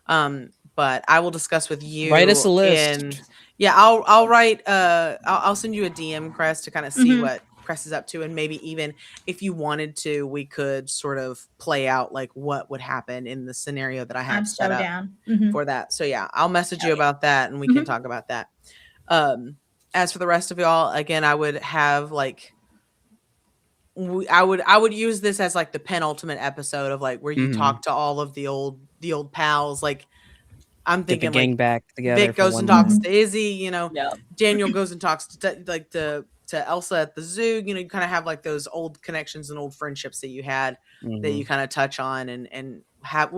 But I will discuss with you. Write us a list. I'll write. I'll send you a DM, Cress, to kind of see what Cress is up to, and maybe even if you wanted to, we could sort of play out like what would happen in the scenario that I have set up for that. So yeah, I'll message you about that, and we can talk about that. As for the rest of y'all, again, I would have like. I would use this as like the penultimate episode of like where you talk to all of the old pals. Like I'm thinking, get the gang like back together. Vic goes and talks to Izzy. Yep. Daniel goes and talks to Elsa at the zoo. You kind of have like those old connections and old friendships that you had that you kind of touch on and have.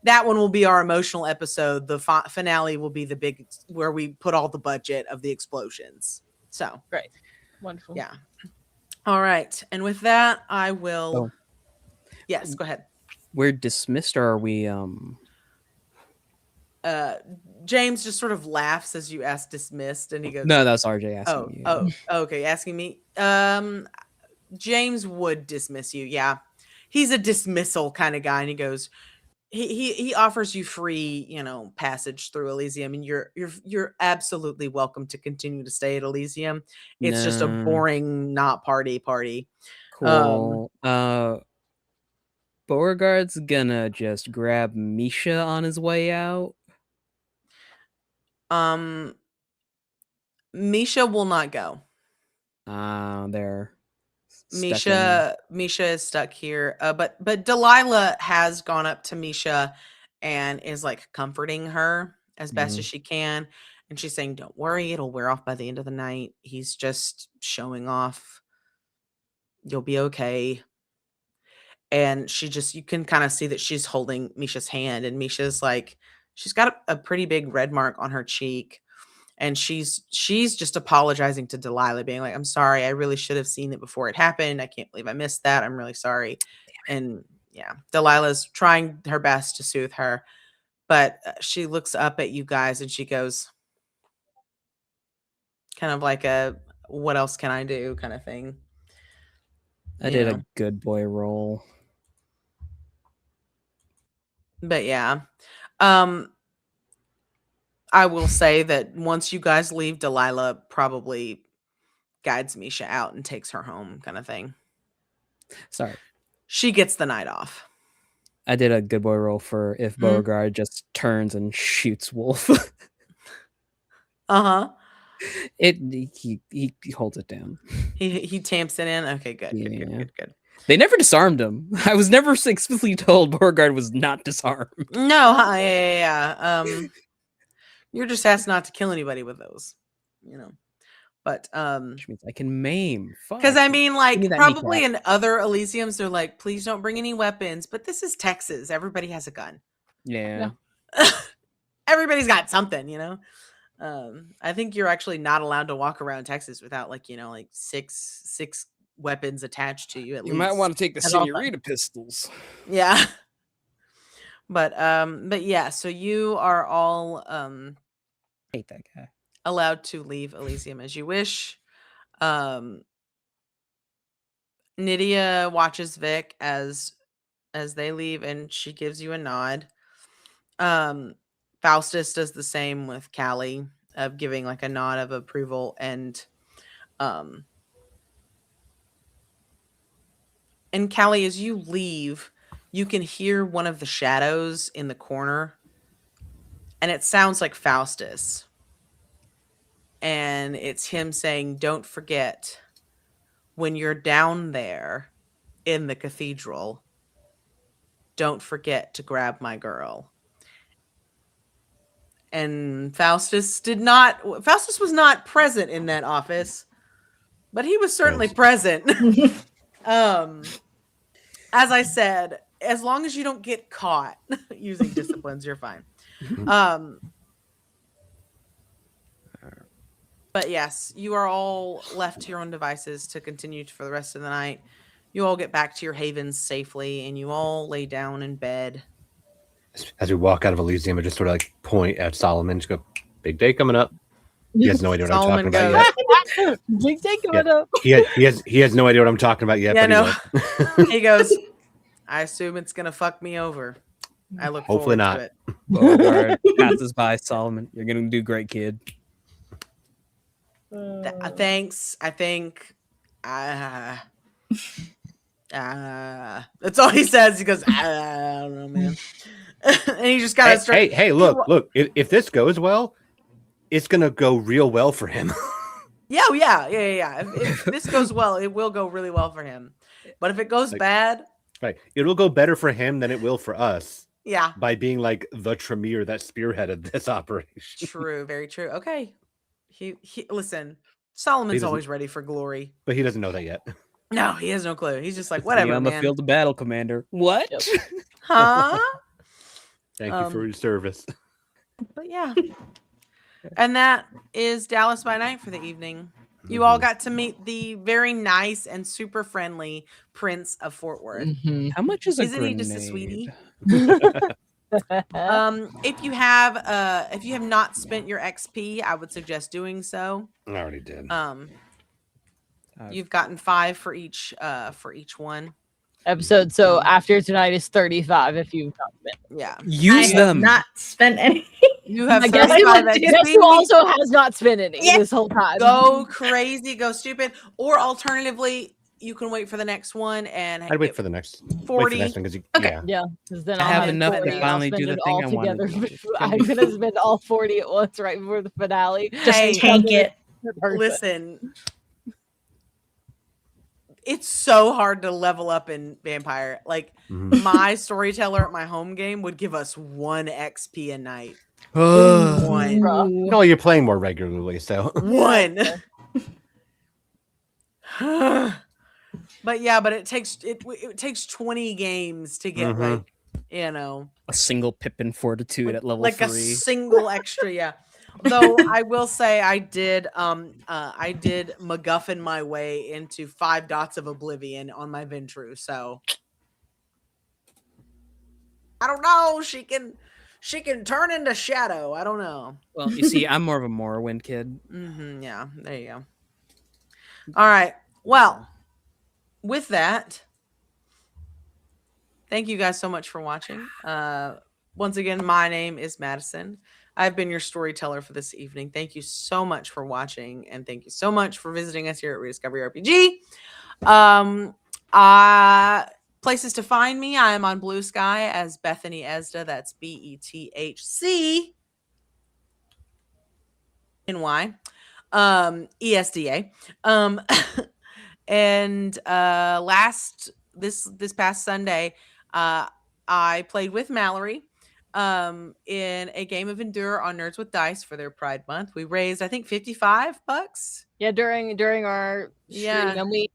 That one will be our emotional episode. The finale will be the big where we put all the budget of the explosions. So Great. Wonderful. yeah. All right. And with that, I will. Yes, go ahead. We're dismissed, or are we? James just sort of laughs as you ask dismissed, and he goes, No, that's RJ asking you. Okay, asking me. James would dismiss you. Yeah, he's a dismissal kind of guy, and he goes, he offers you free, passage through Elysium, and you're absolutely welcome to continue to stay at Elysium. It's just a boring, not party. Cool. Beauregard's gonna just grab Misha on his way out. Misha will not go. There. Misha is stuck here. But Delilah has gone up to Misha and is like comforting her as best as she can. And she's saying, don't worry, it'll wear off by the end of the night. He's just showing off. You'll be okay. And you can kind of see that she's holding Misha's hand, and Misha's like, she's got a pretty big red mark on her cheek. And she's just apologizing to Delilah, being like, I'm sorry, I really should have seen it before it happened. I can't believe I missed that. I'm really sorry. And yeah, Delilah's trying her best to soothe her. But she looks up at you guys and she goes, kind of like a, what else can I do kind of thing. I did a good boy roll. But yeah. I will say that once you guys leave, Delilah probably guides Misha out and takes her home kind of thing. Sorry. She gets the night off. I did a good boy roll for if Beauregard just turns and shoots Wolf. Uh-huh. He holds it down. He tamps it in. Okay, good. Good. They never disarmed him. I was never explicitly told Beauregard was not disarmed. No, yeah. You're just asked not to kill anybody with those, But which means I can maim. Because I mean, like, probably in other Elysiums, they're like, please don't bring any weapons. But this is Texas. Everybody has a gun. Yeah. Everybody's got something, I think you're actually not allowed to walk around Texas without like six weapons attached to you. At least might want to take the senorita pistols. Yeah. But yeah, so you are all hate that guy. Allowed to leave Elysium as you wish. Nydia watches Vic as they leave, and she gives you a nod. Faustus does the same with Callie, of giving like a nod of approval, and Callie, as you leave, you can hear one of the shadows in the corner, and it sounds like Faustus. And it's him saying, don't forget, when you're down there in the cathedral, don't forget to grab my girl. And Faustus was not present in that office, but he was certainly present. As I said, as long as you don't get caught using disciplines, you're fine. But yes, you are all left to your own devices to continue for the rest of the night. You all get back to your havens safely, and you all lay down in bed. As we walk out of Elysium, I just sort of like point at Solomon, just go, big day coming up. He has no idea what I'm talking about yet. Big day coming up. He has no idea what I'm talking about yet. Yeah, but no. He goes, I assume it's going to fuck me over. I look hopefully forward not. to it. Beauregard passes by Solomon. You're going to do great, kid. Thanks. I think. That's all he says. He goes, I don't know, man. And he just kind of starts. Hey, look. If this goes well, it's gonna go real well for him. Yeah. If this goes well, it will go really well for him. But if it goes bad, right, it'll go better for him than it will for us. Yeah. By being like the Tremere that spearheaded this operation. True, very true. Okay. He listen, Solomon's always ready for glory. But he doesn't know that yet. No, he has no clue. He's just like, whatever, on the field of battle, Commander. What? Huh? Thank you for your service. But yeah. And that is Dallas by Night for the evening. You all got to meet the very nice and super friendly Prince of Fort Worth. Mm-hmm. How much is a Isn't grenade? he just a sweetie? If you have not spent your XP, I would suggest doing so. I already did. You've gotten 5 for each one. Episode. So after tonight is 35 if you've not spent. Yeah. Use I them. have not spent any. You have I guess 35 who also has not spent any this whole time. Go crazy, go stupid. Or alternatively, you can wait for the next one and I'd wait for the next 40. Wait for the next one, Okay. Yeah, because then I I'll have it enough to 40, and finally I'll do spend the it thing all I wanted together. to do. I'm gonna spend all 40 at once right before the finale. Just tank it. Listen, it's so hard to level up in Vampire. Like Mhm. my storyteller at my home game would give us 1 XP a night. Ugh. One. No, you're playing more regularly, so One. But yeah, but it takes 20 games to get Mhm. like, you know, A single Pippin Fortitude at level like 3. a single extra, yeah. Though I will say I did MacGuffin my way into 5 dots of oblivion on my Ventru, so I don't know. She can turn into shadow. I don't know. Well, you see, I'm more of a Morrowind kid. Yeah, there you go. All right. Well, with that, thank you guys so much for watching. Once again, my name is Madison. I've been your storyteller for this evening. Thank you so much for watching, and thank you so much for visiting us here at Rediscovery RPG. Places to find me: I am on Blue Sky as Bethany Esda. That's BETHCNY. ESDA. And this past Sunday, I played with Mallorie in a game of Endure on Nerds with Dice for their Pride Month. We raised, I think, $55. Yeah, during our stream, Yeah. and we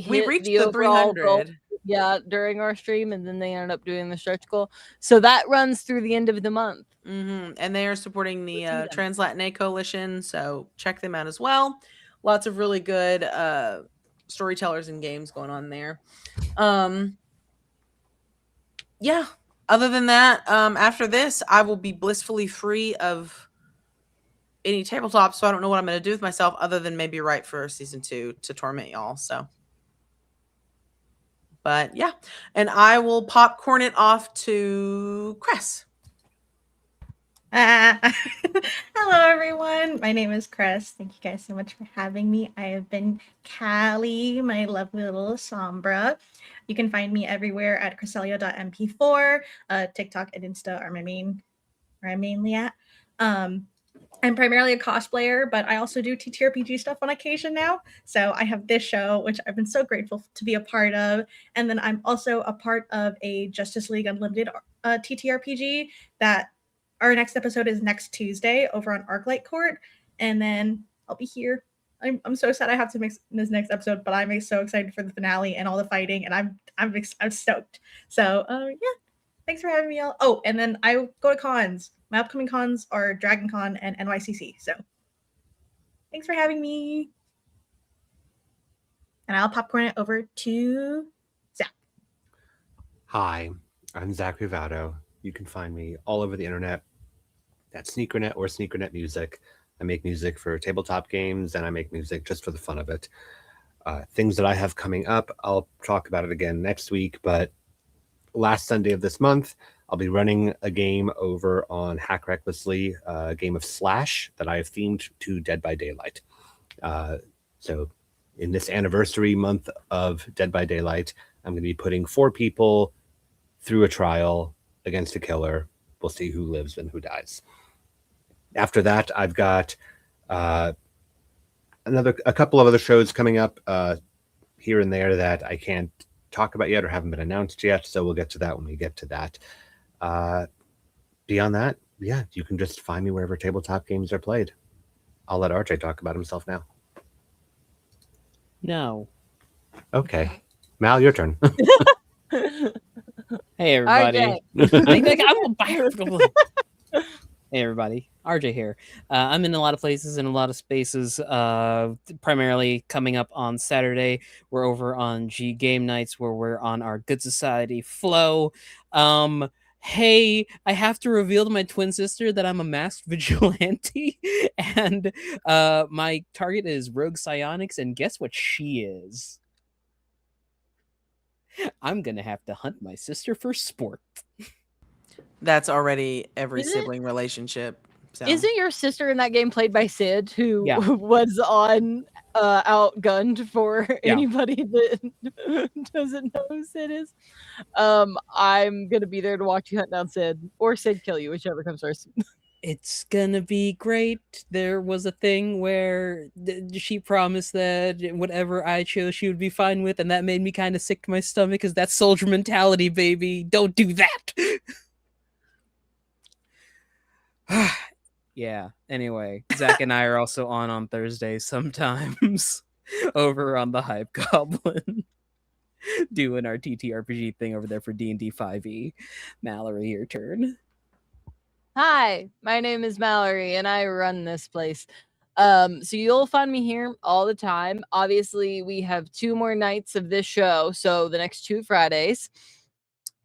hit reached the the overall goal. 300. Yeah, during our stream, and then they ended up doing the stretch goal. So that runs through the end of the month. And they are supporting the see them. Trans-Latinate Coalition, so check them out as well. Lots of really good storytellers and games going on there. Yeah. Other than that, after this, I will be blissfully free of any tabletop, so I don't know what I'm going to do with myself other than maybe write for season 2 to torment y'all. So, but yeah, and I will popcorn it off to Cress. Hello, everyone. My name is Cress. Thank you guys so much for having me. I have been Callie, my lovely little Sombra. You can find me everywhere at cresselia.mp4. TikTok and Insta are where I'm mainly at. I'm primarily a cosplayer, but I also do TTRPG stuff on occasion now. So I have this show, which I've been so grateful to be a part of. And then I'm also a part of a Justice League Unlimited TTRPG that our next episode is next Tuesday over on Arclight Court. And then I'll be here. I'm so sad I have to mix this next episode, but I'm so excited for the finale and all the fighting, and I'm stoked. So yeah, thanks for having me all. Oh, and then I go to cons. My upcoming cons are Dragon Con and NYCC. So thanks for having me. And I'll popcorn it over to Zach. Hi, I'm Zachary Vaudo. You can find me all over the internet at Sneakernet or Sneakernet Music. I make music for tabletop games, and I make music just for the fun of it. Things that I have coming up, I'll talk about it again next week, but last Sunday of this month, I'll be running a game over on Hack Recklessly, a game of Slash that I have themed to Dead by Daylight. So in this anniversary month of Dead by Daylight, I'm going to be putting 4 people through a trial against a killer. We'll see who lives and who dies. After that, I've got a couple of other shows coming up here and there that I can't talk about yet or haven't been announced yet, so we'll get to that when we get to that. Beyond that, yeah, you can just find me wherever tabletop games are played. I'll let RJ talk about himself now. No. Okay. Mal, your turn. Hey, everybody. RJ. Hey, everybody. RJ here. I'm in a lot of places and a lot of spaces. Primarily coming up on Saturday, we're over on G Game Nights, where we're on our Good Society flow. Hey, I have to reveal to my twin sister that I'm a masked vigilante, and my target is Rogue Psionics, and guess what she is? I'm gonna have to hunt my sister for sport. That's already every Is it- sibling relationship. So. Isn't your sister in that game played by Sid, who Yeah. was on Outgunned for Yeah. anybody that doesn't know who Sid is? I'm gonna be there to watch you hunt down Sid, or Sid kill you, whichever comes first. it's gonna be great. There was a thing where she promised that whatever I chose, she would be fine with, and that made me kind of sick to my stomach because that's soldier mentality, baby. Don't do that. Yeah. Anyway, Zach and I are also on Thursdays sometimes over on the Hype Goblin, doing our TTRPG thing over there for D&D 5e. Mallorie, your turn. Hi, my name is Mallorie, and I run this place. So you'll find me here all the time. Obviously, we have 2 more nights of this show, so the next 2 Fridays.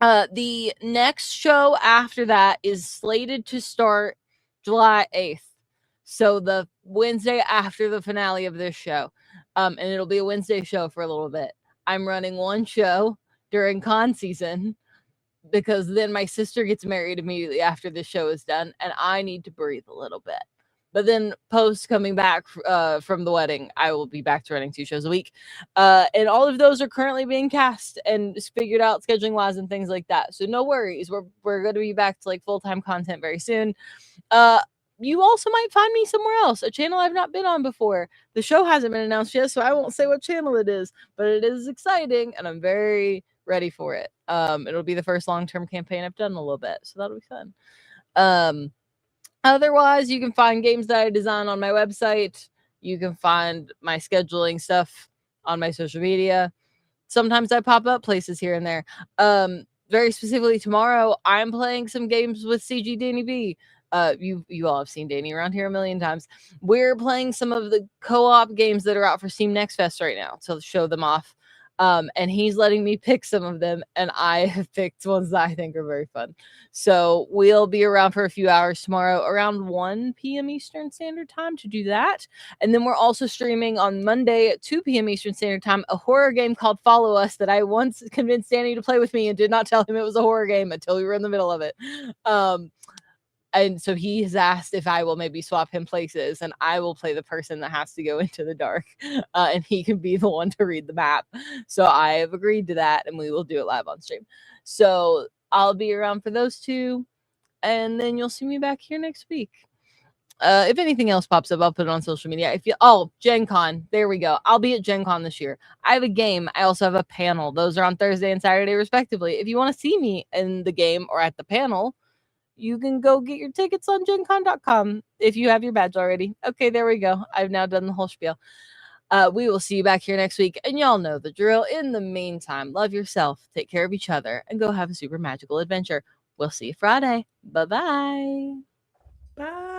The next show after that is slated to start July 8th. So the Wednesday after the finale of this show. And it'll be a Wednesday show for a little bit. I'm running one show during con season because then my sister gets married immediately after the show is done, and I need to breathe a little bit. But then post coming back from the wedding, I will be back to running 2 shows a week. And all of those are currently being cast and figured out scheduling wise and things like that. So no worries. We're going to be back to like full-time content very soon. You also might find me somewhere else, a channel I've not been on before. The show hasn't been announced yet, so I won't say what channel it is, but it is exciting and I'm very ready for it. It'll be the first long-term campaign I've done in a little bit, so that'll be fun. Otherwise, you can find games that I design on my website. You can find my scheduling stuff on my social media. Sometimes I pop up places here and there. Very specifically tomorrow, I'm playing some games with CG Danny B. You all have seen Danny around here a million times. We're playing some of the co-op games that are out for Steam Next Fest right now to show them off. And he's letting me pick some of them, and I have picked ones that I think are very fun. So we'll be around for a few hours tomorrow around 1 p.m. Eastern Standard Time to do that. And then we're also streaming on Monday at 2 p.m. Eastern Standard Time a horror game called Follow Us that I once convinced Danny to play with me and did not tell him it was a horror game until we were in the middle of it. And so he has asked if I will maybe swap him places, and I will play the person that has to go into the dark, and he can be the one to read the map. So I have agreed to that, and we will do it live on stream. So I'll be around for those 2, and then you'll see me back here next week. If anything else pops up, I'll put it on social media. Gen Con, there we go. I'll be at Gen Con this year. I have a game. I also have a panel. Those are on Thursday and Saturday, respectively. If you want to see me in the game or at the panel, you can go get your tickets on gencon.com if you have your badge already. Okay, there we go. I've now done the whole spiel. We will see you back here next week, and y'all know the drill. In the meantime, love yourself, take care of each other, and go have a super magical adventure. We'll see you Friday. Bye-bye. Bye.